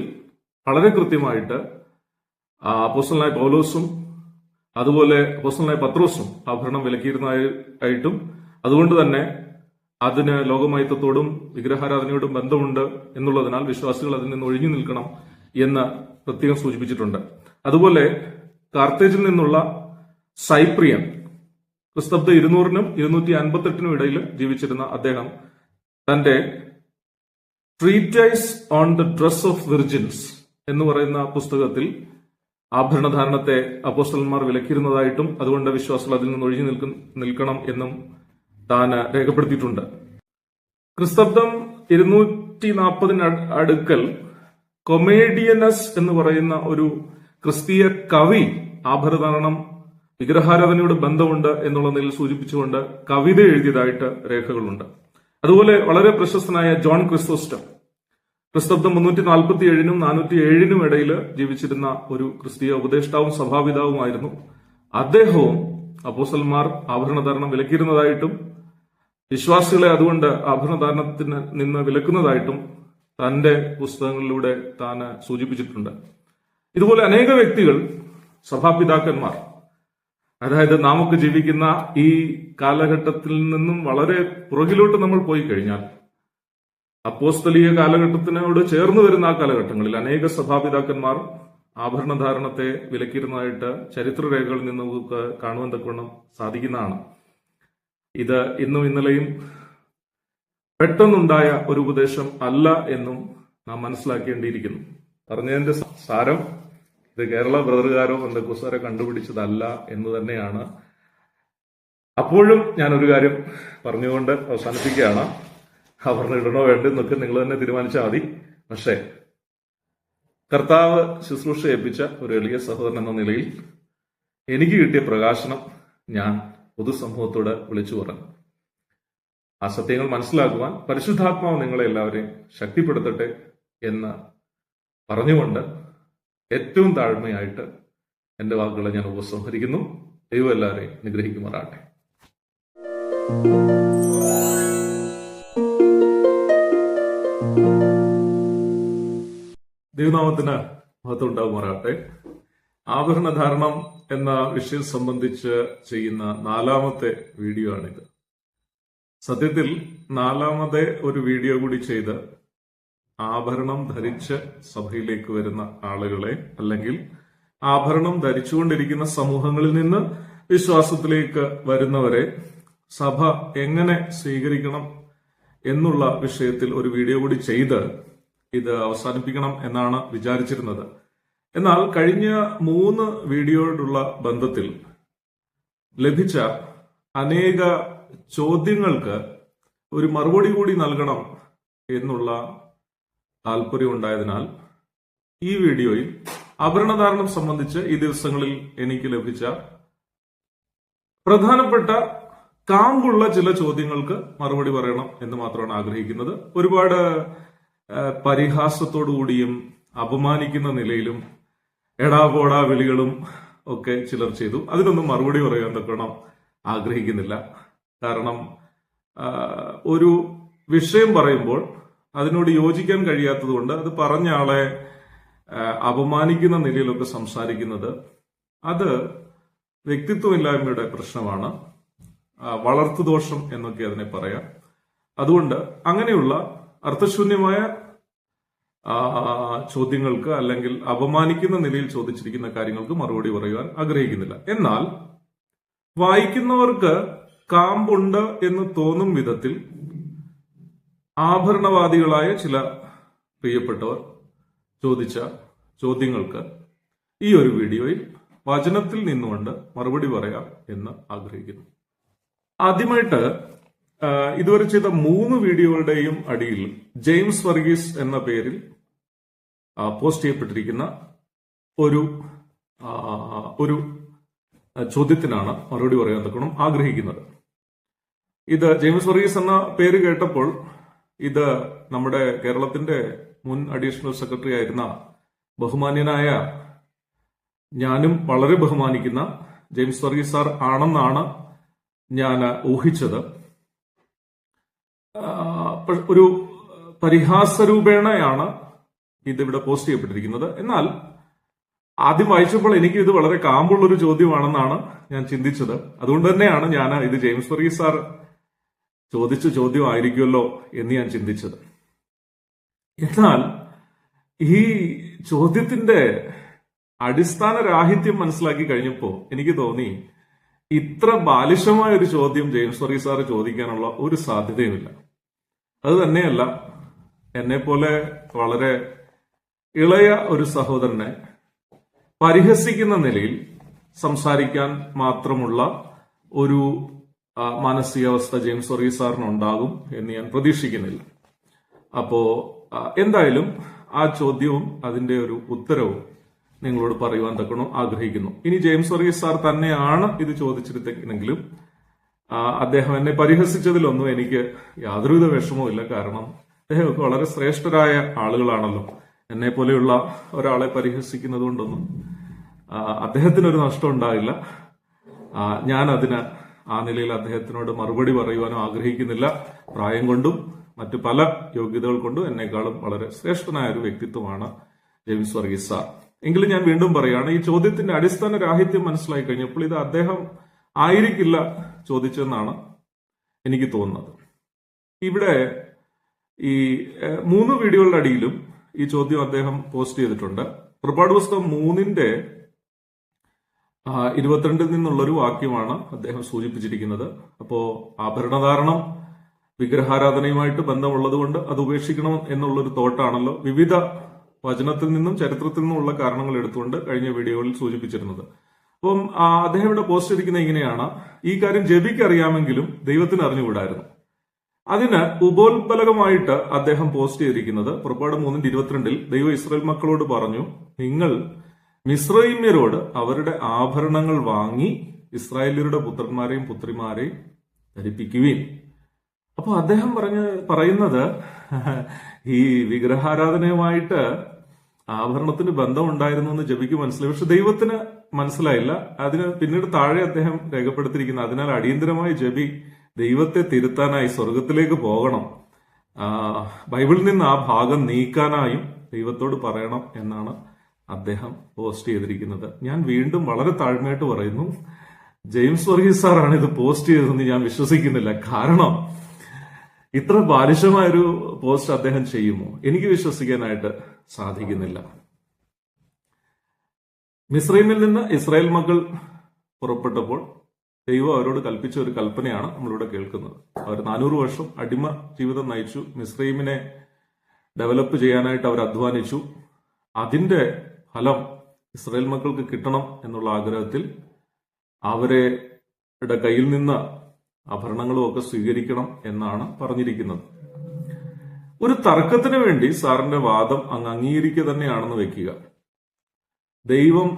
വളരെ കൃത്യമായിട്ട് അപ്പോസ്തലനായ പൗലോസും അതുപോലെ അപ്പോസ്തലനായ പത്രോസും ആഭരണം വിലക്കിയിരുന്നതായിട്ടും അതുകൊണ്ട് തന്നെ അതിന് ലോകമൈത്വത്തോടും വിഗ്രഹാരാധനയോടും ബന്ധമുണ്ട് എന്നുള്ളതിനാൽ വിശ്വാസികൾ അതിൽ നിന്ന് ഒഴിഞ്ഞു നിൽക്കണം എന്ന് പ്രത്യേകം സൂചിപ്പിച്ചിട്ടുണ്ട്. അതുപോലെ കാർത്തേജിൽ നിന്നുള്ള സൈപ്രിയൻ, ക്രിസ്തബ്ദ 200-നും 258-നും ഇടയിൽ ജീവിച്ചിരുന്ന അദ്ദേഹം തന്റെ ട്രീറ്റൈസ് on the dress of virgins എന്ന് പറയുന്ന പുസ്തകത്തിൽ ആഭരണധാരണത്തെ അപ്പോസ്തലന്മാർ വിലക്കിയിരുന്നതായിട്ടും അതുകൊണ്ട് വിശ്വാസികൾ അതിൽ നിന്ന് ഒഴിഞ്ഞു നിൽക്കണം എന്നും താൻ രേഖപ്പെടുത്തിയിട്ടുണ്ട്. ക്രിസ്തബ്ദം 240 അടുക്കൽ കൊമേഡിയനസ് എന്ന് പറയുന്ന ഒരു ക്രിസ്തീയ കവി ആഭരണധാരണം വിഗ്രഹാരാധനയോട് ബന്ധമുണ്ട് എന്നുള്ള നിലയിൽ സൂചിപ്പിച്ചുകൊണ്ട് കവിത എഴുതിയതായിട്ട് രേഖകളുണ്ട്. അതുപോലെ വളരെ പ്രശസ്തനായ ജോൺ ക്രിസോസ്റ്റം, ക്രിസ്തബ്ദം 347-നും 407-നും ഇടയിൽ ജീവിച്ചിരുന്ന ഒരു ക്രിസ്തീയ ഉപദേഷ്ടാവും സഭാപിതാവുമായിരുന്നു. അദ്ദേഹവും അപ്പോസ്തലന്മാർ ആഭരണധാരണം വിലക്കിയിരുന്നതായിട്ടും വിശ്വാസികളെ അതുകൊണ്ട് ആഭരണധാരണത്തിന് നിന്ന് വിലക്കുന്നതായിട്ടും തന്റെ പുസ്തകങ്ങളിലൂടെ താൻ സൂചിപ്പിച്ചിട്ടുണ്ട്. ഇതുപോലെ അനേക വ്യക്തികൾ, സഭാപിതാക്കന്മാർ, അതായത് നാമൊക്കെ ജീവിക്കുന്ന ഈ കാലഘട്ടത്തിൽ നിന്നും വളരെ പുറകിലോട്ട് നമ്മൾ പോയി കഴിഞ്ഞാൽ അപ്പോസ്തലീയ കാലഘട്ടത്തിനോട് ചേർന്ന് വരുന്ന ആ കാലഘട്ടങ്ങളിൽ അനേക സഭാപിതാക്കന്മാർ ആഭരണധാരണത്തെ വിലക്കിയിരുന്നതായിട്ട് ചരിത്രരേഖകളിൽ നിന്ന് നമുക്ക് കാണുവാൻ തക്കവണ്ണം സാധിക്കുന്നതാണ്. ഇത് ഇന്നും ഇന്നലെയും പെട്ടെന്നുണ്ടായ ഒരു ഉപദേശം അല്ല എന്നും നാം മനസ്സിലാക്കേണ്ടിയിരിക്കുന്നു. പറഞ്ഞതിന്റെ സാരം ഇത് കേരള ബ്രദറുകാരോ ബന്ധുക്കാരോ കണ്ടുപിടിച്ചതല്ല എന്ന് തന്നെയാണ്. അപ്പോഴും ഞാൻ ഒരു കാര്യം പറഞ്ഞുകൊണ്ട് അവസാനിപ്പിക്കുകയാണ്. ആഭരണം ഇടണോ വേണ്ടോ എന്നൊക്കെ നിങ്ങൾ തന്നെ തീരുമാനിച്ചാൽ മതി. പക്ഷേ കർത്താവ് ശുശ്രൂഷ ഏൽപ്പിച്ച ഒരു എളിയ സഹോദരൻ എന്ന നിലയിൽ എനിക്ക് കിട്ടിയ പ്രകാശനം ഞാൻ പൊതുസമൂഹത്തോട് വിളിച്ചു പറഞ്ഞു. ആ സത്യങ്ങൾ മനസ്സിലാക്കുവാൻ പരിശുദ്ധാത്മാവ് നിങ്ങളെ എല്ലാവരെയും ശക്തിപ്പെടുത്തട്ടെ എന്ന് പറഞ്ഞുകൊണ്ട് ഏറ്റവും താഴ്മയായിട്ട് എന്റെ വാക്കുകളെ ഞാൻ ഉപസംഹരിക്കുന്നു. ദൈവം എല്ലാവരെയും നിഗ്രഹിക്കുമാറാകട്ടെ. ദൈവനാമത്തിന് മഹത്വം ഉണ്ടാകുമാറാകട്ടെ. ആഭരണധാരണം എന്ന വിഷയം സംബന്ധിച്ച് ചെയ്യുന്ന 4ാമത്തെ വീഡിയോ ആണിത്. സത്യത്തിൽ 4ാമത്തെ ഒരു വീഡിയോ കൂടി ചെയ്ത് ആഭരണം ധരിച്ച് സഭയിലേക്ക് വരുന്ന ആളുകളെ, അല്ലെങ്കിൽ ആഭരണം ധരിച്ചുകൊണ്ടിരിക്കുന്ന സമൂഹങ്ങളിൽ നിന്ന് വിശ്വാസത്തിലേക്ക് വരുന്നവരെ സഭ എങ്ങനെ സ്വീകരിക്കണം എന്നുള്ള വിഷയത്തിൽ ഒരു വീഡിയോ കൂടി ചെയ്ത് ഇത് അവസാനിപ്പിക്കണം എന്നാണ് വിചാരിച്ചിരുന്നത്. എന്നാൽ കഴിഞ്ഞ 3 വീഡിയോയോടുള്ള ബന്ധത്തിൽ ലഭിച്ച അനേക ചോദ്യങ്ങൾക്ക് ഒരു മറുപടി കൂടി നൽകണം എന്നുള്ള താല്പര്യം ഉണ്ടായതിനാൽ ഈ വീഡിയോയിൽ ആഭരണധാരണം സംബന്ധിച്ച് ഈ ദിവസങ്ങളിൽ എനിക്ക് ലഭിച്ച പ്രധാനപ്പെട്ട കാമ്പുള്ള ചില ചോദ്യങ്ങൾക്ക് മറുപടി പറയണം എന്ന് മാത്രമാണ് ആഗ്രഹിക്കുന്നത്. ഒരുപാട് പരിഹാസത്തോടുകൂടിയും അപമാനിക്കുന്ന നിലയിലും എടാപോടാ വിളികളും ഒക്കെ ചിലർ ചെയ്തു. അതിനൊന്നും മറുപടി പറയാൻ തക്കണം ആഗ്രഹിക്കുന്നില്ല. കാരണം ഒരു വിഷയം പറയുമ്പോൾ അതിനോട് യോജിക്കാൻ കഴിയാത്തതുകൊണ്ട് അത് പറഞ്ഞ ആളെ അപമാനിക്കുന്ന നിലയിലൊക്കെ സംസാരിക്കുന്നത് അത് വ്യക്തിത്വമില്ലായ്മയുടെ പ്രശ്നമാണ്, വളർത്തുദോഷം എന്നൊക്കെ അതിനെ പറയാം. അതുകൊണ്ട് അങ്ങനെയുള്ള അർത്ഥശൂന്യമായ ചോദ്യങ്ങൾക്ക് അല്ലെങ്കിൽ അപമാനിക്കുന്ന നിലയിൽ ചോദിച്ചിരിക്കുന്ന കാര്യങ്ങൾക്ക് മറുപടി പറയുവാൻ ആഗ്രഹിക്കുന്നില്ല. എന്നാൽ വായിക്കുന്നവർക്ക് കാമ്പുണ്ട് എന്ന് തോന്നും വിധത്തിൽ ആഭരണവാദികളായ ചില പ്രിയപ്പെട്ടവർ ചോദിച്ച ചോദ്യങ്ങൾക്ക് ഈ ഒരു വീഡിയോയിൽ വചനത്തിൽ നിന്നുകൊണ്ട് മറുപടി പറയാം എന്ന് ആഗ്രഹിക്കുന്നു. ആദ്യമായിട്ട് ഇതുവരെ ചെയ്ത 3 വീഡിയോകളുടെയും അടിയിൽ ജെയിംസ് വർഗീസ് എന്ന പേരിൽ പോസ്റ്റ് ചെയ്യപ്പെട്ടിരിക്കുന്ന ഒരു ചോദ്യത്തിനാണ് മറുപടി പറയാൻ തക്കണം ആഗ്രഹിക്കുന്നത്. ഇത് ജെയിംസ് വർഗീസ് എന്ന പേര് കേട്ടപ്പോൾ ഇത് നമ്മുടെ കേരളത്തിന്റെ മുൻ അഡീഷണൽ സെക്രട്ടറി ആയിരുന്ന ബഹുമാന്യനായ, ഞാനും വളരെ ബഹുമാനിക്കുന്ന ജെയിംസ് വർഗീസ് സാർ ആണെന്നാണ് ഞാൻ ഊഹിച്ചത്. ഒരു പരിഹാസരൂപേണയാണ് ഇതിവിടെ പോസ്റ്റ് ചെയ്യപ്പെട്ടിരിക്കുന്നത്. എന്നാൽ ആദ്യം വായിച്ചപ്പോൾ എനിക്ക് ഇത് വളരെ കാമ്പുള്ളൊരു ചോദ്യമാണെന്നാണ് ഞാൻ ചിന്തിച്ചത്. അതുകൊണ്ട് തന്നെയാണ് ഞാൻ ഇത് ജെയിംസ് വർഗീസ് സാർ ചോദിച്ച ചോദ്യമായിരിക്കുമല്ലോ എന്ന് ഞാൻ ചിന്തിച്ചത്. എന്നാൽ ഈ ചോദ്യത്തിന്റെ അടിസ്ഥാന രാഹിത്യം മനസ്സിലാക്കി കഴിഞ്ഞപ്പോൾ എനിക്ക് തോന്നി ഇത്ര ബാലിശമായ ഒരു ചോദ്യം ജെയിംസ് വർഗീസ് സാർ ചോദിക്കാനുള്ള ഒരു സാധ്യതയുമില്ല. അത് തന്നെയല്ല, എന്നെ പോലെ വളരെ ഇളയ ഒരു സഹോദരനെ പരിഹസിക്കുന്ന നിലയിൽ സംസാരിക്കാൻ മാത്രമുള്ള ഒരു മാനസികാവസ്ഥ ജെയിംസ് വർഗീസ് സാറിനുണ്ടാകും എന്ന് ഞാൻ പ്രതീക്ഷിക്കുന്നില്ല. അപ്പോ എന്തായാലും ആ ചോദ്യവും അതിന്റെ ഒരു ഉത്തരവും നിങ്ങളോട് പറയുവാൻ തക്കണം ആഗ്രഹിക്കുന്നു. ഇനി ജെയിംസ് വർഗീസ് സാർ തന്നെയാണ് ഇത് ചോദിച്ചിരുന്നെങ്കിലും അദ്ദേഹം എന്നെ പരിഹസിച്ചതിലൊന്നും എനിക്ക് യാതൊരുവിധ വിഷമവും ഇല്ല. കാരണം അദ്ദേഹമൊക്കെ വളരെ ശ്രേഷ്ഠരായ ആളുകളാണല്ലോ. എന്നെ പോലെയുള്ള ഒരാളെ പരിഹസിക്കുന്നത് കൊണ്ടൊന്നും അദ്ദേഹത്തിനൊരു നഷ്ടം ഉണ്ടാവില്ല. ഞാൻ അതിന് ആ നിലയിൽ അദ്ദേഹത്തിനോട് മറുപടി പറയുവാനോ ആഗ്രഹിക്കുന്നില്ല. പ്രായം കൊണ്ടും മറ്റു പല യോഗ്യതകൾ കൊണ്ടും എന്നെക്കാളും വളരെ ശ്രേഷ്ഠനായ ഒരു വ്യക്തിത്വമാണ് ജെയിംസ് വർഗീസ് സാർ. എങ്കിലും ഞാൻ വീണ്ടും പറയുകയാണ്, ഈ ചോദ്യത്തിന്റെ അടിസ്ഥാന രാഹിത്യം മനസ്സിലായി കഴിഞ്ഞപ്പോൾ ഇത് അദ്ദേഹം ആയിരിക്കില്ല ചോദിച്ചതെന്നാണ് എനിക്ക് തോന്നുന്നത്. ഇവിടെ ഈ 3 വീഡിയോകളുടെ അടിയിലും ഈ ചോദ്യം അദ്ദേഹം പോസ്റ്റ് ചെയ്തിട്ടുണ്ട്. പുറപ്പാട് പുസ്തകം 3-ന്റെ 22 നിന്നുള്ളൊരു വാക്യമാണ് അദ്ദേഹം സൂചിപ്പിച്ചിരിക്കുന്നത്. അപ്പോ ആഭരണധാരണം വിഗ്രഹാരാധനയുമായിട്ട് ബന്ധമുള്ളത് കൊണ്ട് അത് ഉപേക്ഷിക്കണം എന്നുള്ളൊരു തോട്ടാണല്ലോ വിവിധ വചനത്തിൽ നിന്നും ചരിത്രത്തിൽ നിന്നുമുള്ള കാരണങ്ങൾ എടുത്തുകൊണ്ട് കഴിഞ്ഞ വീഡിയോയിൽ സൂചിപ്പിച്ചിരുന്നത്. അപ്പം അദ്ദേഹം ഇവിടെ പോസ്റ്റ് ചെയ്തിരിക്കുന്നത് ഇങ്ങനെയാണ്: ഈ കാര്യം ജെബിക്ക് അറിയാമെങ്കിലും ദൈവത്തിന് അറിഞ്ഞുകൂടായിരുന്നു. അതിന് ഉപോത്ബലകമായിട്ട് അദ്ദേഹം പോസ്റ്റ് ചെയ്തിരിക്കുന്നത് പുറപ്പാട് 3:22 ദൈവം ഇസ്രായേൽ മക്കളോട് പറഞ്ഞു, നിങ്ങൾ മിസ്രൈമ്യരോട് അവരുടെ ആഭരണങ്ങൾ വാങ്ങി ഇസ്രായേല്യരുടെ പുത്രന്മാരെയും പുത്രിമാരെയും ധരിപ്പിക്കുവീൻ. അപ്പൊ അദ്ദേഹം പറയുന്നത് ഈ വിഗ്രഹാരാധനയുമായിട്ട് ആഭരണത്തിന് ബന്ധമുണ്ടായിരുന്നു എന്ന് ജെബിക്ക് മനസ്സിലായി. പക്ഷെ ദൈവത്തിന് മനസ്സിലായില്ല. അതിന് പിന്നീട് താഴെ അദ്ദേഹം രേഖപ്പെടുത്തിയിരിക്കുന്നത്, അതിനാൽ അടിയന്തരമായി ജെബി ദൈവത്തെ തിരുത്താനായി സ്വർഗത്തിലേക്ക് പോകണം, ബൈബിളിൽ നിന്ന് ആ ഭാഗം നീക്കാനായും ദൈവത്തോട് പറയണം എന്നാണ് അദ്ദേഹം പോസ്റ്റ് ചെയ്തിരിക്കുന്നത്. ഞാൻ വീണ്ടും വളരെ താഴ്മയായിട്ട് പറയുന്നു, ജെയിംസ് വർഗീസ് സാറാണ് ഇത് പോസ്റ്റ് ചെയ്തതെന്ന് ഞാൻ വിശ്വസിക്കുന്നില്ല. കാരണം ഇത്ര ബാലിശമായൊരു പോസ്റ്റ് അദ്ദേഹം ചെയ്യുമോ? എനിക്ക് വിശ്വസിക്കാനായിട്ട് സാധിക്കുന്നില്ല. മിസ്രൈമിൽ നിന്ന് ഇസ്രായേൽ മക്കൾ പുറപ്പെട്ടപ്പോൾ ദൈവം അവരോട് കൽപ്പിച്ച ഒരു കൽപ്പനയാണ് നമ്മളിവിടെ കേൾക്കുന്നത്. അവർ 400 വർഷം അടിമ ജീവിതം നയിച്ചു. മിസ്രൈമിനെ ഡെവലപ്പ് ചെയ്യാനായിട്ട് അവർ അധ്വാനിച്ചു. അതിന്റെ ഫലം ഇസ്രായേൽ മക്കൾക്ക് കിട്ടണം എന്നുള്ള ആഗ്രഹത്തിൽ അവരുടെ കയ്യിൽ നിന്ന് ആഭരണങ്ങളും ഒക്കെ സ്വീകരിക്കണം എന്നാണ് പറഞ്ഞിരിക്കുന്നത്. ഒരു തർക്കത്തിന് വേണ്ടി സാറിന്റെ വാദം അങ്ങ് അംഗീകരിക്കുക തന്നെയാണെന്ന് വെക്കുക. ദൈവം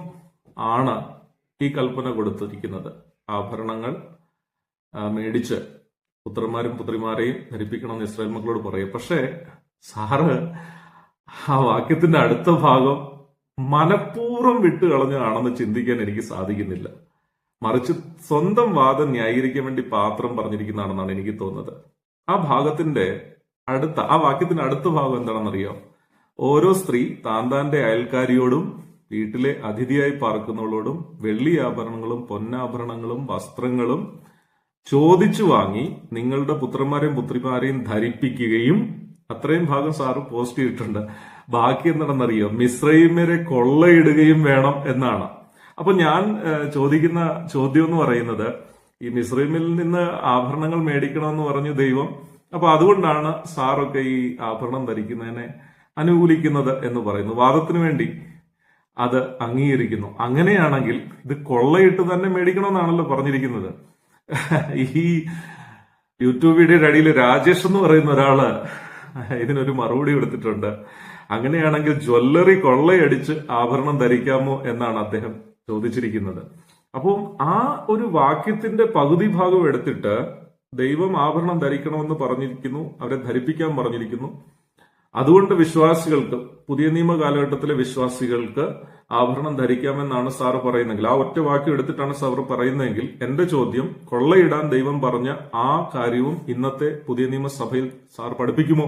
ആണ് ഈ കൽപ്പന കൊടുത്തിരിക്കുന്നത്, ആഭരണങ്ങൾ മേടിച്ച് പുത്രന്മാരും പുത്രിമാരെയും ധരിപ്പിക്കണമെന്ന് ഇസ്രായേൽ മക്കളോട് പറയും. പക്ഷേ സാറ് ആ വാക്യത്തിന്റെ അടുത്ത ഭാഗം മനഃപൂർവ്വം വിട്ടുകളഞ്ഞതാണെന്ന് ചിന്തിക്കാൻ എനിക്ക് സാധിക്കുന്നില്ല. മറിച്ച് സ്വന്തം വാദം ന്യായീകരിക്കാൻ വേണ്ടി പാത്രം പറഞ്ഞിരിക്കുന്നതാണെന്നാണ് എനിക്ക് തോന്നുന്നത്. ആ വാക്യത്തിന്റെ അടുത്ത ഭാഗം എന്താണെന്നറിയോ? ഓരോ സ്ത്രീ താന്താന്റെ അയൽക്കാരിയോടും വീട്ടിലെ അതിഥിയായി പാർക്കുന്നവളോടും വെള്ളി ആഭരണങ്ങളും പൊന്നാഭരണങ്ങളും വസ്ത്രങ്ങളും ചോദിച്ചു വാങ്ങി നിങ്ങളുടെ പുത്രന്മാരെയും പുത്രിമാരെയും ധരിപ്പിക്കുകയും, അത്രയും ഭാഗം സാറ് പോസ്റ്റ് ചെയ്തിട്ടുണ്ട്. ബാക്കി എന്താണെന്നറിയോ? മിസ്രൈമ്യരെ കൊള്ളയിടുകയും വേണം എന്നാണ്. അപ്പൊ ഞാൻ ചോദിക്കുന്ന ചോദ്യം എന്ന് പറയുന്നത്, ഈ മിസ്രൈമിൽ നിന്ന് ആഭരണങ്ങൾ മേടിക്കണമെന്ന് പറഞ്ഞു ദൈവം, അപ്പൊ അതുകൊണ്ടാണ് സാറൊക്കെ ഈ ആഭരണം ധരിക്കുന്നതിനെ അനുകൂലിക്കുന്നത് എന്ന് പറയുന്നു. വാദത്തിന് വേണ്ടി അത് അംഗീകരിക്കുന്നു. അങ്ങനെയാണെങ്കിൽ ഇത് കൊള്ളയിട്ട് തന്നെ മേടിക്കണമെന്നാണല്ലോ പറഞ്ഞിരിക്കുന്നത്. ഈ യൂട്യൂബ് വീഡിയോയുടെ അടിയിൽ രാജേഷ് എന്ന് പറയുന്ന ഒരാള് ഇതിനൊരു മറുപടി കൊടുത്തിട്ടുണ്ട്. അങ്ങനെയാണെങ്കിൽ ജ്വല്ലറി കൊള്ളയടിച്ച് ആഭരണം ധരിക്കാമോ എന്നാണ് അദ്ദേഹം ചോദിച്ചിരിക്കുന്നത്. അപ്പോൾ ആ ഒരു വാക്യത്തിന്റെ പകുതി ഭാഗം എടുത്തിട്ട് ദൈവം ആഭരണം ധരിക്കണമെന്ന് പറഞ്ഞിരിക്കുന്നു, അവരെ ധരിപ്പിക്കാൻ പറഞ്ഞിരിക്കുന്നു. അതുകൊണ്ട് വിശ്വാസികൾക്ക്, പുതിയ നിയമ കാലഘട്ടത്തിലെ വിശ്വാസികൾക്ക് ആഭരണം ധരിക്കാമെന്നാണ് സാറ് പറയുന്നെങ്കിൽ, ആ ഒറ്റ വാക്യം എടുത്തിട്ടാണ് സാർ പറയുന്നതെങ്കിൽ, എന്റെ ചോദ്യം, കൊള്ളയിടാൻ ദൈവം പറഞ്ഞ ആ കാര്യവും ഇന്നത്തെ പുതിയ നിയമസഭയിൽ സാർ പഠിപ്പിക്കുമോ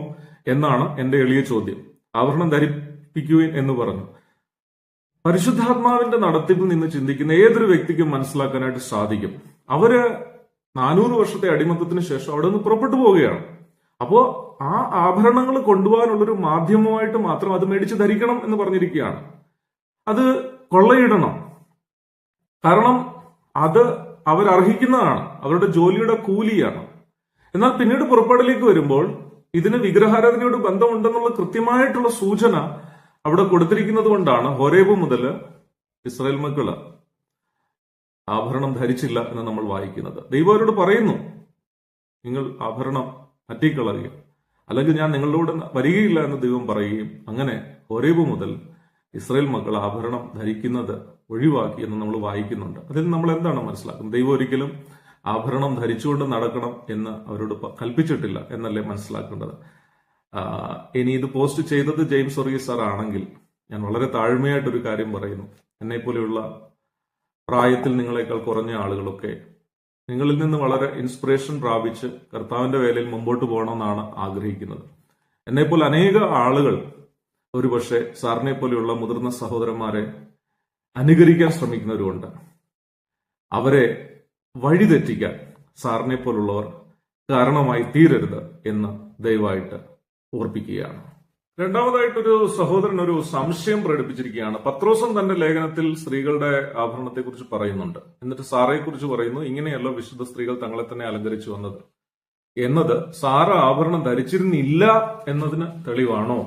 എന്നാണ് എന്റെ എളിയ ചോദ്യം. ആഭരണം ധരിപ്പിക്കുവിൻ എന്ന് പറഞ്ഞു. പരിശുദ്ധാത്മാവിന്റെ നടത്തിപ്പിൽ നിന്ന് ചിന്തിക്കുന്ന ഏതൊരു വ്യക്തിക്കും മനസ്സിലാക്കാനായിട്ട് സാധിക്കും. അവര് 400 വർഷത്തെ അടിമത്തത്തിന് ശേഷം അവിടെ നിന്ന് പുറപ്പെട്ടു പോവുകയാണ്. അപ്പോ ആ ആഭരണങ്ങൾ കൊണ്ടുപോകാനുള്ളൊരു മാധ്യമമായിട്ട് മാത്രം അത് മേടിച്ച് ധരിക്കണം എന്ന് പറഞ്ഞിരിക്കുകയാണ്. അത് കൊള്ളയിടണം. കാരണം അത് അവരർഹിക്കുന്നതാണ്, അവരുടെ ജോലിയുടെ കൂലിയാണ്. എന്നാൽ പിന്നീട് പുറപ്പാടിലേക്ക് വരുമ്പോൾ ഇതിന് വിഗ്രഹാരാധനയോട് ബന്ധമുണ്ടെന്നുള്ള കൃത്യമായിട്ടുള്ള സൂചന അവിടെ കൊടുത്തിരിക്കുന്നത് കൊണ്ടാണ് ഹോരേബ് മുതൽ ഇസ്രായേൽ മക്കള് ആഭരണം ധരിച്ചില്ല എന്ന് നമ്മൾ വായിക്കുന്നത്. ദൈവം അവരോട് പറയുന്നു, നിങ്ങൾ ആഭരണം മാറ്റിക്കളയുക, അല്ലെങ്കിൽ ഞാൻ നിങ്ങളോട് വരികയില്ല എന്ന് ദൈവം പറയുകയും, അങ്ങനെ ഹോരേബ് മുതൽ ഇസ്രായേൽ മക്കൾ ആഭരണം ധരിക്കുന്നത് ഒഴിവാക്കി എന്ന് നമ്മൾ വായിക്കുന്നുണ്ട്. അതിൽ നമ്മൾ എന്താണ് മനസ്സിലാക്കുന്നത്? ദൈവം ഒരിക്കലും ആഭരണം ധരിച്ചുകൊണ്ട് നടക്കണം എന്ന് അവരോട് കൽപ്പിച്ചിട്ടില്ല എന്നല്ലേ മനസ്സിലാക്കേണ്ടത്. ഇനി ഇത് പോസ്റ്റ് ചെയ്തത് ജെയിംസ് വർഗീസ് സാർ ആണെങ്കിൽ ഞാൻ വളരെ താഴ്മയായിട്ടൊരു കാര്യം പറയുന്നു. എന്നെ പോലെയുള്ള പ്രായത്തിൽ നിങ്ങളെക്കാൾ കുറഞ്ഞ ആളുകളൊക്കെ നിങ്ങളിൽ നിന്ന് വളരെ ഇൻസ്പിറേഷൻ പ്രാപിച്ച് കർത്താവിന്റെ വേലയിൽ മുമ്പോട്ട് പോകണമെന്നാണ് ആഗ്രഹിക്കുന്നത്. എന്നെപ്പോലെ അനേക ആളുകൾ ഒരുപക്ഷെ സാറിനെ പോലെയുള്ള മുതിർന്ന സഹോദരന്മാരെ അനുകരിക്കാൻ ശ്രമിക്കുന്നവരുമുണ്ട്. അവരെ വഴിതെറ്റിക്കാൻ സാറിനെ പോലുള്ളവർ കാരണമായി തീരരുത് എന്ന് ദയവായിട്ട് ഓർപ്പിക്കുകയാണ്. രണ്ടാമതായിട്ടൊരു സഹോദരൻ ഒരു സംശയം പ്രകടിപ്പിച്ചിരിക്കുകയാണ്. പത്രോസും തന്റെ ലേഖനത്തിൽ സ്ത്രീകളുടെ ആഭരണത്തെ കുറിച്ച് പറയുന്നുണ്ട്. എന്നിട്ട് സാറയെ കുറിച്ച് പറയുന്നു, ഇങ്ങനെയല്ലോ വിശുദ്ധ സ്ത്രീകൾ തങ്ങളെ തന്നെ അലങ്കരിച്ചു വന്നത് എന്നത് സാറ ആഭരണം ധരിച്ചിരുന്നില്ല എന്നതിന് തെളിവാണോ?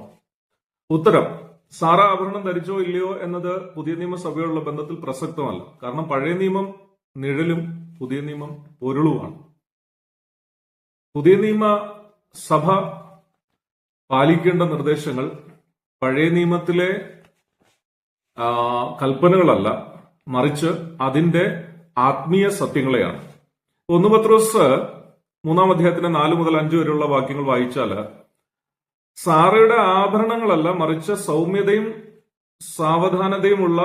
ഉത്തരം, സാറ ആഭരണം ധരിച്ചോ ഇല്ലയോ എന്നത് പുതിയ നിയമസഭയുള്ള ബന്ധത്തിൽ പ്രസക്തമല്ല. കാരണം പഴയ നിയമം നിഴലും പുതിയ നിയമം പൊരുളുമാണ്. പുതിയ നിയമ സഭ പാലിക്കേണ്ട നിർദ്ദേശങ്ങൾ പഴയ നിയമത്തിലെ കൽപ്പനകളല്ല, മറിച്ച് അതിന്റെ ആത്മീയ സത്യങ്ങളെയാണ്. 1 പത്രോസ് 3-ാം അധ്യായത്തിന്റെ 4 മുതൽ 5 വരെയുള്ള വാക്യങ്ങൾ വായിച്ചാല് സാറയുടെ ആഭരണങ്ങളല്ല, മറിച്ച് സൗമ്യതയും സാവധാനതയുമുള്ള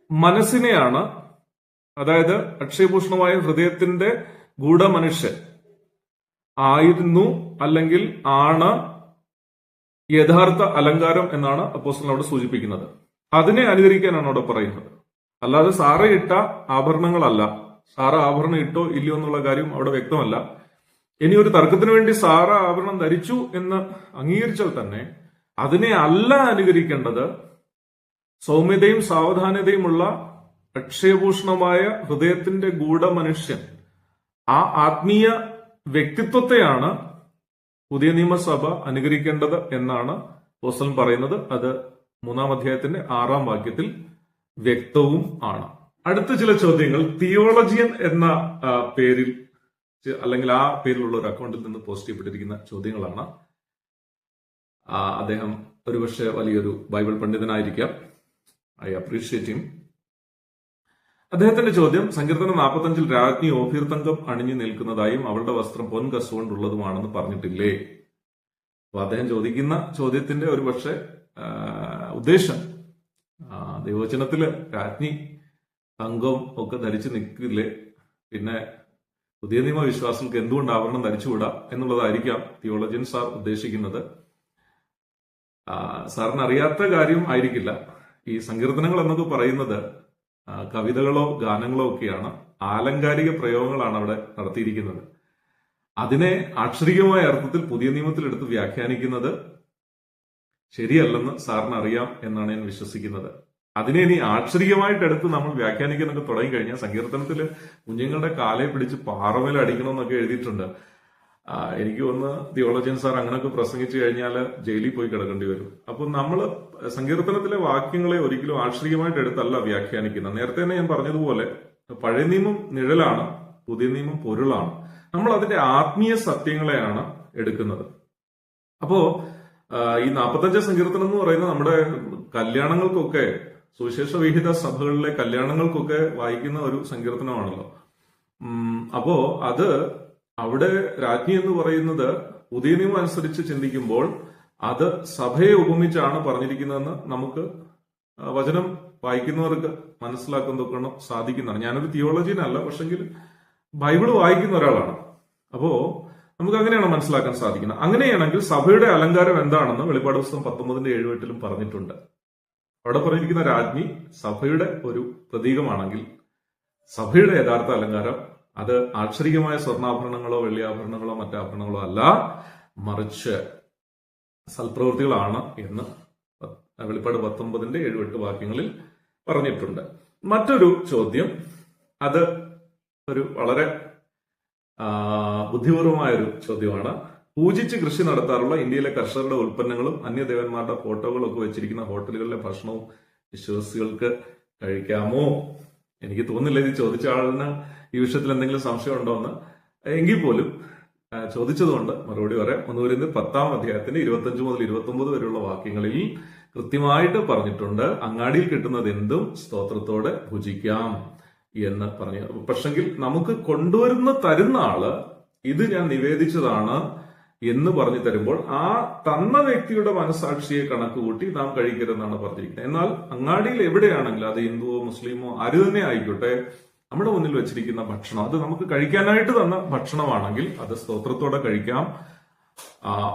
മനസ്സിനെയാണ്, അതായത് അക്ഷയഭൂഷണമായ ഹൃദയത്തിന്റെ ഗൂഢമനുഷ്യൻ ആയിരുന്നു അല്ലെങ്കിൽ ആണ് യഥാർത്ഥ അലങ്കാരം എന്നാണ് അപ്പോസ്തലൻ അവിടെ സൂചിപ്പിക്കുന്നത്. അതിനെ അനുകരിക്കാനാണ് അവിടെ പറയുന്നത്. അല്ലാതെ സാറ ഇട്ട ആഭരണങ്ങളല്ല. സാറ ആഭരണം ഇട്ടോ ഇല്ലയോ എന്നുള്ള കാര്യം അവിടെ വ്യക്തമല്ല. ഇനി ഒരു തർക്കത്തിന് വേണ്ടി സാറ ആഭരണം ധരിച്ചു എന്ന് അംഗീകരിച്ചാൽ തന്നെ അതിനെ അല്ല അനുകരിക്കേണ്ടത്. സൗമ്യതയും സാവധാനതയുമുള്ള അക്ഷയഭൂഷണമായ ഹൃദയത്തിന്റെ ഗൂഢമനുഷ്യൻ, ആ ആത്മീയ വ്യക്തിത്വത്തെയാണ് പുതിയ നിയമസഭ അനുകരിക്കേണ്ടത് എന്നാണ് അപ്പോസ്തലൻ പറയുന്നത്. അത് 3-ാം അധ്യായത്തിന്റെ 6-ാം വാക്യത്തിൽ വ്യക്തവും ആണ്. അടുത്ത ചില ചോദ്യങ്ങൾ തിയോളജിയൻ എന്ന പേരിൽ അല്ലെങ്കിൽ ആ പേരിലുള്ള ഒരു അക്കൗണ്ടിൽ നിന്ന് പോസ്റ്റ് ചെയ്യപ്പെട്ടിരിക്കുന്ന ചോദ്യങ്ങളാണ്. അദ്ദേഹം ഒരുപക്ഷെ വലിയൊരു ബൈബിൾ പണ്ഡിതനായിരിക്കാം. I appreciate him. അദ്ദേഹത്തിന്റെ ചോദ്യം, സങ്കീർത്തനം 45-ൽ രാജ്ഞി ഓഫീർ തങ്കം അണിഞ്ഞു നിൽക്കുന്നതായും അവളുടെ വസ്ത്രം പൊൻകസുകൊണ്ടുള്ളതുമാണെന്ന് പറഞ്ഞിട്ടില്ലേ? അപ്പൊ അദ്ദേഹം ചോദിക്കുന്ന ചോദ്യത്തിന്റെ ഒരുപക്ഷെ ഉദ്ദേശം ദൈവവചനത്തില് രാജ്ഞി തങ്കം ഒക്കെ ധരിച്ചു നിൽക്കില്ലേ, പിന്നെ പുതിയ നിയമ വിശ്വാസികൾക്ക് എന്തുകൊണ്ട് ആഭരണം ധരിച്ചുകൂടാ എന്നുള്ളതായിരിക്കാം തിയോളജിയൻ സാർ ഉദ്ദേശിക്കുന്നത്. സാറിന് അറിയാത്ത കാര്യം ആയിരിക്കില്ല, ഈ സങ്കീർത്തനങ്ങൾ എന്നൊക്കെ പറയുന്നത് കവിതകളോ ഗാനങ്ങളോ ഒക്കെയാണ്. ആലങ്കാരിക പ്രയോഗങ്ങളാണ് അവിടെ നടത്തിയിരിക്കുന്നത്. അതിനെ ആക്ഷരികമായ അർത്ഥത്തിൽ പുതിയ നിയമത്തിൽ എടുത്ത് വ്യാഖ്യാനിക്കുന്നത് ശരിയല്ലെന്ന് സാറിന് അറിയാം എന്നാണ് ഞാൻ വിശ്വസിക്കുന്നത്. അതിനെ ഇനി ആക്ഷരികമായിട്ട് എടുത്ത് നമ്മൾ വ്യാഖ്യാനിക്കാനൊക്കെ തുടങ്ങിക്കഴിഞ്ഞാൽ സങ്കീർത്തനത്തില് കുഞ്ഞുങ്ങളുടെ കാലെ പിടിച്ച് പാറമേൽ അടിക്കണമെന്നൊക്കെ എഴുതിയിട്ടുണ്ട്. എനിക്ക് തോന്നുന്നു തിയോളജിയൻ സാർ അങ്ങനെയൊക്കെ പ്രസംഗിച്ചു കഴിഞ്ഞാൽ ജയിലിൽ പോയി കിടക്കേണ്ടി വരും. അപ്പൊ നമ്മൾ സങ്കീർത്തനത്തിലെ വാക്യങ്ങളെ ഒരിക്കലും ആക്ഷരികമായിട്ട് എടുത്തല്ല വ്യാഖ്യാനിക്കുന്നത്. നേരത്തെ തന്നെ ഞാൻ പറഞ്ഞതുപോലെ പഴയ നിയമം നിഴലാണ്, പുതിയ നിയമം പൊരുളാണ്. നമ്മൾ അതിന്റെ ആത്മീയ സത്യങ്ങളെയാണ് എടുക്കുന്നത്. അപ്പോ ഈ 45 സങ്കീർത്തനം എന്ന് പറയുന്നത് നമ്മുടെ കല്യാണങ്ങൾക്കൊക്കെ, സുവിശേഷ വിഹിത സഭകളിലെ കല്യാണങ്ങൾക്കൊക്കെ വായിക്കുന്ന ഒരു സങ്കീർത്തനമാണല്ലോ. അപ്പോ അത് അവിടെ രാജ്ഞി എന്ന് പറയുന്നത് പുതിയ നിയമം അനുസരിച്ച് ചിന്തിക്കുമ്പോൾ അത് സഭയെ ഉപമിച്ചാണ് പറഞ്ഞിരിക്കുന്നതെന്ന് നമുക്ക് വചനം വായിക്കുന്നവർക്ക് മനസ്സിലാക്കുന്നതൊക്കെ സാധിക്കുന്നതാണ്. ഞാനൊരു തിയോളജിയനല്ല, പക്ഷെങ്കിൽ ബൈബിള് വായിക്കുന്ന ഒരാളാണ്. അപ്പോ നമുക്ക് അങ്ങനെയാണ് മനസ്സിലാക്കാൻ സാധിക്കുന്നത്. അങ്ങനെയാണെങ്കിൽ സഭയുടെ അലങ്കാരം എന്താണെന്ന് വെളിപ്പാട് പുസ്തകം 19:7-8 പറഞ്ഞിട്ടുണ്ട്. അവിടെ പറഞ്ഞിരിക്കുന്ന രാജ്ഞി സഭയുടെ ഒരു പ്രതീകമാണെങ്കിൽ സഭയുടെ യഥാർത്ഥ അലങ്കാരം അത് ആക്ഷരികമായ സ്വർണ്ണാഭരണങ്ങളോ വെള്ളിയാഭരണങ്ങളോ മറ്റാഭരണങ്ങളോ അല്ല, മറിച്ച് സൽപ്രവൃത്തികളാണ് എന്ന് വെളിപ്പാട് 19:7-8 വാക്യങ്ങളിൽ പറഞ്ഞിട്ടുണ്ട്. മറ്റൊരു ചോദ്യം, അത് ഒരു വളരെ ബുദ്ധിപൂർവമായൊരു ചോദ്യമാണ്. പൂജിച്ച് കൃഷി നടത്താറുള്ള ഇന്ത്യയിലെ കർഷകരുടെ ഉൽപ്പന്നങ്ങളും അന്യദേവന്മാരുടെ ഫോട്ടോകളും ഒക്കെ വെച്ചിരിക്കുന്ന ഹോട്ടലുകളിലെ ഭക്ഷണവും വിശ്വാസികൾക്ക് കഴിക്കാമോ? എനിക്ക് തോന്നുന്നില്ല ഇത് ചോദിച്ച ആളിന് ഈ വിഷയത്തിൽ എന്തെങ്കിലും സംശയം ഉണ്ടോ എന്ന്. എങ്കിൽ പോലും ചോദിച്ചതുകൊണ്ട് മറുപടി പറയാം. 1 Corinthians 10-ാം അധ്യായത്തിന്റെ 25 മുതൽ 29 വരെയുള്ള വാക്യങ്ങളിൽ കൃത്യമായിട്ട് പറഞ്ഞിട്ടുണ്ട്, അങ്ങാടിയിൽ കിട്ടുന്നത് എന്തും സ്തോത്രത്തോടെ ഭുജിക്കാം എന്ന് പറഞ്ഞു. പക്ഷെങ്കിൽ നമുക്ക് തരുന്ന ആള് ഇത് ഞാൻ നിവേദിച്ചതാണ് എന്ന് പറഞ്ഞു തരുമ്പോൾ ആ തന്ന വ്യക്തിയുടെ മനസാക്ഷിയെ കണക്കുകൂട്ടി നാം കഴിക്കരുതെന്നാണ് പറഞ്ഞിരിക്കുന്നത്. എന്നാൽ അങ്ങാടിയിൽ എവിടെയാണെങ്കിലും അത് ഹിന്ദുവോ മുസ്ലിമോ ആര് തന്നെ ആയിക്കോട്ടെ, നമ്മുടെ മുന്നിൽ വെച്ചിരിക്കുന്ന ഭക്ഷണം അത് നമുക്ക് കഴിക്കാനായിട്ട് തന്ന ഭക്ഷണമാണെങ്കിൽ അത് സ്തോത്രത്തോടെ കഴിക്കാം.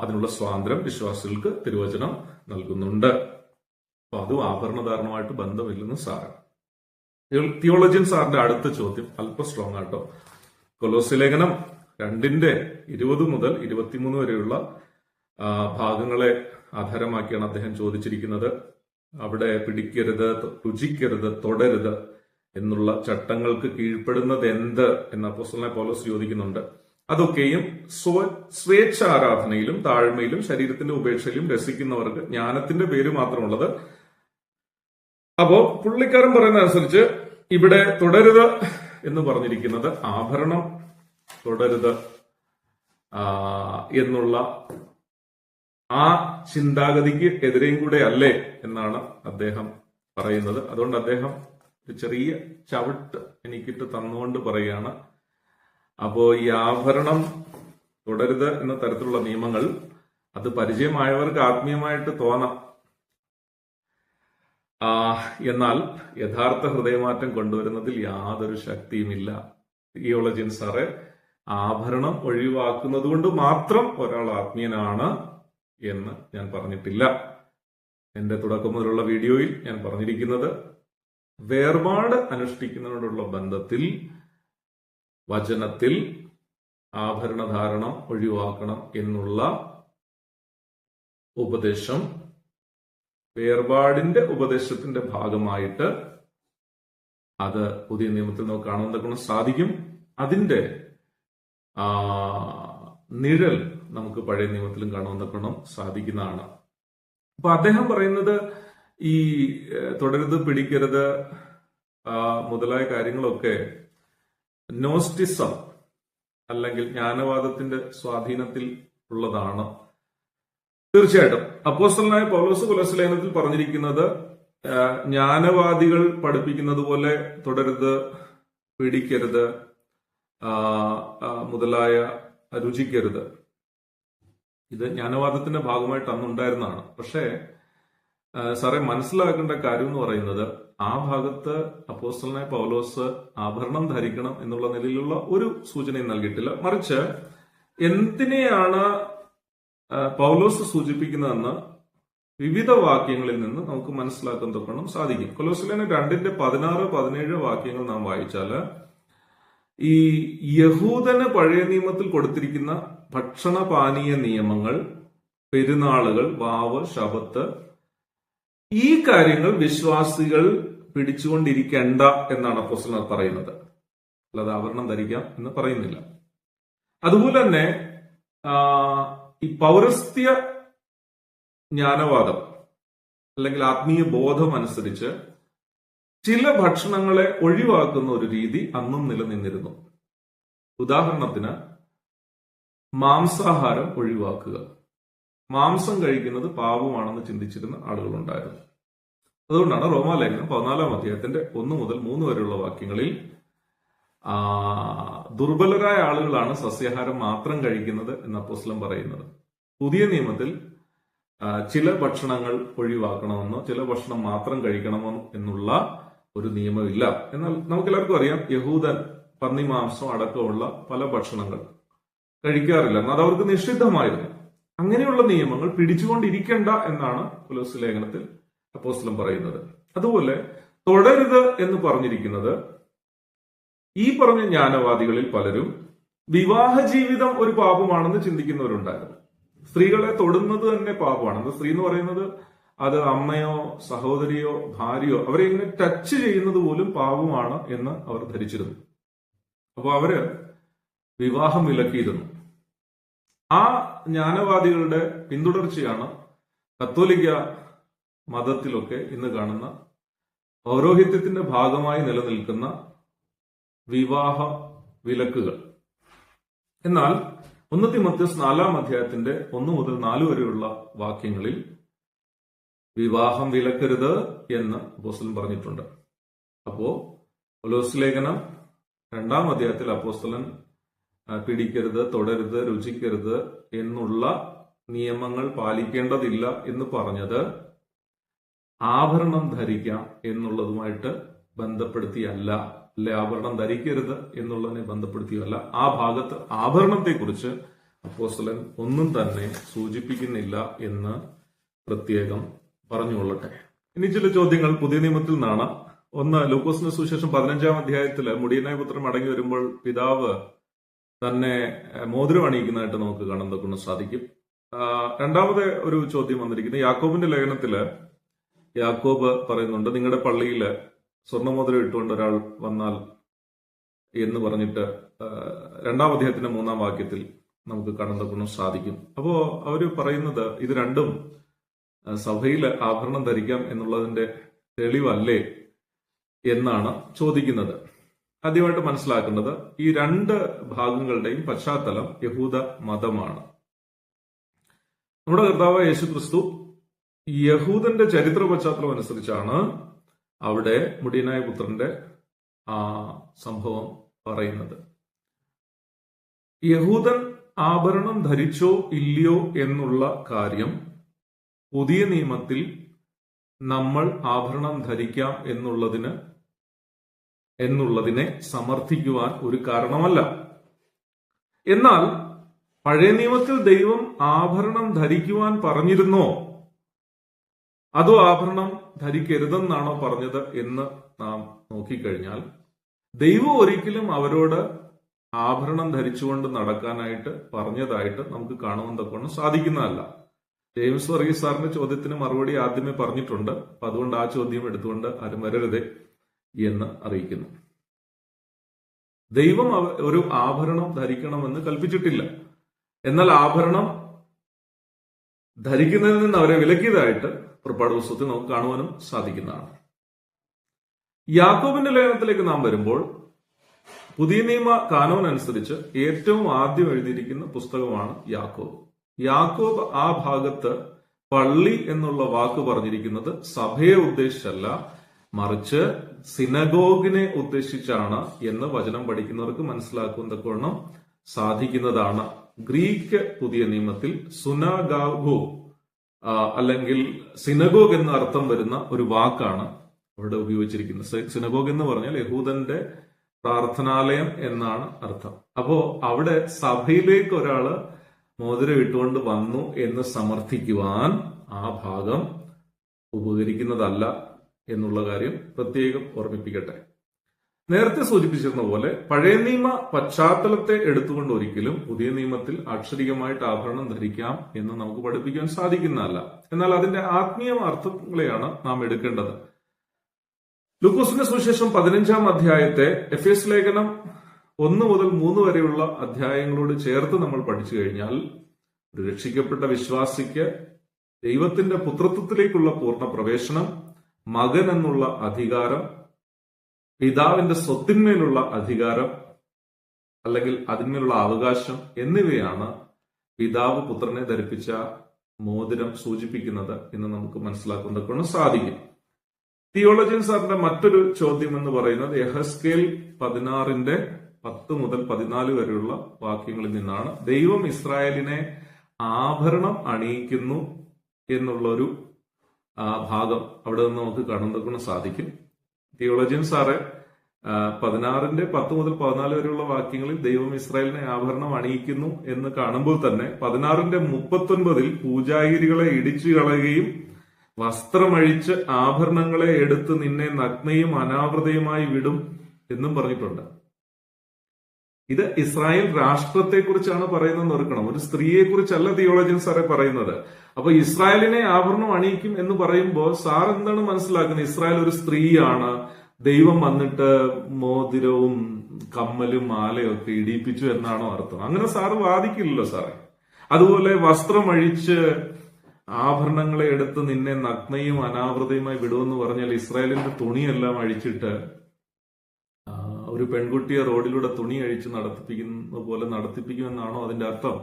അതിനുള്ള സ്വാതന്ത്ര്യം വിശ്വാസികൾക്ക് തിരുവചനം നൽകുന്നുണ്ട്. അപ്പൊ അതും ആഭരണധാരണമായിട്ട് ബന്ധമില്ലെന്ന് സാറ്. തിയോളജിയൻ സാറിന്റെ അടുത്ത ചോദ്യം അല്പം സ്ട്രോങ് ആട്ടോ. കൊലോസ്യ ലേഖനം 2:20 മുതൽ 23 വരെയുള്ള ഭാഗങ്ങളെ ആധാരമാക്കിയാണ് അദ്ദേഹം ചോദിച്ചിരിക്കുന്നത്. അവിടെ പിടിക്കരുത്, രുചിക്കരുത്, തൊടരുത് എന്നുള്ള ചട്ടങ്ങൾക്ക് കീഴ്പ്പെടുന്നത് എന്ത് എന്ന് അപ്പോസ്തലനായ പൗലോസ് ചോദിക്കുന്നുണ്ട്. അതൊക്കെയും സ്വേച്ഛാരാധനയിലും താഴ്മയിലും ശരീരത്തിന്റെ ഉപേക്ഷയിലും രസിക്കുന്നവർക്ക് ജ്ഞാനത്തിന്റെ പേര് മാത്രമുള്ളത്. അപ്പോ പുള്ളിക്കാരൻ പറയുന്ന അനുസരിച്ച് ഇവിടെ തുടരുത് എന്ന് പറഞ്ഞിരിക്കുന്നത് ആഭരണം തുടരുത് എന്നുള്ള ആ ചിന്താഗതിക്ക് എതിരെയും കൂടെ അല്ലേ എന്നാണ് അദ്ദേഹം പറയുന്നത്. അതുകൊണ്ട് അദ്ദേഹം ഒരു ചെറിയ ചവിട്ട് എനിക്കിട്ട് തന്നുകൊണ്ട് പറയുകയാണ്. അപ്പോ ഈ ആഭരണം തുടരുത് എന്ന തരത്തിലുള്ള നിയമങ്ങൾ അത് പരിചയമായവർക്ക് ആത്മീയമായിട്ട് തോന്നാം. എന്നാൽ യഥാർത്ഥ ഹൃദയമാറ്റം കൊണ്ടുവരുന്നതിൽ യാതൊരു ശക്തിയുമില്ല. തിയോളജിയൻ സാറെ, ആഭരണം ഒഴിവാക്കുന്നത് കൊണ്ട് മാത്രം ഒരാൾ ആത്മീയനാണ് എന്ന് ഞാൻ പറഞ്ഞിട്ടില്ല. എന്റെ തുടക്കം മുതലുള്ള വീഡിയോയിൽ ഞാൻ പറഞ്ഞിരിക്കുന്നത് വേർപാട് അനുഷ്ഠിക്കുന്നതിനോടുള്ള ബന്ധത്തിൽ വചനത്തിൽ ആഭരണധാരണം ഒഴിവാക്കണം എന്നുള്ള ഉപദേശം വേർപാടിന്റെ ഉപദേശത്തിന്റെ ഭാഗമായിട്ട് അത് പുതിയ നിയമത്തിൽ നമുക്ക് കാണുന്നതൊക്കെ സാധിക്കും. അതിന്റെ നിഴൽ നമുക്ക് പഴയ നിയമത്തിലും കാണുന്നതൊക്കെ സാധിക്കുന്നതാണ്. അപ്പൊ അദ്ദേഹം പറയുന്നത് ഈ തുടരുത്, പിടിക്കരുത് മുതലായ കാര്യങ്ങളൊക്കെ നോസ്റ്റിസം അല്ലെങ്കിൽ ജ്ഞാനവാദത്തിന്റെ സ്വാധീനത്തിൽ ഉള്ളതാണ്. തീർച്ചയായിട്ടും അപ്പോസ്തലനായ പൗലോസ് കൊലോസ്യ ലേഖനത്തിൽ പറഞ്ഞിരിക്കുന്നത് ജ്ഞാനവാദികൾ പഠിപ്പിക്കുന്നത് പോലെ തുടരുത്, പിടിക്കരുത് മുതലായ രുചിക്കരുത്, ഇത് ജ്ഞാനവാദത്തിന്റെ ഭാഗമായിട്ട് അന്നുണ്ടായിരുന്നതാണ്. പക്ഷേ സാറെ, മനസ്സിലാക്കേണ്ട കാര്യം എന്ന് പറയുന്നത് ആ ഭാഗത്ത് അപ്പോസ്തലനായ പൗലോസ് ആഭരണം ധരിക്കണം എന്നുള്ള നിലയിലുള്ള ഒരു സൂചനയും നൽകിയിട്ടില്ല. മറിച്ച് എന്തിനെയാണ് പൗലോസ് സൂചിപ്പിക്കുന്നതെന്ന് വിവിധ വാക്യങ്ങളിൽ നിന്ന് നമുക്ക് മനസ്സിലാക്കാൻ തൊക്കണം സാധിക്കും. കൊലോസ്യർ 2:16-17 വാക്യങ്ങൾ നാം വായിച്ചാൽ ഈ യഹൂദന് പഴയ നിയമത്തിൽ കൊടുത്തിരിക്കുന്ന ഭക്ഷണപാനീയ നിയമങ്ങൾ, പെരുന്നാളുകൾ, വാവ്, ശബത്ത്, ഈ കാര്യങ്ങൾ വിശ്വാസികൾ പിടിച്ചുകൊണ്ടിരിക്കേണ്ട എന്നാണ് അപ്പോസ്തലൻ പറയുന്നത്. അല്ലാതെ ആഭരണം ധരിക്കാം എന്ന് പറയുന്നില്ല. അതുപോലെ തന്നെ ഈ പൗരസ്ത്യ ജ്ഞാനവാദം അല്ലെങ്കിൽ ആത്മീയ ബോധം അനുസരിച്ച് ചില ഭക്ഷണങ്ങളെ ഒഴിവാക്കുന്ന ഒരു രീതി അന്നും നിലനിന്നിരുന്നു. ഉദാഹരണത്തിന് മാംസാഹാരം ഒഴിവാക്കുക. മാംസം കഴിക്കുന്നത് പാപമാണെന്ന് ചിന്തിച്ചിരുന്ന ആളുകളുണ്ടായിരുന്നു. അതുകൊണ്ടാണ് റോമാലേഖനം 14-ാം അധ്യായത്തിന്റെ 1 മുതൽ 3 വരെയുള്ള വാക്യങ്ങളിൽ ദുർബലരായ ആളുകളാണ് സസ്യാഹാരം മാത്രം കഴിക്കുന്നത് എന്ന് അപ്പോസ്തലൻ പറയുന്നത്. പുതിയ നിയമത്തിൽ ചില ഭക്ഷണങ്ങൾ ഒഴിവാക്കണമെന്നോ ചില ഭക്ഷണം മാത്രം കഴിക്കണമോ എന്നുള്ള ഒരു നിയമമില്ല. എന്നാൽ നമുക്കെല്ലാവർക്കും അറിയാം, യഹൂദൻ പന്നി മാംസം അടക്കമുള്ള പല ഭക്ഷണങ്ങൾ കഴിക്കാറില്ല. എന്നാൽ അവർക്ക് നിഷിദ്ധമായിരുന്നു. അങ്ങനെയുള്ള നിയമങ്ങൾ പിടിച്ചുകൊണ്ടിരിക്കേണ്ട എന്നാണ് കൊലോസ്യ ലേഖനത്തിൽ അപ്പോസ്തലൻ പറയുന്നത്. അതുപോലെ തുടരുത് എന്ന് പറഞ്ഞിരിക്കുന്നത്, ഈ പറഞ്ഞ ജ്ഞാനവാദികളിൽ പലരും വിവാഹ ജീവിതം ഒരു പാപമാണെന്ന് ചിന്തിക്കുന്നവരുണ്ടായിരുന്നു. സ്ത്രീകളെ തൊടുന്നത് തന്നെ പാപമാണ്. സ്ത്രീ എന്ന് പറയുന്നത് അത് അമ്മയോ സഹോദരിയോ ഭാര്യയോ അവരെ ഇങ്ങനെ ടച്ച് ചെയ്യുന്നത് പോലും പാപമാണ് എന്ന് അവർ ധരിച്ചിരുന്നു. അപ്പോൾ അവര് വിവാഹം വിലക്കിയിരുന്നു. ആ ജ്ഞാനവാദികളുടെ പിന്തുടർച്ചയാണ് കത്തോലിക്ക മതത്തിലൊക്കെ ഇന്ന് കാണുന്ന പൗരോഹിത്യത്തിന്റെ ഭാഗമായി നിലനിൽക്കുന്ന വിവാഹ വിലക്കുകൾ. എന്നാൽ 1 തിമോഥെയോസ് 4-ാം അധ്യായത്തിന്റെ 1 മുതൽ 4 വരെയുള്ള വാക്യങ്ങളിൽ വിവാഹം വിലക്കരുത് എന്ന് അപ്പോസ്തലൻ പറഞ്ഞിട്ടുണ്ട്. അപ്പോ കൊലോസ്യ ലേഖനം 2-ാം അധ്യായത്തിൽ അപ്പോസ്തലൻ പിടിക്കരുത്, തൊടരുത്, രുചിക്കരുത് എന്നുള്ള നിയമങ്ങൾ പാലിക്കേണ്ടതില്ല എന്ന് പറഞ്ഞത് ആഭരണം ധരിക്കാം എന്നുള്ളതുമായിട്ട് ബന്ധപ്പെടുത്തിയല്ല, അല്ലെ ആഭരണം ധരിക്കരുത് എന്നുള്ളതിനെ ബന്ധപ്പെടുത്തിയല്ല. ആ ഭാഗത്ത് ആഭരണത്തെക്കുറിച്ച് അപ്പോസ്തലൻ ഒന്നും തന്നെ സൂചിപ്പിക്കുന്നില്ല എന്ന് പ്രത്യേകം പറഞ്ഞുകൊള്ളട്ടെ. ഇനി ചില ചോദ്യങ്ങൾ പുതിയ നിയമത്തിൽ നിന്നാണ്. ഒന്ന്, ലൂക്കോസിന്റെ സുവിശേഷം 15-ാം അധ്യായത്തില് മുടിയനായ പുത്രൻ മടങ്ങി വരുമ്പോൾ പിതാവ് തന്നെ മോതിരം അണിയിക്കുന്നതായിട്ട് നമുക്ക് കാണാൻ സാധിക്കും. രണ്ടാമത്തെ ഒരു ചോദ്യം വന്നിരിക്കുന്നത് യാക്കോബിന്റെ ലേഖനത്തില് യാക്കോബ് പറയുന്നുണ്ട്, നിങ്ങളുടെ പള്ളിയിൽ സ്വർണ്ണമോതിരം ഇട്ടുകൊണ്ട് ഒരാൾ വന്നാൽ എന്ന് പറഞ്ഞിട്ട് 2-ാം അധ്യായത്തിന്റെ 3-ാം വാക്യത്തിൽ നമുക്ക് കാണാൻ സാധിക്കും. അപ്പോ അവര് പറയുന്നത് ഇത് രണ്ടും സഭയിൽ ആഭരണം ധരിക്കാം എന്നുള്ളതിന്റെ തെളിവല്ലേ എന്നാണ് ചോദിക്കുന്നത്. ആദ്യമായിട്ട് മനസ്സിലാക്കേണ്ടത് ഈ രണ്ട് ഭാഗങ്ങളുടെയും പശ്ചാത്തലം യഹൂദ മതമാണ്. നമ്മുടെ കർത്താവ് യേശുക്രിസ്തു യഹൂദന്റെ ചരിത്ര പശ്ചാത്തലം അനുസരിച്ചാണ് അവിടെ മുടിയനായ പുത്രന്റെ ആ സംഭവം പറയുന്നത്. യഹൂദൻ ആഭരണം ധരിച്ചോ ഇല്ലയോ എന്നുള്ള കാര്യം പുതിയ നിയമത്തിൽ നമ്മൾ ആഭരണം ധരിക്കാം എന്നുള്ളതിനെ സമർത്ഥിക്കുവാൻ ഒരു കാരണമല്ല. എന്നാൽ പഴയ നിയമത്തിൽ ദൈവം ആഭരണം ധരിക്കുവാൻ പറഞ്ഞിരുന്നോ അതോ ആഭരണം ധരിക്കരുതെന്നാണോ പറഞ്ഞത് എന്ന് നാം നോക്കിക്കഴിഞ്ഞാൽ ദൈവം ഒരിക്കലും അവരോട് ആഭരണം ധരിച്ചുകൊണ്ട് നടക്കാനായിട്ട് പറഞ്ഞതായിട്ട് നമുക്ക് കാണുവാൻ തക്കവണ്ണം സാധിക്കുന്നതല്ല. ജെയിംസ് വർഗീസ് സാറിന്റെ ചോദ്യത്തിന് മറുപടി ആദ്യമേ പറഞ്ഞിട്ടുണ്ട്. അപ്പൊ അതുകൊണ്ട് ആ ചോദ്യം എടുത്തുകൊണ്ട് ആരും വരരുതേ എന്ന് അറിയിക്കുന്നു. ദൈവം ഒരു ആഭരണം ധരിക്കണമെന്ന് കൽപ്പിച്ചിട്ടില്ല. എന്നാൽ ആഭരണം ധരിക്കുന്നതിൽ നിന്ന് അവരെ വിലക്കിയതായിട്ട് പുറപ്പാട് പുസ്തകത്തിൽ നമുക്ക് കാണുവാനും സാധിക്കുന്നതാണ്. യാക്കോബിന്റെ ലേഖനത്തിലേക്ക് നാം വരുമ്പോൾ പുതിയ നിയമ കാനോൻ അനുസരിച്ച് ഏറ്റവും ആദ്യം എഴുതിയിരിക്കുന്ന പുസ്തകമാണ് യാക്കോബ്. യാക്കോബ് ആ ഭാഗത്ത് പള്ളി എന്നുള്ള വാക്ക് പറഞ്ഞിരിക്കുന്നത് സഭയെ ഉദ്ദേശിച്ചല്ല, മറിച്ച് സിനഗോഗിനെ ഉദ്ദേശിച്ചാണ് എന്ന് വചനം പഠിക്കുന്നവർക്ക് മനസ്സിലാക്കുന്നതൊക്കെ സാധിക്കുന്നതാണ്. ഗ്രീക്ക് പുതിയ നിയമത്തിൽ സുനാഗാഗോ അല്ലെങ്കിൽ സിനഗോഗ് എന്ന അർത്ഥം വരുന്ന ഒരു വാക്കാണ് അവിടെ ഉപയോഗിച്ചിരിക്കുന്നത്. സിനഗോഗ് എന്ന് പറഞ്ഞാൽ യഹൂദന്റെ പ്രാർത്ഥനാലയം എന്നാണ് അർത്ഥം. അപ്പോ അവിടെ സഭയിലേക്ക് ഒരാള് മോതിരം ഇട്ടുകൊണ്ട് വന്നു എന്ന് സമർത്ഥിക്കുവാൻ ആ ഭാഗം ഉപകരിക്കുന്നതല്ല എന്നുള്ള കാര്യം പ്രത്യേകം ഓർമ്മിപ്പിക്കട്ടെ. നേരത്തെ സൂചിപ്പിച്ചിരുന്ന പോലെ പഴയ നിയമ പശ്ചാത്തലത്തെ എടുത്തുകൊണ്ട് ഒരിക്കലും പുതിയ നിയമത്തിൽ അക്ഷരികമായിട്ട് ആഭരണം ധരിക്കാം എന്ന് നമുക്ക് പഠിപ്പിക്കാൻ സാധിക്കുന്നതല്ല. എന്നാൽ അതിന്റെ ആത്മീയ അർത്ഥങ്ങളെയാണ് നാം എടുക്കേണ്ടത്. ലൂക്കോസിന്റെ സുവിശേഷം 15-ാം അധ്യായത്തെ എഫേസ് ലേഖനം 1 മുതൽ 3 വരെയുള്ള അധ്യായങ്ങളോട് ചേർത്ത് നമ്മൾ പഠിച്ചു കഴിഞ്ഞാൽ ഒരു രക്ഷിക്കപ്പെട്ട വിശ്വാസിക്ക് ദൈവത്തിന്റെ പുത്രത്വത്തിലേക്കുള്ള പൂർണ്ണ പ്രവേശനം, മകൻ എന്നുള്ള അധികാരം, പിതാവിന്റെ സ്വത്തിന്മേലുള്ള അധികാരം അല്ലെങ്കിൽ അതിന്മേലുള്ള അവകാശം എന്നിവയാണ് പിതാവ് പുത്രനെ ധരിപ്പിച്ച മോതിരം സൂചിപ്പിക്കുന്നത് എന്ന് നമുക്ക് മനസ്സിലാക്കുന്നതൊക്കെ സാധിക്കും. തിയോളജിയൻ സാറിന്റെ മറ്റൊരു ചോദ്യം എന്ന് പറയുന്നത് യെഹെസ്കേൽ 16-ന്റെ 10 മുതൽ 14 വരെയുള്ള വാക്യങ്ങളിൽ നിന്നാണ്. ദൈവം ഇസ്രായേലിനെ ആഭരണം അണിയിക്കുന്നു എന്നുള്ളൊരു ഭാഗം അവിടെ നിന്ന് നമുക്ക് കാണുന്നതൊക്കെ സാധിക്കും. തിയോളജിയൻ സാറ് 16-ന്റെ 10 മുതൽ 14 വരെയുള്ള വാക്യങ്ങളിൽ ദൈവം ഇസ്രായേലിനെ ആഭരണം അണിയിക്കുന്നു എന്ന് കാണുമ്പോൾ തന്നെ 16-ന്റെ 39-ൽ പൂജാഗിരികളെ ഇടിച്ചു കളയുകയും വസ്ത്രമഴിച്ച് ആഭരണങ്ങളെ എടുത്ത് നിന്നെ നഗ്നയും അനാവൃതയുമായി വിടും എന്നും പറഞ്ഞിട്ടുണ്ട്. ഇത് ഇസ്രായേൽ രാഷ്ട്രത്തെക്കുറിച്ചാണ് പറയുന്നതെന്ന് ഓർക്കണം. ഒരു സ്ത്രീയെ കുറിച്ചല്ല തിയോളജിയൻ സാറെ പറയുന്നത്. അപ്പൊ ഇസ്രായേലിനെ ആഭരണം അണിയിക്കും എന്ന് പറയുമ്പോൾ സാർ എന്താണ് മനസ്സിലാക്കുന്നത്? ഇസ്രായേൽ ഒരു സ്ത്രീയാണ്, ദൈവം വന്നിട്ട് മോതിരവും കമ്മലും മാലയും ഒക്കെ ഇടിപ്പിച്ചു എന്നാണോ അർത്ഥം? അങ്ങനെ സാറ് വാദിക്കില്ലല്ലോ സാറേ. അതുപോലെ വസ്ത്രമഴിച്ച് ആഭരണങ്ങളെ എടുത്ത് നിന്നെ നഗ്നയും അനാവൃതയുമായി വിടുമെന്ന് പറഞ്ഞാൽ ഇസ്രായേലിന്റെ തുണിയെല്ലാം അഴിച്ചിട്ട് ഒരു പെൺകുട്ടിയെ റോഡിലൂടെ തുണി അഴിച്ച് നടത്തിപ്പിക്കുന്ന പോലെ നടത്തിപ്പിക്കുമെന്നാണോ അതിന്റെ അർത്ഥം?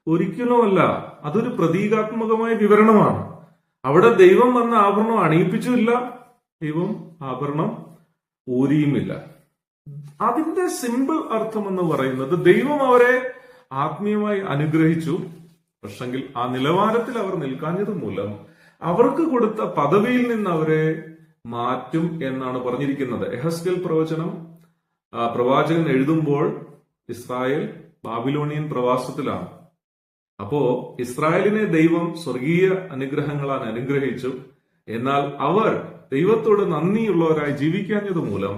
ഒരിക്കലുമല്ല. അതൊരു പ്രതീകാത്മകമായ വിവരണമാണ്. അവിടെ ദൈവം വന്ന ആഭരണം അണിയിപ്പിച്ചുമില്ല, ദൈവം ആഭരണം ഊരിയുമില്ല. അതിന്റെ സിമ്പിൾ അർത്ഥം എന്ന് പറയുന്നത് ദൈവം അവരെ ആത്മീയമായി അനുഗ്രഹിച്ചു. പക്ഷെങ്കിൽ ആ നിലവാരത്തിൽ അവർ നിൽക്കാഞ്ഞത് മൂലം അവർക്ക് കൊടുത്ത പദവിയിൽ നിന്ന് അവരെ മാറ്റും എന്നാണ് പറഞ്ഞിരിക്കുന്നത്. യെഹെസ്കേൽ പ്രവാചകൻ എഴുതുമ്പോൾ ഇസ്രായേൽ ബാബിലോണിയൻ പ്രവാസത്തിലാണ്. അപ്പോ ഇസ്രായേലിനെ ദൈവം സ്വർഗീയ അനുഗ്രഹങ്ങളാൽ അനുഗ്രഹിച്ചു. എന്നാൽ അവർ ദൈവത്തോട് നന്ദിയുള്ളവരായി ജീവിക്കാഞ്ഞത് മൂലം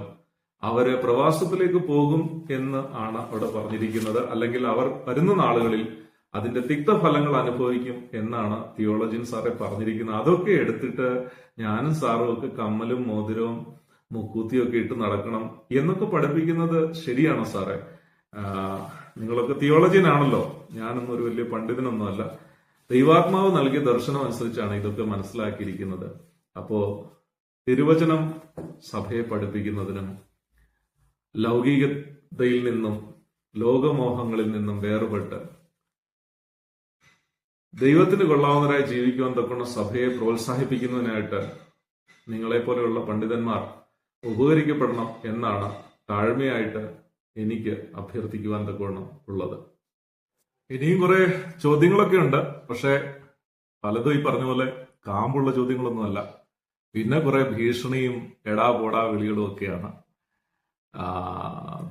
അവര് പ്രവാസത്തിലേക്ക് പോകും എന്ന് ആണ് അവിടെ പറഞ്ഞിരിക്കുന്നത്. അല്ലെങ്കിൽ അവർ വരുന്ന നാളുകളിൽ അതിന്റെ തിക്തഫലങ്ങൾ അനുഭവിക്കും എന്നാണ് തിയോളജിയൻ സാറെ പറഞ്ഞിരിക്കുന്നത്. അതൊക്കെ എടുത്തിട്ട് ഞാനും സാറും ഒക്കെ കമ്മലും മോതിരവും മുക്കൂത്തിയും ഒക്കെ ഇട്ട് നടക്കണം എന്നൊക്കെ പഠിപ്പിക്കുന്നത് ശരിയാണോ സാറേ? നിങ്ങളൊക്കെ തിയോളജിയൻ ആണല്ലോ, ഞാനൊന്നും ഒരു വലിയ പണ്ഡിതനൊന്നുമല്ല. ദൈവാത്മാവ് നൽകിയ ദർശനം അനുസരിച്ചാണ് ഇതൊക്കെ മനസ്സിലാക്കിയിരിക്കുന്നത്. അപ്പോ തിരുവചനം സഭയെ പഠിപ്പിക്കുന്നതിനും ലൗകികതയിൽ നിന്നും ലോകമോഹങ്ങളിൽ നിന്നും വേർപെട്ട് ദൈവത്തിന് കൊള്ളാവുന്നവരായി ജീവിക്കുവാൻ തക്കുന്ന സഭയെ പ്രോത്സാഹിപ്പിക്കുന്നതിനായിട്ട് നിങ്ങളെപ്പോലെയുള്ള പണ്ഡിതന്മാർ ഉപകരിക്കപ്പെടണം എന്നാണ് താഴ്മയായിട്ട് എനിക്ക് അഭ്യർത്ഥിക്കുവാൻ തക്കവണ്ണം ഉള്ളത്. ഇനിയും കുറെ ചോദ്യങ്ങളൊക്കെ ഉണ്ട്. പക്ഷെ പലതും ഈ പറഞ്ഞ പോലെ കാമ്പുള്ള ചോദ്യങ്ങളൊന്നുമല്ല. പിന്നെ കുറെ ഭീഷണിയും എടാ പോടാ വിളികളും ഒക്കെയാണ്.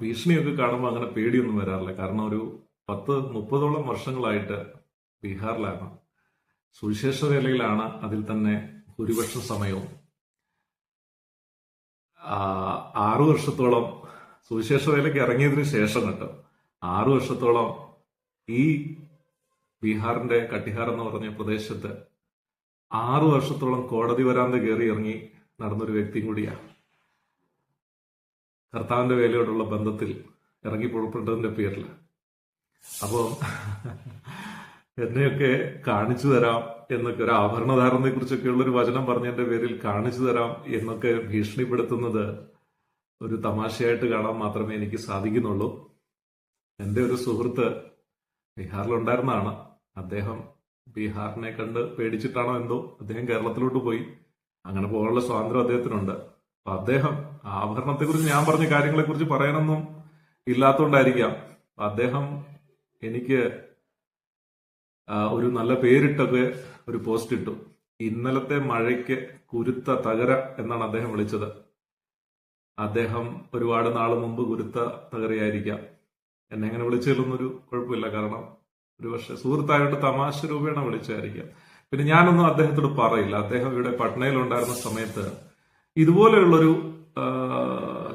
ഭീഷണിയൊക്കെ കാണുമ്പോൾ അങ്ങനെ പേടിയൊന്നും വരാറില്ല. കാരണം ഒരു 10-30ഓളം വർഷങ്ങളായിട്ട് ബീഹാറിലാണ്, സുവിശേഷ വേലയിലാണ്. അതിൽ തന്നെ ഭൂരിപക്ഷ സമയവും 6 വർഷത്തോളം സുവിശേഷ വേലയ്ക്ക് ഇറങ്ങിയതിനു ശേഷം കേട്ടോ 6 വർഷത്തോളം ഈ ബീഹാറിന്റെ കട്ടിഹാർ എന്ന് പറഞ്ഞ പ്രദേശത്ത് 6 വർഷത്തോളം കോടതി വരാന്ത കയറി ഇറങ്ങി നടന്നൊരു വ്യക്തിയും കൂടിയാണ്. കർത്താവിന്റെ വേലയോടുള്ള ബന്ധത്തിൽ ഇറങ്ങി പുറപ്പെട്ടതിന്റെ പേരിൽ. അപ്പോൾ എന്നെയൊക്കെ കാണിച്ചു തരാം എന്നൊക്കെ, ഒരു ആഭരണധാരണത്തെ കുറിച്ചൊക്കെയുള്ള ഒരു വചനം പറഞ്ഞതിന്റെ പേരിൽ കാണിച്ചു തരാം എന്നൊക്കെ ഭീഷണിപ്പെടുത്തുന്നത് ഒരു തമാശയായിട്ട് കാണാൻ മാത്രമേ എനിക്ക് സാധിക്കുന്നുള്ളൂ. എൻ്റെ ഒരു സുഹൃത്ത് ബീഹാറിലുണ്ടായിരുന്നതാണ്. അദ്ദേഹം ബീഹാറിനെ കണ്ട് പേടിച്ചിട്ടാണോ എന്തോ അദ്ദേഹം കേരളത്തിലോട്ട് പോയി. അങ്ങനെ പോകാനുള്ള സ്വാതന്ത്ര്യം അദ്ദേഹത്തിനുണ്ട്. അപ്പൊ അദ്ദേഹം ആഭരണത്തെക്കുറിച്ച് ഞാൻ പറഞ്ഞ കാര്യങ്ങളെക്കുറിച്ച് പറയാനൊന്നും ഇല്ലാത്തതുകൊണ്ടായിരിക്കാം അദ്ദേഹം എനിക്ക് ഒരു നല്ല പേരിട്ടൊക്കെ ഒരു പോസ്റ്റ് ഇട്ടു. ഇന്നലത്തെ മഴയ്ക്ക് കുരുത്ത തകര എന്നാണ് അദ്ദേഹം വിളിച്ചത്. അദ്ദേഹം ഒരുപാട് നാൾ മുമ്പ് കുരുത്ത തകരയായിരിക്കാം. എന്നെ അങ്ങനെ വിളിച്ചതിലൊന്നും ഒരു കുഴപ്പമില്ല. കാരണം ഒരു പക്ഷെ സുഹൃത്തായിട്ട് തമാശ രൂപേണ വിളിച്ചായിരിക്കാം. പിന്നെ ഞാനൊന്നും അദ്ദേഹത്തോട് പറയില്ല. അദ്ദേഹം ഇവിടെ പട്നയിൽ ഉണ്ടായിരുന്ന സമയത്ത് ഇതുപോലെയുള്ളൊരു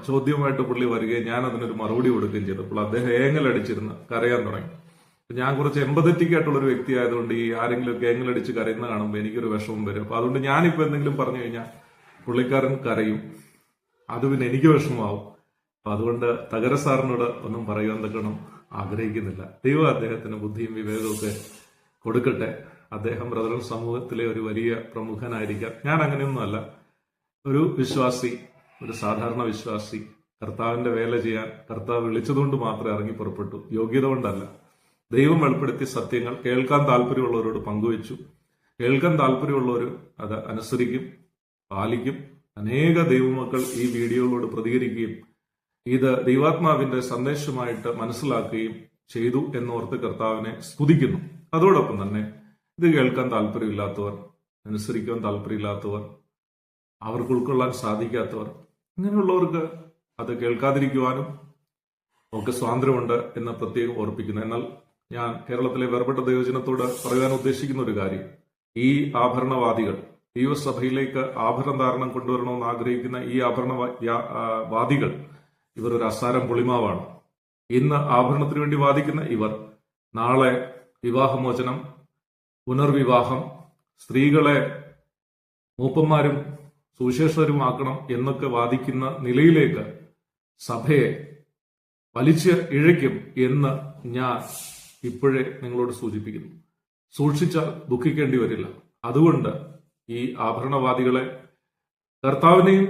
ചോദ്യവുമായിട്ട് പുള്ളി വരികയും ഞാൻ അതിനൊരു മറുപടി കൊടുക്കുകയും ചെയ്തപ്പോൾ അദ്ദേഹം ഏങ്ങലടിച്ചിരുന്ന് കരയാൻ തുടങ്ങി. ഞാൻ കുറച്ച് എമ്പതറ്റിക് ആയിട്ടുള്ള ഒരു വ്യക്തി ആയതുകൊണ്ട് ഈ ആരെങ്കിലുമൊക്കെ ഏങ്ങലടിച്ച് കരയുന്ന കാണുമ്പോൾ എനിക്കൊരു വിഷമം വരും. അപ്പൊ അതുകൊണ്ട് ഞാനിപ്പോ എന്തെങ്കിലും പറഞ്ഞു കഴിഞ്ഞാൽ പുള്ളിക്കാരൻ കരയും, അത് പിന്നെ എനിക്ക് വിഷമമാവും. അപ്പൊ അതുകൊണ്ട് തകര സാറിനോട് ഒന്നും പറയുവാൻ തക്കണം ആഗ്രഹിക്കുന്നില്ല. ദൈവം അദ്ദേഹത്തിന് ബുദ്ധിയും വിവേകവും ഒക്കെ കൊടുക്കട്ടെ. അദ്ദേഹം ബ്രദറൻ സമൂഹത്തിലെ ഒരു വലിയ പ്രമുഖനായിരിക്കാം. ഞാൻ അങ്ങനെയൊന്നുമല്ല. ഒരു വിശ്വാസി, ഒരു സാധാരണ വിശ്വാസി, കർത്താവിന്റെ വേല ചെയ്യാൻ കർത്താവ് വിളിച്ചതുകൊണ്ട് മാത്രമേ ഇറങ്ങി പുറപ്പെട്ടു, യോഗ്യത കൊണ്ടല്ല. ദൈവം വെളിപ്പെടുത്തിയ സത്യങ്ങൾ കേൾക്കാൻ താല്പര്യമുള്ളവരോട് പങ്കുവച്ചു. കേൾക്കാൻ താല്പര്യമുള്ളവർ അത് അനുസരിക്കും, പാലിക്കും. അനേക ദൈവമക്കൾ ഈ വീഡിയോകളോട് പ്രതികരിക്കുകയും ഇത് ദൈവാത്മാവിന്റെ സന്ദേശമായിട്ട് മനസ്സിലാക്കുകയും ചെയ്തു എന്നോർത്ത് കർത്താവിനെ സ്തുതിക്കുന്നു. അതോടൊപ്പം തന്നെ ഇത് കേൾക്കാൻ താല്പര്യമില്ലാത്തവർ, അനുസരിക്കാൻ താല്പര്യമില്ലാത്തവർ, അവർക്ക് ഉൾക്കൊള്ളാൻ സാധിക്കാത്തവർ, ഇങ്ങനെയുള്ളവർക്ക് അത് കേൾക്കാതിരിക്കുവാനും ഒക്കെ സ്വാതന്ത്ര്യമുണ്ട് എന്ന് പ്രത്യേകം ഓർപ്പിക്കുന്നു. എന്നാൽ ഞാൻ കേരളത്തിലെ വേർപെട്ട ദൈവജനത്തോട് പറയാൻ ഉദ്ദേശിക്കുന്ന ഒരു കാര്യം, ഈ ആഭരണവാദികൾ, ദൈവസഭയിലേക്ക് ആഭരണ ധാരണം കൊണ്ടുവരണമെന്ന് ആഗ്രഹിക്കുന്ന ഈ ആഭരണവാദികൾ ഇവർ ഒരു അസാരം പുളിമാവാണ്. ഇന്ന് ആഭരണത്തിന് വേണ്ടി വാദിക്കുന്ന ഇവർ നാളെ വിവാഹമോചനം, പുനർവിവാഹം, സ്ത്രീകളെ മൂപ്പന്മാരും സുവിശേഷകരുമാക്കണം എന്നൊക്കെ വാദിക്കുന്ന നിലയിലേക്ക് സഭയെ വലിച്ച് ഇഴയ്ക്കും എന്ന് ഞാൻ ഇപ്പോഴേ നിങ്ങളോട് സൂചിപ്പിക്കുന്നു. സൂക്ഷിച്ചാൽ ദുഃഖിക്കേണ്ടി വരില്ല. അതുകൊണ്ട് ഈ ആഭരണവാദികളെ, കർത്താവിനെയും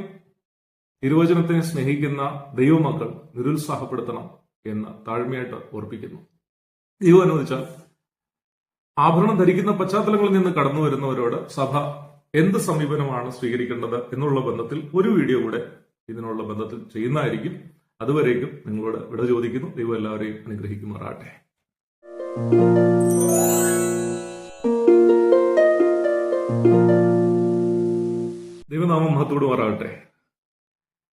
തിരുവചനത്തെയും സ്നേഹിക്കുന്ന ദൈവമക്കൾ നിരുത്സാഹപ്പെടുത്തണം എന്ന് താഴ്മയായിട്ട് ഓർപ്പിക്കുന്നു. ദൈവം അനുവദിച്ചാൽ ആഭരണം ധരിക്കുന്ന പശ്ചാത്തലങ്ങളിൽ നിന്ന് കടന്നു വരുന്നവരോട് സഭ എന്ത് സമീപനമാണ് സ്വീകരിക്കേണ്ടത് എന്നുള്ള ബന്ധത്തിൽ ഒരു വീഡിയോ കൂടെ ഇതിനുള്ള ബന്ധത്തിൽ ചെയ്യുന്നതായിരിക്കും. അതുവരേക്കും നിങ്ങളോട് വിട ചോദിക്കുന്നു. ദൈവം എല്ലാവരെയും അനുഗ്രഹിക്കുമാറാകട്ടെ. ദൈവനാമം മഹത്വപ്പെടുമാറാകട്ടെ.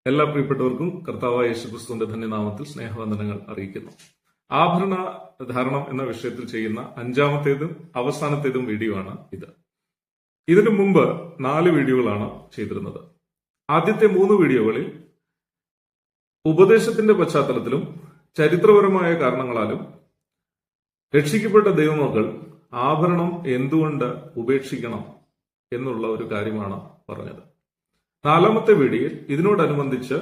എല്ലാ പ്രിയപ്പെട്ടവർക്കും കർത്താവായ യേശുക്രിസ്തുവിന്റെ ധന്യനാമത്തിൽ സ്നേഹവന്ദനങ്ങൾ അറിയിക്കുന്നു. ആഭരണ ധാരണം എന്ന വിഷയത്തിൽ ചെയ്യുന്ന 5-ാമത്തേതും അവസാനത്തേതും വീഡിയോ ആണ് ഇത്. ഇതിനു മുമ്പ് 4 വീഡിയോകളാണ് ചെയ്തിരുന്നത്. ആദ്യത്തെ 3 വീഡിയോകളിൽ ഉപദേശത്തിന്റെ പശ്ചാത്തലത്തിലും ചരിത്രപരമായ കാരണങ്ങളാലും രക്ഷിക്കപ്പെട്ട ദൈവമക്കൾ ആഭരണം എന്തുകൊണ്ട് ഉപേക്ഷിക്കണം എന്നുള്ള ഒരു കാര്യമാണ് പറഞ്ഞത്. 4-ാമത്തെ വീഡിയോയിൽ ഇതിനോടനുബന്ധിച്ച്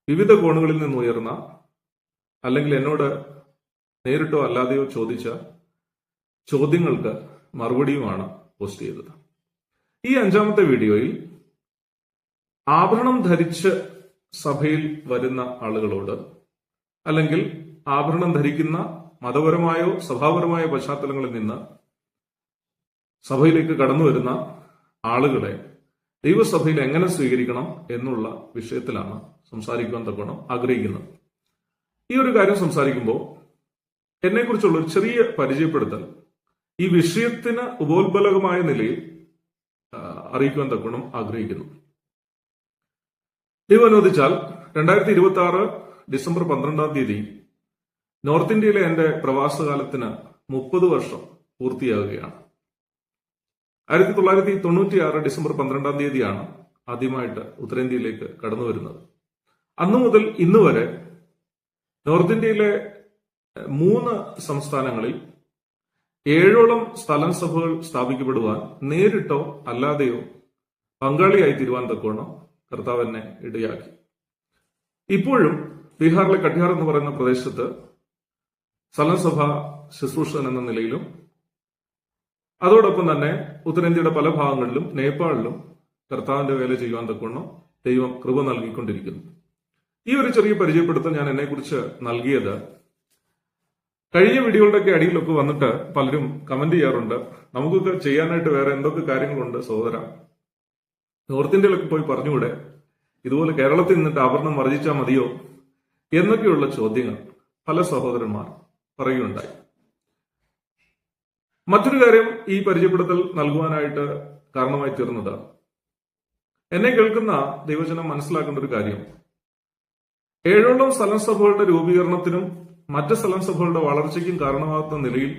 വിവിധ കോണുകളിൽ നിന്നുയർന്ന, അല്ലെങ്കിൽ എന്നോട് നേരിട്ടോ അല്ലാതെയോ ചോദിച്ച ചോദ്യങ്ങൾക്ക് മറുപടിയുമാണ് പോസ്റ്റ് ചെയ്തത്. ഈ 5-ാമത്തെ വീഡിയോയിൽ ആഭരണം ധരിച്ച് സഭയിൽ വരുന്ന ആളുകളോട്, അല്ലെങ്കിൽ ആഭരണം ധരിക്കുന്ന മതപരമായോ സഭാപരമായോ പശ്ചാത്തലങ്ങളിൽ നിന്ന് സഭയിലേക്ക് കടന്നു വരുന്ന ആളുകളെ ദൈവസഭയിൽ എങ്ങനെ സ്വീകരിക്കണം എന്നുള്ള വിഷയത്തിലാണ് സംസാരിക്കുവാൻ തക്കവണ്ണം ആഗ്രഹിക്കുന്നത്. ഈ ഒരു കാര്യം സംസാരിക്കുമ്പോൾ എന്നെക്കുറിച്ചുള്ള ഒരു ചെറിയ പരിചയപ്പെടുത്തൽ ഈ വിഷയത്തിന് ഉപോത്ബലകമായ നിലയിൽ അറിയിക്കുവാൻ തക്കവണ്ണം ആഗ്രഹിക്കുന്നു. ദൈവം അനുവദിച്ചാൽ 2026 ഡിസംബർ 12-ാം തീയതി നോർത്ത് ഇന്ത്യയിലെ എന്റെ പ്രവാസകാലത്തിന് 30 വർഷം പൂർത്തിയാകുകയാണ്. 1996 ഡിസംബർ 12-ാം തീയതിയാണ് ആദ്യമായിട്ട് ഉത്തരേന്ത്യയിലേക്ക് കടന്നു വരുന്നത്. അന്നു മുതൽ ഇന്ന് വരെ നോർത്ത് ഇന്ത്യയിലെ 3 സംസ്ഥാനങ്ങളിൽ 7ഓളം സ്ഥലം സഭകൾ സ്ഥാപിക്കപ്പെടുവാൻ നേരിട്ടോ അല്ലാതെയോ പങ്കാളിയായി തീരുവാൻ തക്കവണ്ണം കർത്താവ് എന്നെ ഇടയാക്കി. ഇപ്പോഴും ബീഹാറിലെ കട്ടിഹാർ എന്ന് പറയുന്ന പ്രദേശത്ത് സ്ഥലം സഭ ശുശ്രൂഷകൻ എന്ന നിലയിലും, അതോടൊപ്പം തന്നെ ഉത്തരേന്ത്യയുടെ പല ഭാഗങ്ങളിലും നേപ്പാളിലും കർത്താവിന്റെ വേല ചെയ്യുവാൻ തക്കവണ്ണം ദൈവം കൃപ നൽകിക്കൊണ്ടിരിക്കുന്നു. ഈ ഒരു ചെറിയ പരിചയപ്പെടുത്തൽ ഞാൻ എന്നെക്കുറിച്ച് നൽകിയത് കഴിഞ്ഞ വീഡിയോകളുടെയൊക്കെ അടിയിലൊക്കെ വന്നിട്ട് പലരും കമന്റ് ചെയ്യാറുണ്ട്, നമുക്കൊക്കെ ചെയ്യാനായിട്ട് വേറെ എന്തൊക്കെ കാര്യങ്ങളുണ്ട് സഹോദര, നോർത്ത് ഇന്ത്യയിലൊക്കെ പോയി പറഞ്ഞുകൂടെ, ഇതുപോലെ കേരളത്തിൽ നിന്നിട്ട് ആഭരണം വർജിച്ചാൽ മതിയോ എന്നൊക്കെയുള്ള ചോദ്യങ്ങൾ പല സഹോദരന്മാർ പറയുകയുണ്ടായി. മറ്റൊരു കാര്യം ഈ പരിചയപ്പെടുത്തൽ നൽകുവാനായിട്ട് കാരണമായി തീർന്നത്, എന്നെ കേൾക്കുന്ന ദൈവജനം മനസ്സിലാക്കേണ്ട ഒരു കാര്യം, 7ഓളം സ്ഥലം സഭകളുടെ രൂപീകരണത്തിനും മറ്റ് സ്ഥലം സഭകളുടെ വളർച്ചയ്ക്കും കാരണമാകുന്ന നിലയിൽ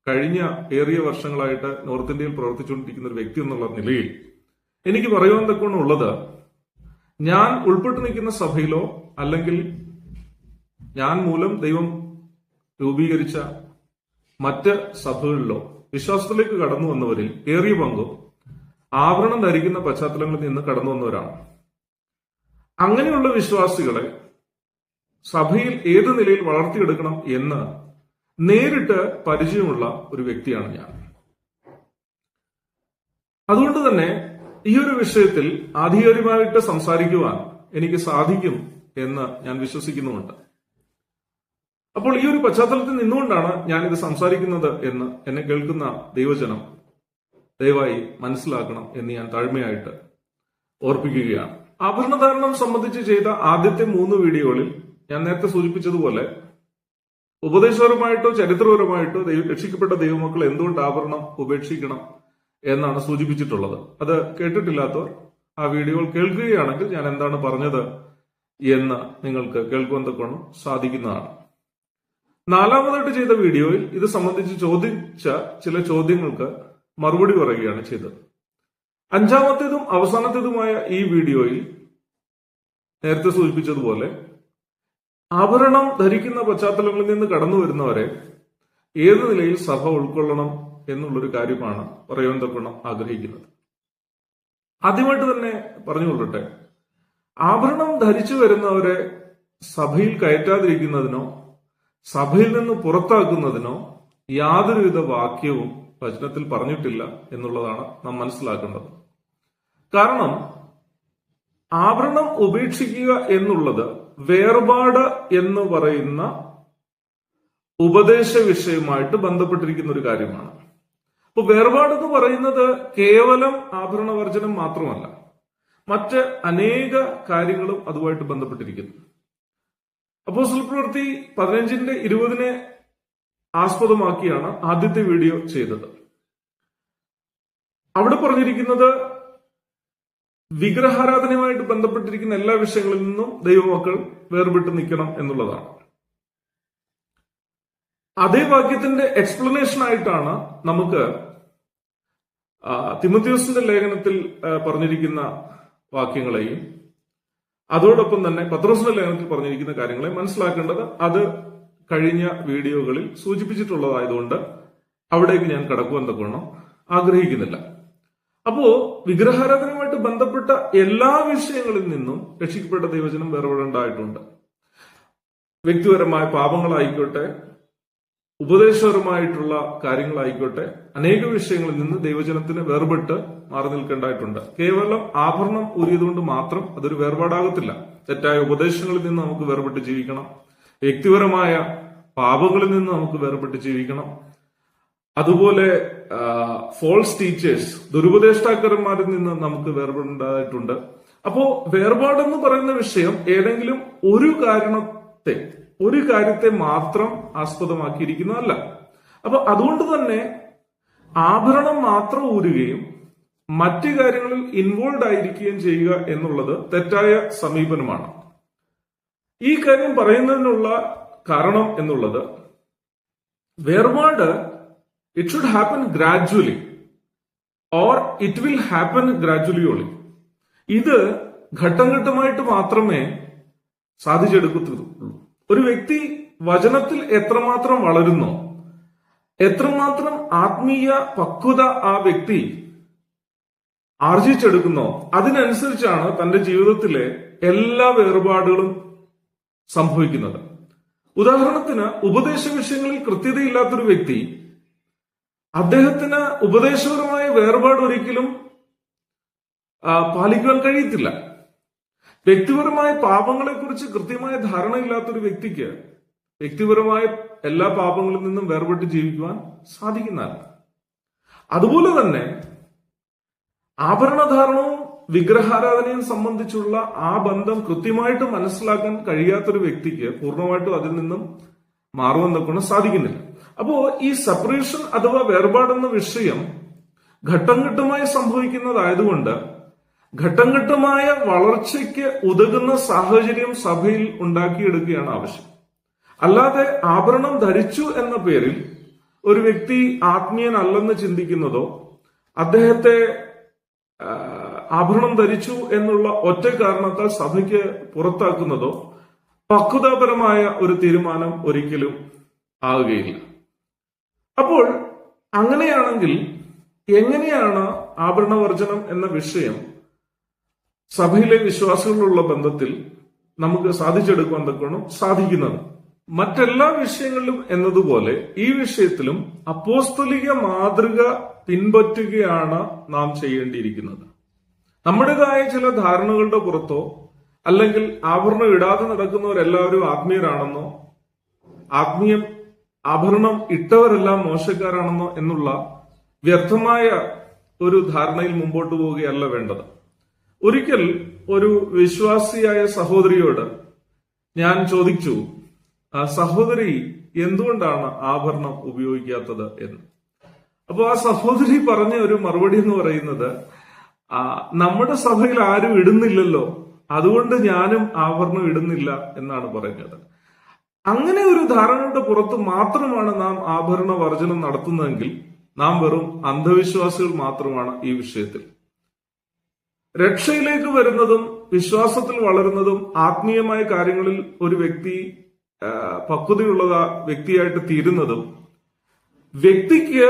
കഴിഞ്ഞ ഏറിയ വർഷങ്ങളായിട്ട് നോർത്ത് ഇന്ത്യയിൽ പ്രവർത്തിച്ചുകൊണ്ടിരിക്കുന്ന ഒരു വ്യക്തി എന്നുള്ള നിലയിൽ എനിക്ക് പറയുവാൻ തക്കവണ്ണമുള്ളത്, ഞാൻ ഉൾപ്പെട്ടു നിൽക്കുന്ന സഭയിലോ അല്ലെങ്കിൽ ഞാൻ മൂലം ദൈവം രൂപീകരിച്ച മറ്റ് സഭകളിലോ വിശ്വാസത്തിലേക്ക് കടന്നു വന്നവരിൽ ഏറിയ പങ്കും ആഭരണം ധരിക്കുന്ന പശ്ചാത്തലങ്ങളിൽ നിന്ന് കടന്നു വന്നവരാണ്. അങ്ങനെയുള്ള വിശ്വാസികളെ സഭയിൽ ഏത് നിലയിൽ വളർത്തിയെടുക്കണം എന്ന് നേരിട്ട് പരിചയമുള്ള ഒരു വ്യക്തിയാണ് ഞാൻ. അതുകൊണ്ട് തന്നെ ഈ ഒരു വിഷയത്തിൽ ആധികാരികമായിട്ട് സംസാരിക്കുവാൻ എനിക്ക് സാധിക്കും എന്ന് ഞാൻ വിശ്വസിക്കുന്നുമുണ്ട്. അപ്പോൾ ഈ ഒരു പശ്ചാത്തലത്തിൽ നിന്നുകൊണ്ടാണ് ഞാനിത് സംസാരിക്കുന്നത് എന്ന് എന്നെ കേൾക്കുന്ന ദൈവജനം ദയവായി മനസ്സിലാക്കണം എന്ന് ഞാൻ താഴ്മയായിട്ട് ഓർപ്പിക്കുകയാണ്. ആഭരണധാരണം സംബന്ധിച്ച് ചെയ്ത ആദ്യത്തെ 3 വീഡിയോകളിൽ ഞാൻ നേരത്തെ സൂചിപ്പിച്ചതുപോലെ ഉപദേശപരമായിട്ടോ ചരിത്രപരമായിട്ടോ രക്ഷിക്കപ്പെട്ട ദൈവമക്കൾ എന്തുകൊണ്ട് ആഭരണം ഉപേക്ഷിക്കണം എന്നാണ് സൂചിപ്പിച്ചിട്ടുള്ളത്. അത് കേട്ടിട്ടില്ലാത്തവർ ആ വീഡിയോകൾ കേൾക്കുകയാണെങ്കിൽ ഞാൻ എന്താണ് പറഞ്ഞത് എന്ന് നിങ്ങൾക്ക് കേൾക്കുവാൻ തക്കവണ്ണം സാധിക്കുന്നതാണ്. 4-മതായിട്ട് ചെയ്ത വീഡിയോയിൽ ഇത് സംബന്ധിച്ച് ചോദിച്ച ചില ചോദ്യങ്ങൾക്ക് മറുപടി പറയുകയാണ് ചെയ്തത്. 5-മത്തേതും അവസാനത്തേതുമായ ഈ വീഡിയോയിൽ നേരത്തെ സൂചിപ്പിച്ചതുപോലെ ആഭരണം ധരിക്കുന്ന പശ്ചാത്തലങ്ങളിൽ നിന്ന് കടന്നു വരുന്നവരെ ഏത് നിലയിൽ സഭ ഉൾക്കൊള്ളണം എന്നുള്ളൊരു കാര്യമാണ് പറയുവാൻ തക്കണം ആഗ്രഹിക്കുന്നത്. ആദ്യമായിട്ട് തന്നെ പറഞ്ഞുകൊള്ളട്ടെ, ആഭരണം ധരിച്ചു വരുന്നവരെ സഭയിൽ കയറ്റാതിരിക്കുന്നതിനോ സഭയിൽ നിന്ന് പുറത്താക്കുന്നതിനോ യാതൊരുവിധ വാക്യവും വചനത്തിൽ പറഞ്ഞിട്ടില്ല എന്നുള്ളതാണ് നാം മനസ്സിലാക്കേണ്ടത്. കാരണം ആഭരണം ഉപേക്ഷിക്കുക എന്നുള്ളത് വേർപാട് എന്ന് പറയുന്ന ഉപദേശ വിഷയമായിട്ട് ബന്ധപ്പെട്ടിരിക്കുന്ന ഒരു കാര്യമാണ്. അപ്പൊ വേർപാട് എന്ന് പറയുന്നത് കേവലം ആഭരണവർജനം മാത്രമല്ല, മറ്റ് അനേക കാര്യങ്ങളും അതുമായിട്ട് ബന്ധപ്പെട്ടിരിക്കുന്നു. അപ്പോസ്തല പ്രവൃത്തി 15:20 ആസ്പദമാക്കിയാണ് ആദ്യത്തെ വീഡിയോ ചെയ്തത്. അവിടെ പറഞ്ഞിരിക്കുന്നത് വിഗ്രഹാരാധനയുമായിട്ട് ബന്ധപ്പെട്ടിരിക്കുന്ന എല്ലാ വിഷയങ്ങളിൽ നിന്നും ദൈവമക്കൾ വേർപെട്ട് നിൽക്കണം എന്നുള്ളതാണ്. അതേ വാക്യത്തിന്റെ എക്സ്പ്ലനേഷൻ ആയിട്ടാണ് നമുക്ക് തിമോഥെയോസിന്റെ ലേഖനത്തിൽ പറഞ്ഞിരിക്കുന്ന വാക്യങ്ങളെയും അതോടൊപ്പം തന്നെ പത്രോസിന്റെ ലേഖനത്തിൽ പറഞ്ഞിരിക്കുന്ന കാര്യങ്ങളെ മനസ്സിലാക്കേണ്ടത്. അത് കഴിഞ്ഞ വീഡിയോകളിൽ സൂചിപ്പിച്ചിട്ടുള്ളതായതുകൊണ്ട് അവിടേക്ക് ഞാൻ കടക്കുവാൻ തക്കവണ്ണം ആഗ്രഹിക്കുന്നില്ല. അപ്പോ വിഗ്രഹാരാധനയുമായിട്ട് ബന്ധപ്പെട്ട എല്ലാ വിഷയങ്ങളിൽ നിന്നും രക്ഷിക്കപ്പെട്ട ദൈവജനം വേർപെടേണ്ടതായിട്ടുണ്ട്. വ്യക്തിപരമായ പാപങ്ങളായിക്കോട്ടെ, ഉപദേശപരമായിട്ടുള്ള കാര്യങ്ങളായിക്കോട്ടെ, അനേക വിഷയങ്ങളിൽ നിന്ന് ദൈവജനത്തിന് വേർപെട്ട് മാറി നിൽക്കേണ്ടതായിട്ടുണ്ട്. കേവലം ആഭരണം ഊരിയതുകൊണ്ട് മാത്രം അതൊരു വേർപാടാകത്തില്ല. തെറ്റായ ഉപദേശങ്ങളിൽ നിന്ന് നമുക്ക് വേർപെട്ട് ജീവിക്കണം. വ്യക്തിപരമായ പാപങ്ങളിൽ നിന്ന് നമുക്ക് വേർപെട്ട് ജീവിക്കണം. അതുപോലെ ഫോൾസ് ടീച്ചേഴ്സ്, ദുരുപദേഷ്ടാക്കന്മാരിൽ നിന്ന് നമുക്ക് വേർപെടേണ്ടതായിട്ടുണ്ട്. അപ്പോ വേർപാടെന്ന് പറയുന്ന വിഷയം ഏതെങ്കിലും ഒരു കാര്യത്തെ മാത്രം ആസ്പദമാക്കിയിരിക്കുന്നതല്ല. അപ്പൊ അതുകൊണ്ട് തന്നെ ആഭരണം മാത്രം ഊരുകയും മറ്റു കാര്യങ്ങളിൽ ഇൻവോൾവ് ആയിരിക്കുകയും ചെയ്യുക എന്നുള്ളത് തെറ്റായ സമീപനമാണ്. ഈ കാര്യം പറയുന്നതിനുള്ള കാരണം എന്നുള്ളത്, വേർപാട് it should happen gradually or it will happen gradually only. ഇത് ഘട്ടം ഘട്ടമായിട്ട് മാത്രമേ സാധിച്ചെടുക്കത്തുള്ളൂ. ഒരു വ്യക്തി വചനത്തിൽ എത്രമാത്രം വളരുന്നോ, എത്രമാത്രം ആത്മീയ പക്വത ആ വ്യക്തി ആർജിച്ചെടുക്കുന്നോ, അതിനനുസരിച്ചാണ് തന്റെ ജീവിതത്തിലെ എല്ലാ വേർപാടുകളും സംഭവിക്കുന്നത്. ഉദാഹരണത്തിന്, ഉപദേശ വിഷയങ്ങളിൽ കൃത്യതയില്ലാത്തൊരു വ്യക്തി, അദ്ദേഹത്തിന് ഉപദേശപരമായ വേർപാട് ഒരിക്കലും പാലിക്കുവാൻ കഴിയത്തില്ല. വ്യക്തിപരമായ പാപങ്ങളെക്കുറിച്ച് കൃത്യമായ ധാരണയില്ലാത്തൊരു വ്യക്തിക്ക് വ്യക്തിപരമായ എല്ലാ പാപങ്ങളിൽ നിന്നും വേർപെട്ട് ജീവിക്കുവാൻ സാധിക്കുന്നതല്ല. അതുപോലെ തന്നെ ആഭരണധാരണവും വിഗ്രഹാരാധനയും സംബന്ധിച്ചുള്ള ആ ബന്ധം കൃത്യമായിട്ട് മനസ്സിലാക്കാൻ കഴിയാത്തൊരു വ്യക്തിക്ക് പൂർണ്ണമായിട്ടും അതിൽ നിന്നും മാറുവാൻ തക്കൊണ്ട് സാധിക്കുന്നില്ല. അപ്പോ ഈ സെപ്പറേഷൻ അഥവാ വേർപാടെന്ന വിഷയം ഘട്ടം ഘട്ടമായി സംഭവിക്കുന്നതായതുകൊണ്ട് ഘട്ടം ഘട്ടമായ വളർച്ചയ്ക്ക് ഉതകുന്ന സാഹചര്യം സഭയിൽ ഉണ്ടാക്കിയെടുക്കുകയാണ് ആവശ്യം. അല്ലാതെ ആഭരണം ധരിച്ചു എന്ന പേരിൽ ഒരു വ്യക്തി ആത്മീയനല്ലെന്ന് ചിന്തിക്കുന്നതോ അദ്ദേഹത്തെ ആഭരണം ധരിച്ചു എന്നുള്ള ഒറ്റ കാരണത്താൽ സഭയ്ക്ക് പുറത്താക്കുന്നതോ പക്വതാപരമായ ഒരു തീരുമാനം ഒരിക്കലും ആവുകയില്ല. അപ്പോൾ അങ്ങനെയാണെങ്കിൽ എങ്ങനെയാണ് ആഭരണവർജനം എന്ന വിഷയം സഭയിലെ വിശ്വാസികളുള്ള ബന്ധത്തിൽ നമുക്ക് സാധിച്ചെടുക്കുവാൻ തക്കണം സാധിക്കുന്നത്? മറ്റെല്ലാ വിഷയങ്ങളിലും എന്നതുപോലെ ഈ വിഷയത്തിലും അപ്പോസ്തലിക മാതൃക പിൻപറ്റുകയാണ് നാം ചെയ്യേണ്ടിയിരിക്കുന്നത്. നമ്മുടേതായ ചില ധാരണകളുടെ പുറത്തോ അല്ലെങ്കിൽ ആഭരണം ഇടാതെ നടക്കുന്നവരെല്ലാവരും ആത്മീയരാണെന്നോ ആഭരണം ഇട്ടവരെല്ലാം മോശക്കാരാണെന്നോ എന്നുള്ള വ്യർത്ഥമായ ഒരു ധാരണയിൽ മുമ്പോട്ട് പോവുകയല്ല വേണ്ടത്. ഒരിക്കൽ ഒരു വിശ്വാസിയായ സഹോദരിയോട് ഞാൻ ചോദിച്ചു, സഹോദരി എന്തുകൊണ്ടാണ് ആഭരണം ഉപയോഗിക്കാത്തത് എന്ന്. അപ്പൊ ആ സഹോദരി പറഞ്ഞ ഒരു മറുപടി എന്ന് പറയുന്നത്, നമ്മുടെ സഭയിൽ ആരും ഇടുന്നില്ലല്ലോ, അതുകൊണ്ട് ഞാനും ആഭരണം ഇടുന്നില്ല എന്നാണ് പറയുന്നത്. അങ്ങനെ ഒരു ധാരണയുടെ പുറത്ത് മാത്രമാണ് നാം ആഭരണ വർജനം നടത്തുന്നതെങ്കിൽ നാം വെറും അന്ധവിശ്വാസികൾ മാത്രമാണ് ഈ വിഷയത്തിൽ. രക്ഷയിലേക്ക് വരുന്നതും വിശ്വാസത്തിൽ വളരുന്നതും ആത്മീയമായ കാര്യങ്ങളിൽ ഒരു വ്യക്തി പക്വതയുള്ള വ്യക്തിയായിട്ട് തീരുന്നതും വ്യക്തിക്ക്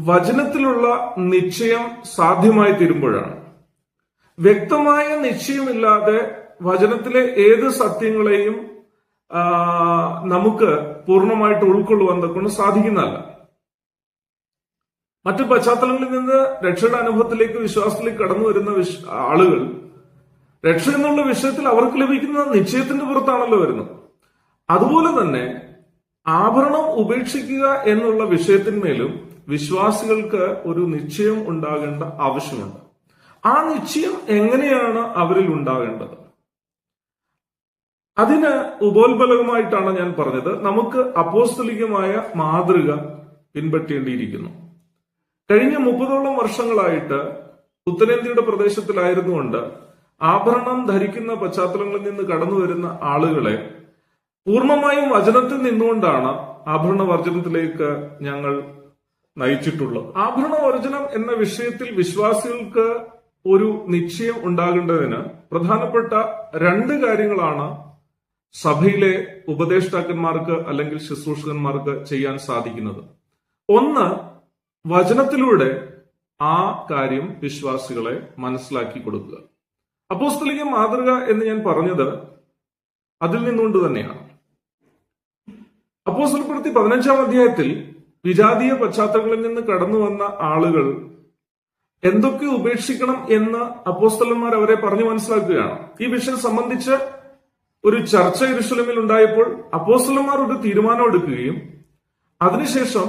വചനത്തിലുള്ള നിശ്ചയം സാധ്യമായി തീരുമ്പോഴാണ്. വ്യക്തമായ നിശ്ചയമില്ലാതെ വചനത്തിലെ ഏത് സത്യങ്ങളെയും നമുക്ക് പൂർണ്ണമായിട്ട് ഉൾക്കൊള്ളുവാൻ കൊണ്ട് സാധിക്കുന്നതല്ല. മറ്റു പശ്ചാത്തലങ്ങളിൽ നിന്ന് രക്ഷയുടെ അനുഭവത്തിലേക്ക് വിശ്വാസത്തിലേക്ക് കടന്നു വരുന്ന ആളുകൾ രക്ഷ എന്നുള്ള വിഷയത്തിൽ അവർക്ക് ലഭിക്കുന്ന നിശ്ചയത്തിന്റെ പുറത്താണല്ലോ വരുന്നത്. അതുപോലെ തന്നെ ആഭരണം ഉപേക്ഷിക്കുക എന്നുള്ള വിഷയത്തിന്മേലും വിശ്വാസികൾക്ക് ഒരു നിശ്ചയം ഉണ്ടാകേണ്ട ആവശ്യമുണ്ട്. ആ നിശ്ചയം എങ്ങനെയാണ് അവരിൽ ഉണ്ടാകേണ്ടത്? അതിന് ഉപോത്ബലകമായിട്ടാണ് ഞാൻ പറഞ്ഞത്, നമുക്ക് അപ്പോസ്തലികമായ മാതൃക പിൻപറ്റേണ്ടിയിരിക്കുന്നു. കഴിഞ്ഞ 30ഓളം വർഷങ്ങളായിട്ട് ഉത്തരേന്ത്യയുടെ പ്രദേശത്തിലായിരുന്നുകൊണ്ട് ആഭരണം ധരിക്കുന്ന പശ്ചാത്തലങ്ങളിൽ നിന്ന് കടന്നു വരുന്ന ആളുകളെ പൂർണ്ണമായും വചനത്തിൽ നിന്നുകൊണ്ടാണ് ആഭരണ വർജനത്തിലേക്ക് ഞങ്ങൾ നയിച്ചിട്ടുള്ളത്. ആഭരണ വർജനം എന്ന വിഷയത്തിൽ വിശ്വാസികൾക്ക് ഒരു നിശ്ചയം ഉണ്ടാകേണ്ടതിന് പ്രധാനപ്പെട്ട 2 കാര്യങ്ങളാണ് സഭയിലെ ഉപദേഷ്ടാക്കന്മാർക്ക് അല്ലെങ്കിൽ ശുശ്രൂഷകന്മാർക്ക് ചെയ്യാൻ സാധിക്കുന്നത്. ഒന്ന്, വചനത്തിലൂടെ ആ കാര്യം വിശ്വാസികളെ മനസ്സിലാക്കി കൊടുക്കുക. അപ്പോസ്തലിക മാതൃക എന്ന് ഞാൻ പറഞ്ഞത് അതിൽ നിന്നുകൊണ്ട് തന്നെയാണ്. അപ്പോസ്തലപ്രവൃത്തി 15-ാം അധ്യായത്തിൽ വിജാതീയ പശ്ചാത്തലങ്ങളിൽ നിന്ന് കടന്നു വന്ന ആളുകൾ എന്തൊക്കെ ഉപേക്ഷിക്കണം എന്ന് അപ്പോസ്തലന്മാർ അവരെ പറഞ്ഞു മനസ്സിലാക്കുകയാണ്. ഈ വിഷയം സംബന്ധിച്ച് ഒരു ചർച്ച യെരൂശലേമിൽ ഉണ്ടായപ്പോൾ അപ്പോസ്തലന്മാർ ഒരു തീരുമാനം എടുക്കുകയും അതിനുശേഷം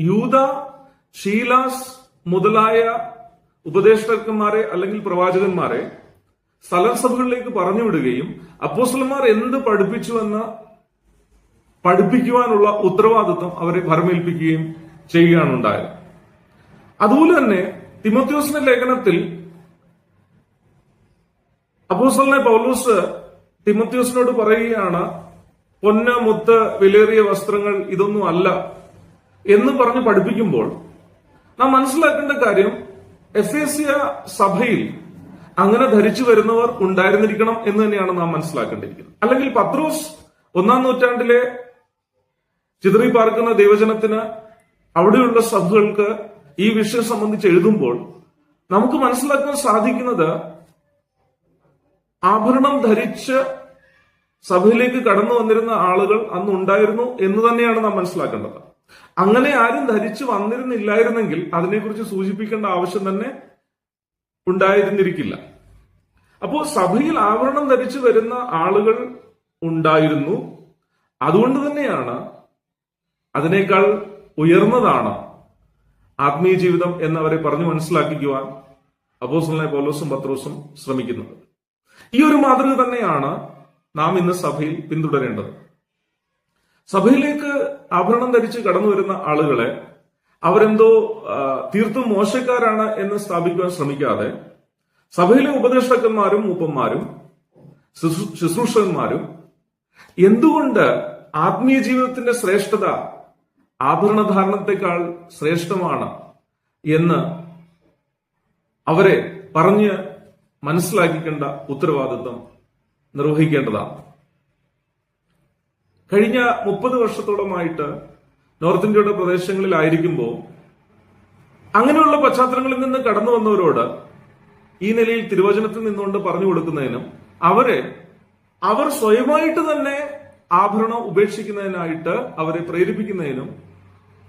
യൂദ, ഷീലാസ് മുതലായ ഉപദേഷ്ടാക്കന്മാരെ അല്ലെങ്കിൽ പ്രവാചകന്മാരെ സ്ഥലസഭകളിലേക്ക് പറഞ്ഞു വിടുകയും അപ്പോസ്തലന്മാർ എന്ത് പഠിപ്പിച്ചുവെന്ന് പഠിപ്പിക്കുവാനുള്ള ഉത്തരവാദിത്വം അവരെ ഭരമേൽപ്പിക്കുകയും ചെയ്യുകയാണ് ഉണ്ടായത്. അതുപോലെ തന്നെ തിമോഥെയോസിന്റെ ലേഖനത്തിൽ അപ്പോസ്തലനായ പൗലോസ് തിമോഥെയോസിനോട് പറയുകയാണ്, പൊന്ന്, മുത്ത്, വിലയേറിയ വസ്ത്രങ്ങൾ ഇതൊന്നും അല്ല എന്ന് പറഞ്ഞ് പഠിപ്പിക്കുമ്പോൾ നാം മനസ്സിലാക്കേണ്ട കാര്യം, എഫേസ്യ സഭയിൽ അങ്ങനെ ധരിച്ചു വരുന്നവർ ഉണ്ടായിരുന്നിരിക്കണം എന്ന് തന്നെയാണ് നാം മനസ്സിലാക്കേണ്ടിയിരിക്കുന്നത്. അല്ലെങ്കിൽ പത്രോസ് 1-ാം നൂറ്റാണ്ടിലെ ചിതറി പാർക്കുന്ന ദൈവജനത്തിന് അവിടെയുള്ള സഭകൾക്ക് ഈ വിഷയം സംബന്ധിച്ച് എഴുതുമ്പോൾ നമുക്ക് മനസ്സിലാക്കാൻ സാധിക്കുന്നത്, ആഭരണം ധരിച്ച് സഭയിലേക്ക് കടന്നു വന്നിരുന്ന ആളുകൾ അന്ന് ഉണ്ടായിരുന്നു എന്ന് തന്നെയാണ് നാം മനസ്സിലാക്കേണ്ടത്. അങ്ങനെ ആരും ധരിച്ചു വന്നിരുന്നില്ലായിരുന്നെങ്കിൽ അതിനെക്കുറിച്ച് സൂചിപ്പിക്കേണ്ട ആവശ്യം തന്നെ ഉണ്ടായിരുന്നിരിക്കില്ല. അപ്പോൾ സഭയിൽ ആഭരണം ധരിച്ചു വരുന്ന ആളുകൾ ഉണ്ടായിരുന്നു. അതുകൊണ്ട് തന്നെയാണ് അതിനേക്കാൾ ഉയർന്നതാണ് ആത്മീയ ജീവിതം എന്നവരെ പറഞ്ഞു മനസ്സിലാക്കിക്കുവാൻ അപ്പോസ്തലനായ പൗലോസും പത്രോസും ശ്രമിക്കുന്നത്. ഈ ഒരു മാതൃക തന്നെയാണ് നാം ഇന്ന് സഭയിൽ പിന്തുടരേണ്ടത്. സഭയിലേക്ക് ആഭരണം ധരിച്ച് കടന്നു വരുന്ന ആളുകളെ അവരെന്തോ തീർത്തും മോശക്കാരാണ് എന്ന് സ്ഥാപിക്കുവാൻ ശ്രമിക്കാതെ സഭയിലെ ഉപദേഷ്ടാക്കന്മാരും മൂപ്പന്മാരും ശുശ്രൂഷകന്മാരും എന്തുകൊണ്ട് ആത്മീയ ജീവിതത്തിന്റെ ശ്രേഷ്ഠത ആഭരണധാരണത്തെക്കാൾ ശ്രേഷ്ഠമാണ് എന്ന് അവരെ പറഞ്ഞ് മനസ്സിലാക്കിക്കേണ്ട ഉത്തരവാദിത്വം നിർവഹിക്കേണ്ടതാണ്. കഴിഞ്ഞ 30 വർഷത്തോളമായിട്ട് നോർത്ത് ഇന്ത്യയുടെ പ്രദേശങ്ങളിലായിരിക്കുമ്പോൾ അങ്ങനെയുള്ള പശ്ചാത്തലങ്ങളിൽ നിന്ന് കടന്നു വന്നവരോട് ഈ നിലയിൽ തിരുവചനത്തിൽ നിന്നുകൊണ്ട് പറഞ്ഞു കൊടുക്കുന്നതിനും അവർ സ്വയമായിട്ട് തന്നെ ആഭരണം ഉപേക്ഷിക്കുന്നതിനായിട്ട് അവരെ പ്രേരിപ്പിക്കുന്നതിനും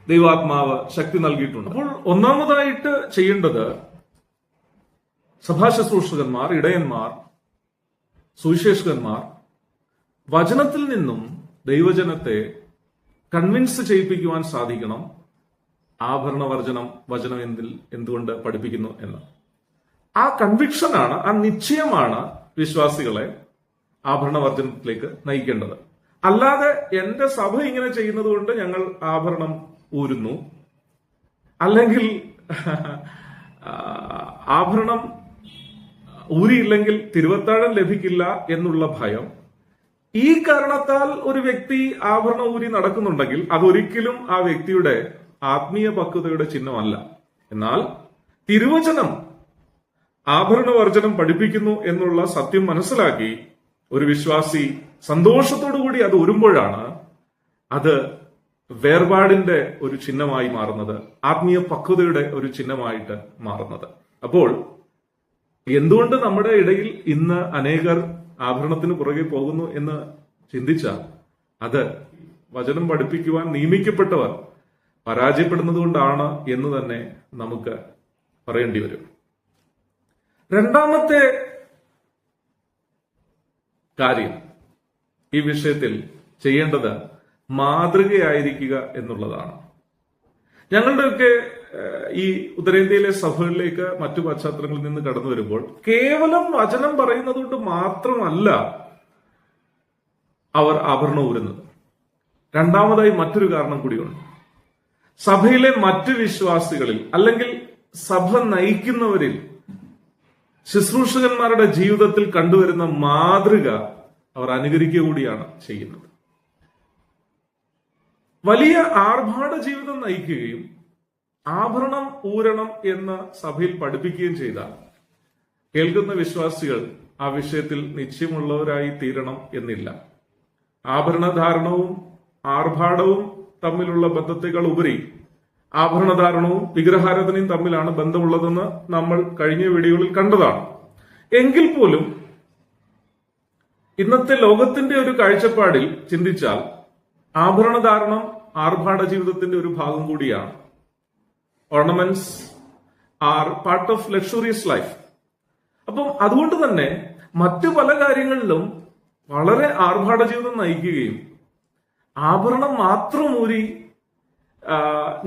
ദൈവാത്മാവ് ശക്തി നൽകിയിട്ടുണ്ട്. അപ്പോൾ ഒന്നാമതായിട്ട് ചെയ്യേണ്ടത് സഭാശുശ്രൂഷകന്മാർ, ഇടയന്മാർ, സുവിശേഷകന്മാർ വചനത്തിൽ നിന്നും ദൈവജനത്തെ കൺവിൻസ് ചെയ്യിപ്പിക്കുവാൻ സാധിക്കണം. ആഭരണവർജനം വചനം എന്തുകൊണ്ട് പഠിപ്പിക്കുന്നു എന്ന്. ആ കൺവിക്ഷനാണ്, ആ നിശ്ചയമാണ് വിശ്വാസികളെ ആഭരണവർജനത്തിലേക്ക് നയിക്കേണ്ടത്. അല്ലാതെ എന്റെ സഭ ഇങ്ങനെ ചെയ്യുന്നത് കൊണ്ട് ഞങ്ങൾ ആഭരണം ഊരുന്നു, അല്ലെങ്കിൽ ആഭരണം ഊരിയില്ലെങ്കിൽ തിരുവത്താഴം ലഭിക്കില്ല എന്നുള്ള ഭയം, ഈ കാരണത്താൽ ഒരു വ്യക്തി ആഭരണം ഊരി നടക്കുന്നുണ്ടെങ്കിൽ അതൊരിക്കലും ആ വ്യക്തിയുടെ ആത്മീയ പക്വതയുടെ ചിഹ്നമല്ല. എന്നാൽ തിരുവചനം ആഭരണവർജനം പഠിപ്പിക്കുന്നു എന്നുള്ള സത്യം മനസ്സിലാക്കി ഒരു വിശ്വാസി സന്തോഷത്തോടുകൂടി അത് ഒരുമ്പോഴാണ് അത് വേർപാടിന്റെ ഒരു ചിഹ്നമായി മാറുന്നത്, ആത്മീയ പക്വതയുടെ ഒരു ചിഹ്നമായിട്ട് മാറുന്നത്. അപ്പോൾ എന്തുകൊണ്ട് നമ്മുടെ ഇടയിൽ ഇന്ന് അനേകർ ആഭരണത്തിന് പുറകെ പോകുന്നു എന്ന് ചിന്തിച്ചാൽ അത് വചനം പഠിപ്പിക്കുവാൻ നിയമിക്കപ്പെട്ടവർ പരാജയപ്പെടുന്നത് കൊണ്ടാണ് എന്ന് തന്നെ നമുക്ക് പറയേണ്ടി വരും. രണ്ടാമത്തെ കാര്യം ഈ വിഷയത്തിൽ ചെയ്യേണ്ടത് മാതൃകയായിരിക്കുക എന്നുള്ളതാണ്. ഞങ്ങളുടെയൊക്കെ ഈ ഉത്തരേന്ത്യയിലെ സഭകളിലേക്ക് മറ്റു പശ്ചാത്തലങ്ങളിൽ നിന്ന് കടന്നു വരുമ്പോൾ കേവലം വചനം പറയുന്നത് കൊണ്ട് മാത്രമല്ല അവർ ആഭരണം ഊരുന്നത്. രണ്ടാമതായി മറ്റൊരു കാരണം കൂടിയുണ്ട്. സഭയിലെ മറ്റു വിശ്വാസികളിൽ അല്ലെങ്കിൽ സഭ നയിക്കുന്നവരിൽ ശുശ്രൂഷകന്മാരുടെ ജീവിതത്തിൽ കണ്ടുവരുന്ന മാതൃക അവർ അനുകരിക്കുക കൂടിയാണ് ചെയ്യുന്നത്. വലിയ ആർഭാട ജീവിതം നയിക്കുകയും ആഭരണം ഊരണം എന്ന് സഭയിൽ പഠിപ്പിക്കുകയും ചെയ്താൽ കേൾക്കുന്ന വിശ്വാസികൾ ആ വിഷയത്തിൽ നിശ്ചയമുള്ളവരായി തീരണം എന്നില്ല. ആഭരണധാരണവും ആർഭാടവും തമ്മിലുള്ള ബന്ധത്തെക്കാൾ ഉപരി ആഭരണധാരണവും വിഗ്രഹാരാധനയും തമ്മിലാണ് ബന്ധമുള്ളതെന്ന് നമ്മൾ കഴിഞ്ഞ വീഡിയോകളിൽ കണ്ടതാണ്. എങ്കിൽ പോലും ഇന്നത്തെ ലോകത്തിന്റെ ഒരു കാഴ്ചപ്പാടിൽ ചിന്തിച്ചാൽ ആഭരണധാരണം ആർഭാട ജീവിതത്തിന്റെ ഒരു ഭാഗം കൂടിയാണ്. Ornaments are part of luxurious life. അപ്പം അതുകൊണ്ട് തന്നെ മറ്റു പല കാര്യങ്ങളിലും വളരെ ആർഭാട ജീവിതം നയിക്കുകയും ആഭരണം മാത്രം ഊരി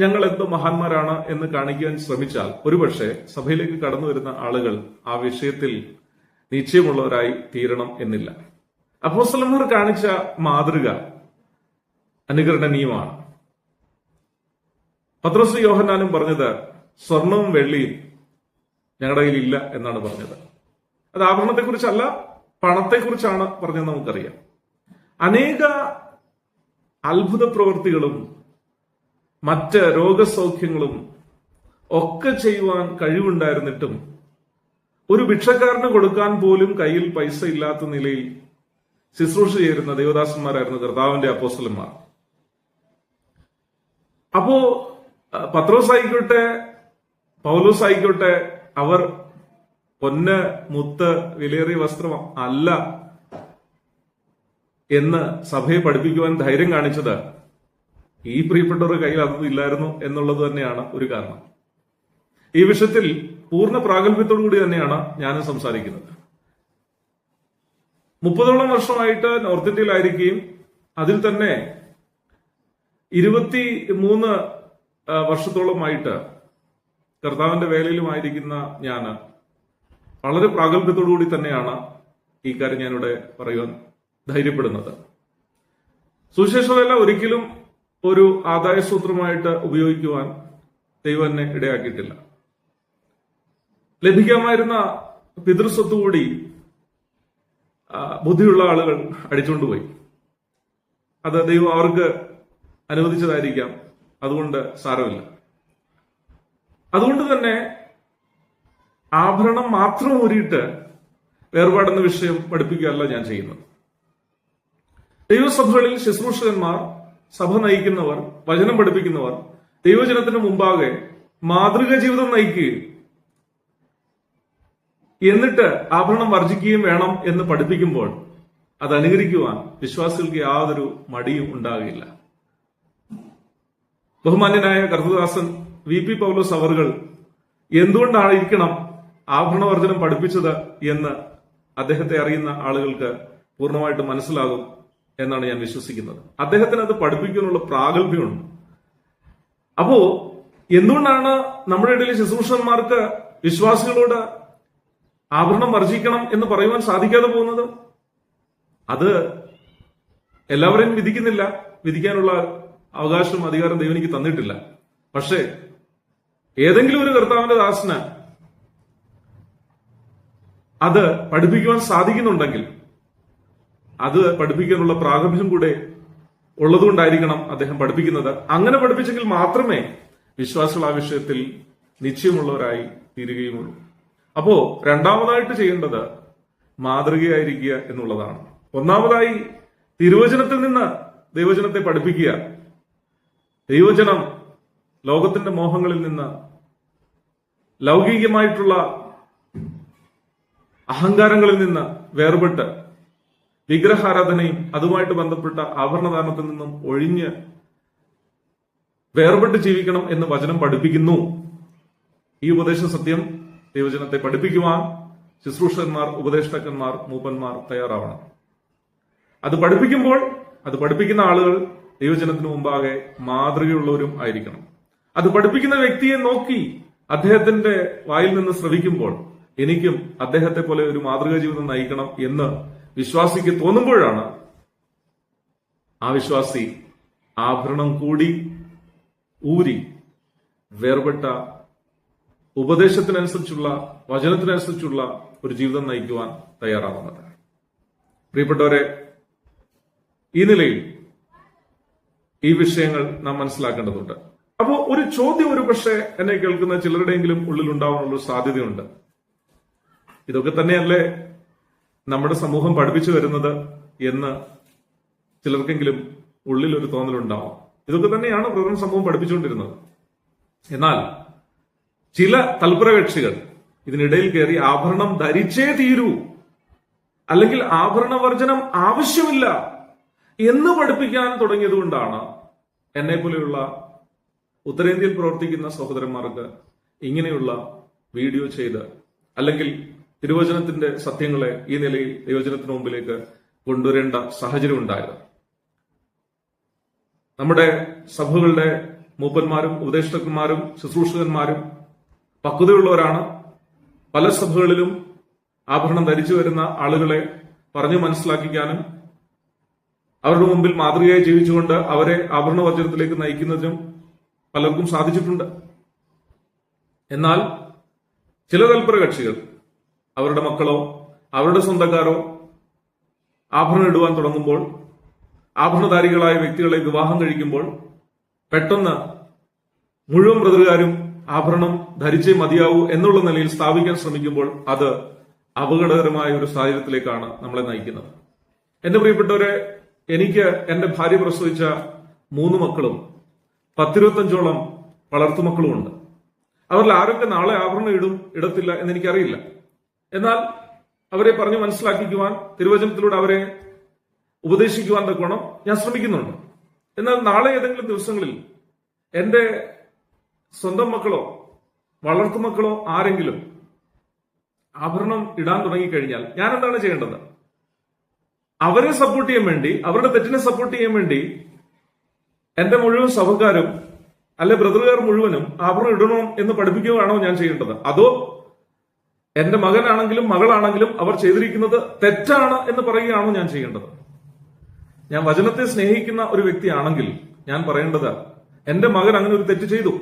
ഞങ്ങൾ എന്ത് മഹാന്മാരാണ് എന്ന് കാണിക്കാൻ ശ്രമിച്ചാൽ ഒരുപക്ഷെ സഭയിലേക്ക് കടന്നു വരുന്ന ആളുകൾ ആ വിഷയത്തിൽ നിശ്ചയമുള്ളവരായി തീരണം എന്നില്ല. അപ്പോസ്തലന്മാർ കാണിച്ച മാതൃക അനുകരണീയമാണ്. പത്രോസും യോഹന്നാനും പറഞ്ഞത് സ്വർണവും വെള്ളിയും ഞങ്ങളുടെ കയ്യിൽ ഇല്ല എന്നാണ് പറഞ്ഞത്. അത് ആഭരണത്തെക്കുറിച്ചല്ല, പണത്തെക്കുറിച്ചാണ് പറഞ്ഞത് നമുക്കറിയാം. അനേക അത്ഭുത പ്രവൃത്തികളും മറ്റ് രോഗസൗഖ്യങ്ങളും ഒക്കെ ചെയ്യുവാൻ കഴിവുണ്ടായിരുന്നിട്ടും ഒരു ഭിക്ഷക്കാരന് കൊടുക്കാൻ പോലും കയ്യിൽ പൈസ ഇല്ലാത്ത നിലയിൽ ശുശ്രൂഷ ചെയ്യുന്ന ദേവദാസന്മാരായിരുന്നു കർത്താവിന്റെ അപ്പോസ്തലന്മാർ. അപ്പോ പത്രോസ് ആയിക്കോട്ടെ പൗലോസ് ആയിക്കോട്ടെ അവർ പൊന്ന് മുത്ത് വിലയേറിയ വസ്ത്രം അല്ല എന്ന് സഭയെ പഠിപ്പിക്കുവാൻ ധൈര്യം കാണിച്ചത് ഈ പ്രിയപ്പെട്ടവരുടെ കയ്യിൽ അതൊന്നും ഇല്ലായിരുന്നു എന്നുള്ളത് തന്നെയാണ് ഒരു കാരണം. ഈ വിഷയത്തിൽ പൂർണ്ണ പ്രാഗൽഭ്യത്തോടു കൂടി തന്നെയാണ് ഞാൻ സംസാരിക്കുന്നത്. 30ഓളം വർഷമായിട്ട് നോർത്ത് ഇന്ത്യയിലായിരിക്കുകയും അതിൽ തന്നെ 23 വർഷത്തോളമായിട്ട് കർത്താവിന്റെ വേലയിലുമായിരിക്കുന്ന ഞാൻ വളരെ പ്രാഗൽഭ്യത്തോടു കൂടി തന്നെയാണ് ഈ കാര്യം ഞാനിവിടെ പറയുവാൻ ധൈര്യപ്പെടുന്നത്. സുവിശേഷവേല ഒരിക്കലും ഒരു ആദായസൂത്രമായിട്ട് ഉപയോഗിക്കുവാൻ ദൈവം എന്നെ ഇടയാക്കിയിട്ടില്ല. ലഭിക്കാമായിരുന്ന പിതൃസ്വത്ത് കൂടി ബുദ്ധിയുള്ള ആളുകൾ അടിച്ചുകൊണ്ടുപോയി. അത് ദൈവം അവർക്ക് അനുവദിച്ചതായിരിക്കാം, അതുകൊണ്ട് സാരമില്ല. അതുകൊണ്ട് തന്നെ ആഭരണം മാത്രം ഊരിയിട്ട് വേർപാടെന്ന വിഷയം പഠിപ്പിക്കുകയല്ല ഞാൻ ചെയ്യുന്നത്. ദൈവസഭകളിൽ ശുശ്രൂഷകന്മാർ, സഭ നയിക്കുന്നവർ, വചനം പഠിപ്പിക്കുന്നവർ ദൈവജനത്തിന് മുമ്പാകെ മാതൃക ജീവിതം നയിക്കുകയും എന്നിട്ട് ആഭരണം വർജിക്കുകയും വേണം എന്ന് പഠിപ്പിക്കുമ്പോൾ അത് അനുകരിക്കുവാൻ വിശ്വാസികൾക്ക് യാതൊരു മടിയും ഉണ്ടാകില്ല. ബഹുമാന്യനായ കർത്തദാസൻ VP പൗലോസ് അവറുകൾ എന്തുകൊണ്ടായിരിക്കണം ആഭരണവർജനം പഠിപ്പിച്ചത് എന്ന് അദ്ദേഹത്തെ അറിയുന്ന ആളുകൾക്ക് പൂർണ്ണമായിട്ട് മനസ്സിലാകും എന്നാണ് ഞാൻ വിശ്വസിക്കുന്നത്. അദ്ദേഹത്തിന് അത് പഠിപ്പിക്കാനുള്ള പ്രാഗൽഭ്യമുണ്ട്. അപ്പോ എന്തുകൊണ്ടാണ് നമ്മുടെ ഇടയിൽ ശുശ്രൂഷന്മാർക്ക് വിശ്വാസികളോട് ആഭരണം വർജിക്കണം എന്ന് പറയുവാൻ സാധിക്കാതെ പോകുന്നത്? അത് എല്ലാവരെയും വിധിക്കുന്നില്ല, വിധിക്കാനുള്ള അവകാശവും അധികാരം ദൈവം എനിക്ക് തന്നിട്ടില്ല. പക്ഷേ ഏതെങ്കിലും ഒരു കർത്താവിന്റെ ദാസന് അത് പഠിപ്പിക്കുവാൻ സാധിക്കുന്നുണ്ടെങ്കിൽ അത് പഠിപ്പിക്കാനുള്ള പ്രാഗൽഭ്യം കൂടെ ഉള്ളതുകൊണ്ടായിരിക്കണം അദ്ദേഹം പഠിപ്പിക്കുന്നത്. അങ്ങനെ പഠിപ്പിച്ചെങ്കിൽ മാത്രമേ വിശ്വാസികൾ ആ വിഷയത്തിൽ നിശ്ചയമുള്ളവരായി തീരുകയുമുള്ളൂ. അപ്പോ രണ്ടാമതായിട്ട് ചെയ്യേണ്ടത് മാതൃകയായിരിക്കുക എന്നുള്ളതാണ്. ഒന്നാമതായി തിരുവചനത്തിൽ നിന്ന് ദൈവജനത്തെ പഠിപ്പിക്കുക. ദൈവജനം ലോകത്തിന്റെ മോഹങ്ങളിൽ നിന്ന്, ലൗകികമായിട്ടുള്ള അഹങ്കാരങ്ങളിൽ നിന്ന് വേർപെട്ട് വിഗ്രഹാരാധനയും അതുമായിട്ട് ബന്ധപ്പെട്ട ആഭരണദാനത്തിൽ നിന്നും ഒഴിഞ്ഞ് വേർപെട്ട് ജീവിക്കണം എന്ന് വചനം പഠിപ്പിക്കുന്നു. ഈ ഉപദേശ സത്യം ദൈവജനത്തെ പഠിപ്പിക്കുവാൻ ശുശ്രൂഷകന്മാർ, ഉപദേഷ്ടാക്കന്മാർ, മൂപ്പന്മാർ തയ്യാറാവണം. അത് പഠിപ്പിക്കുമ്പോൾ അത് പഠിപ്പിക്കുന്ന ആളുകൾ ദൈവജനത്തിന് മുമ്പാകെ മാതൃകയുള്ളവരും ആയിരിക്കണം. അത് പഠിപ്പിക്കുന്ന വ്യക്തിയെ നോക്കി അദ്ദേഹത്തിന്റെ വായിൽ നിന്ന് ശ്രവിക്കുമ്പോൾ എനിക്കും അദ്ദേഹത്തെ പോലെ ഒരു മാതൃകാ ജീവിതം നയിക്കണം എന്ന് വിശ്വാസിക്ക് തോന്നുമ്പോഴാണ് ആ വിശ്വാസി ആഭരണം കൂടി ഊരി വേർപെട്ട ഉപദേശത്തിനനുസരിച്ചുള്ള, വചനത്തിനനുസരിച്ചുള്ള ഒരു ജീവിതം നയിക്കുവാൻ തയ്യാറാവുന്നത്. പ്രിയപ്പെട്ടവരെ, ഈ നിലയിൽ ഈ വിഷയങ്ങൾ നാം മനസ്സിലാക്കേണ്ടതുണ്ട്. അപ്പോ ഒരു ചോദ്യം ഒരു പക്ഷേ എന്നെ കേൾക്കുന്ന ചിലരുടെയെങ്കിലും ഉള്ളിൽ ഉണ്ടാവാനുള്ള സാധ്യതയുണ്ട്. ഇതൊക്കെ തന്നെയല്ലേ നമ്മുടെ സമൂഹം പഠിപ്പിച്ചു വരുന്നത് എന്ന് ചിലർക്കെങ്കിലും ഉള്ളിൽ ഒരു തോന്നലുണ്ടാവും. ഇതൊക്കെ തന്നെയാണ് പ്രധാന സമൂഹം പഠിപ്പിച്ചുകൊണ്ടിരുന്നത്. എന്നാൽ ചില തൽപരകക്ഷികൾ ഇതിനിടയിൽ കയറി ആഭരണം ധരിച്ചേ തീരൂ, അല്ലെങ്കിൽ ആഭരണവർജനം ആവശ്യമില്ല എന്ന് പഠിപ്പിക്കാൻ തുടങ്ങിയതുകൊണ്ടാണ് എന്നെ പോലെയുള്ള ഉത്തരേന്ത്യയിൽ പ്രവർത്തിക്കുന്ന സഹോദരന്മാർക്ക് ഇങ്ങനെയുള്ള വീഡിയോ ചെയ്ത്, അല്ലെങ്കിൽ തിരുവചനത്തിന്റെ സത്യങ്ങളെ ഈ നിലയിൽ ദൈവജനത്തിന് മുമ്പിലേക്ക് കൊണ്ടുവരേണ്ട സാഹചര്യം ഉണ്ടായത്. നമ്മുടെ സഭകളുടെ മൂപ്പന്മാരും ഉപദേഷ്ടാക്കന്മാരും ശുശ്രൂഷകന്മാരും പക്വതയുള്ളവരാണ്. പല സഭകളിലും ആഭരണം ധരിച്ചു വരുന്ന ആളുകളെ പറഞ്ഞു മനസ്സിലാക്കിക്കാനും അവരുടെ മുമ്പിൽ മാതൃകയായി ജീവിച്ചുകൊണ്ട് അവരെ ആഭരണവർജനത്തിലേക്ക് നയിക്കുന്നതിനും പലർക്കും സാധിച്ചിട്ടുണ്ട്. എന്നാൽ ചില തൽപര കക്ഷികൾ അവരുടെ മക്കളോ അവരുടെ സ്വന്തക്കാരോ ആഭരണം ഇടുവാൻ തുടങ്ങുമ്പോൾ, ആഭരണധാരികളായ വ്യക്തികളെ വിവാഹം കഴിക്കുമ്പോൾ പെട്ടെന്ന് മുഴുവൻ ബ്രദറുകാരും ആഭരണം ധരിച്ചേ മതിയാവൂ എന്നുള്ള നിലയിൽ സ്ഥാപിക്കാൻ ശ്രമിക്കുമ്പോൾ അത് അപകടകരമായ ഒരു സാഹചര്യത്തിലേക്കാണ് നമ്മളെ നയിക്കുന്നത്. എന്റെ പ്രിയപ്പെട്ടവരെ, എനിക്ക് എന്റെ ഭാര്യ പ്രസവിച്ച 3 മക്കളും 10-25ഓളം വളർത്തുമക്കളുമുണ്ട്. അവരിൽ ആരൊക്കെ നാളെ ആഭരണം ഇടത്തില്ല എന്നെനിക്കറിയില്ല. എന്നാൽ അവരെ പറഞ്ഞു മനസ്സിലാക്കിക്കുവാൻ, തിരുവചനത്തിലൂടെ അവരെ ഉപദേശിക്കുവാൻ തക്കോണം ഞാൻ ശ്രമിക്കുന്നുണ്ട്. എന്നാൽ നാളെ ഏതെങ്കിലും ദിവസങ്ങളിൽ എന്റെ സ്വന്തം മക്കളോ വളർത്തുമക്കളോ ആരെങ്കിലും ആഭരണം ഇടാൻ തുടങ്ങിക്കഴിഞ്ഞാൽ ഞാൻ എന്താണ് ചെയ്യേണ്ടത്? അവരെ സപ്പോർട്ട് ചെയ്യാൻ വേണ്ടി, അവരുടെ തെറ്റിനെ സപ്പോർട്ട് ചെയ്യാൻ വേണ്ടി എന്റെ മുഴുവൻ സഭക്കാരും അല്ലെ ബ്രദറുകാർ മുഴുവനും ആഭരണം ഇടണം എന്ന് പഠിപ്പിക്കുകയാണോ ഞാൻ ചെയ്യേണ്ടത്? അതോ എന്റെ മകനാണെങ്കിലും മകളാണെങ്കിലും അവർ ചെയ്തിരിക്കുന്നത് തെറ്റാണ് എന്ന് പറയുകയാണോ ഞാൻ ചെയ്യേണ്ടത്? ഞാൻ വചനത്തെ സ്നേഹിക്കുന്ന ഒരു വ്യക്തിയാണെങ്കിൽ ഞാൻ പറയേണ്ടത്, എന്റെ മകൻ അങ്ങനെ ഒരു തെറ്റ് ചെയ്തു,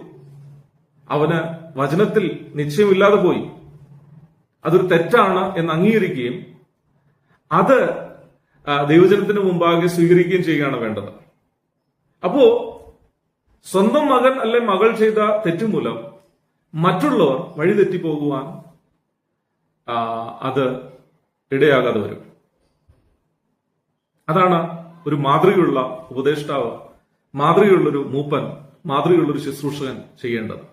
അവന് വചനത്തിൽ നിശ്ചയമില്ലാതെ പോയി, അതൊരു തെറ്റാണ് എന്ന് അംഗീകരിക്കുകയും അത് ദൈവജനത്തിന് മുമ്പാകെ സ്വീകരിക്കുകയും ചെയ്യുകയാണ് വേണ്ടത്. അപ്പോ സ്വന്തം മകൻ അല്ലെ മകൾ ചെയ്ത തെറ്റുമൂലം മറ്റുള്ളവർ വഴിതെറ്റിപ്പോകുവാൻ അത് ഇടയാകാതെ വരും. അതാണ് ഒരു മാതൃകയുള്ള ഉപദേഷ്ടാവ്, മാതൃകയുള്ളൊരു മൂപ്പൻ, മാതൃകയുള്ളൊരു ശുശ്രൂഷകൻ ചെയ്യേണ്ടത്.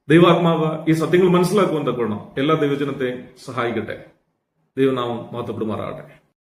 ദൈവാത്മാവ് ഈ സത്യങ്ങൾ മനസ്സിലാക്കുവാൻ തക്കവണ്ണം എല്ലാ ദൈവജനത്തെയും സഹായിക്കട്ടെ. ദൈവനാമം മഹത്വപ്പെടുമാറാകട്ടെ.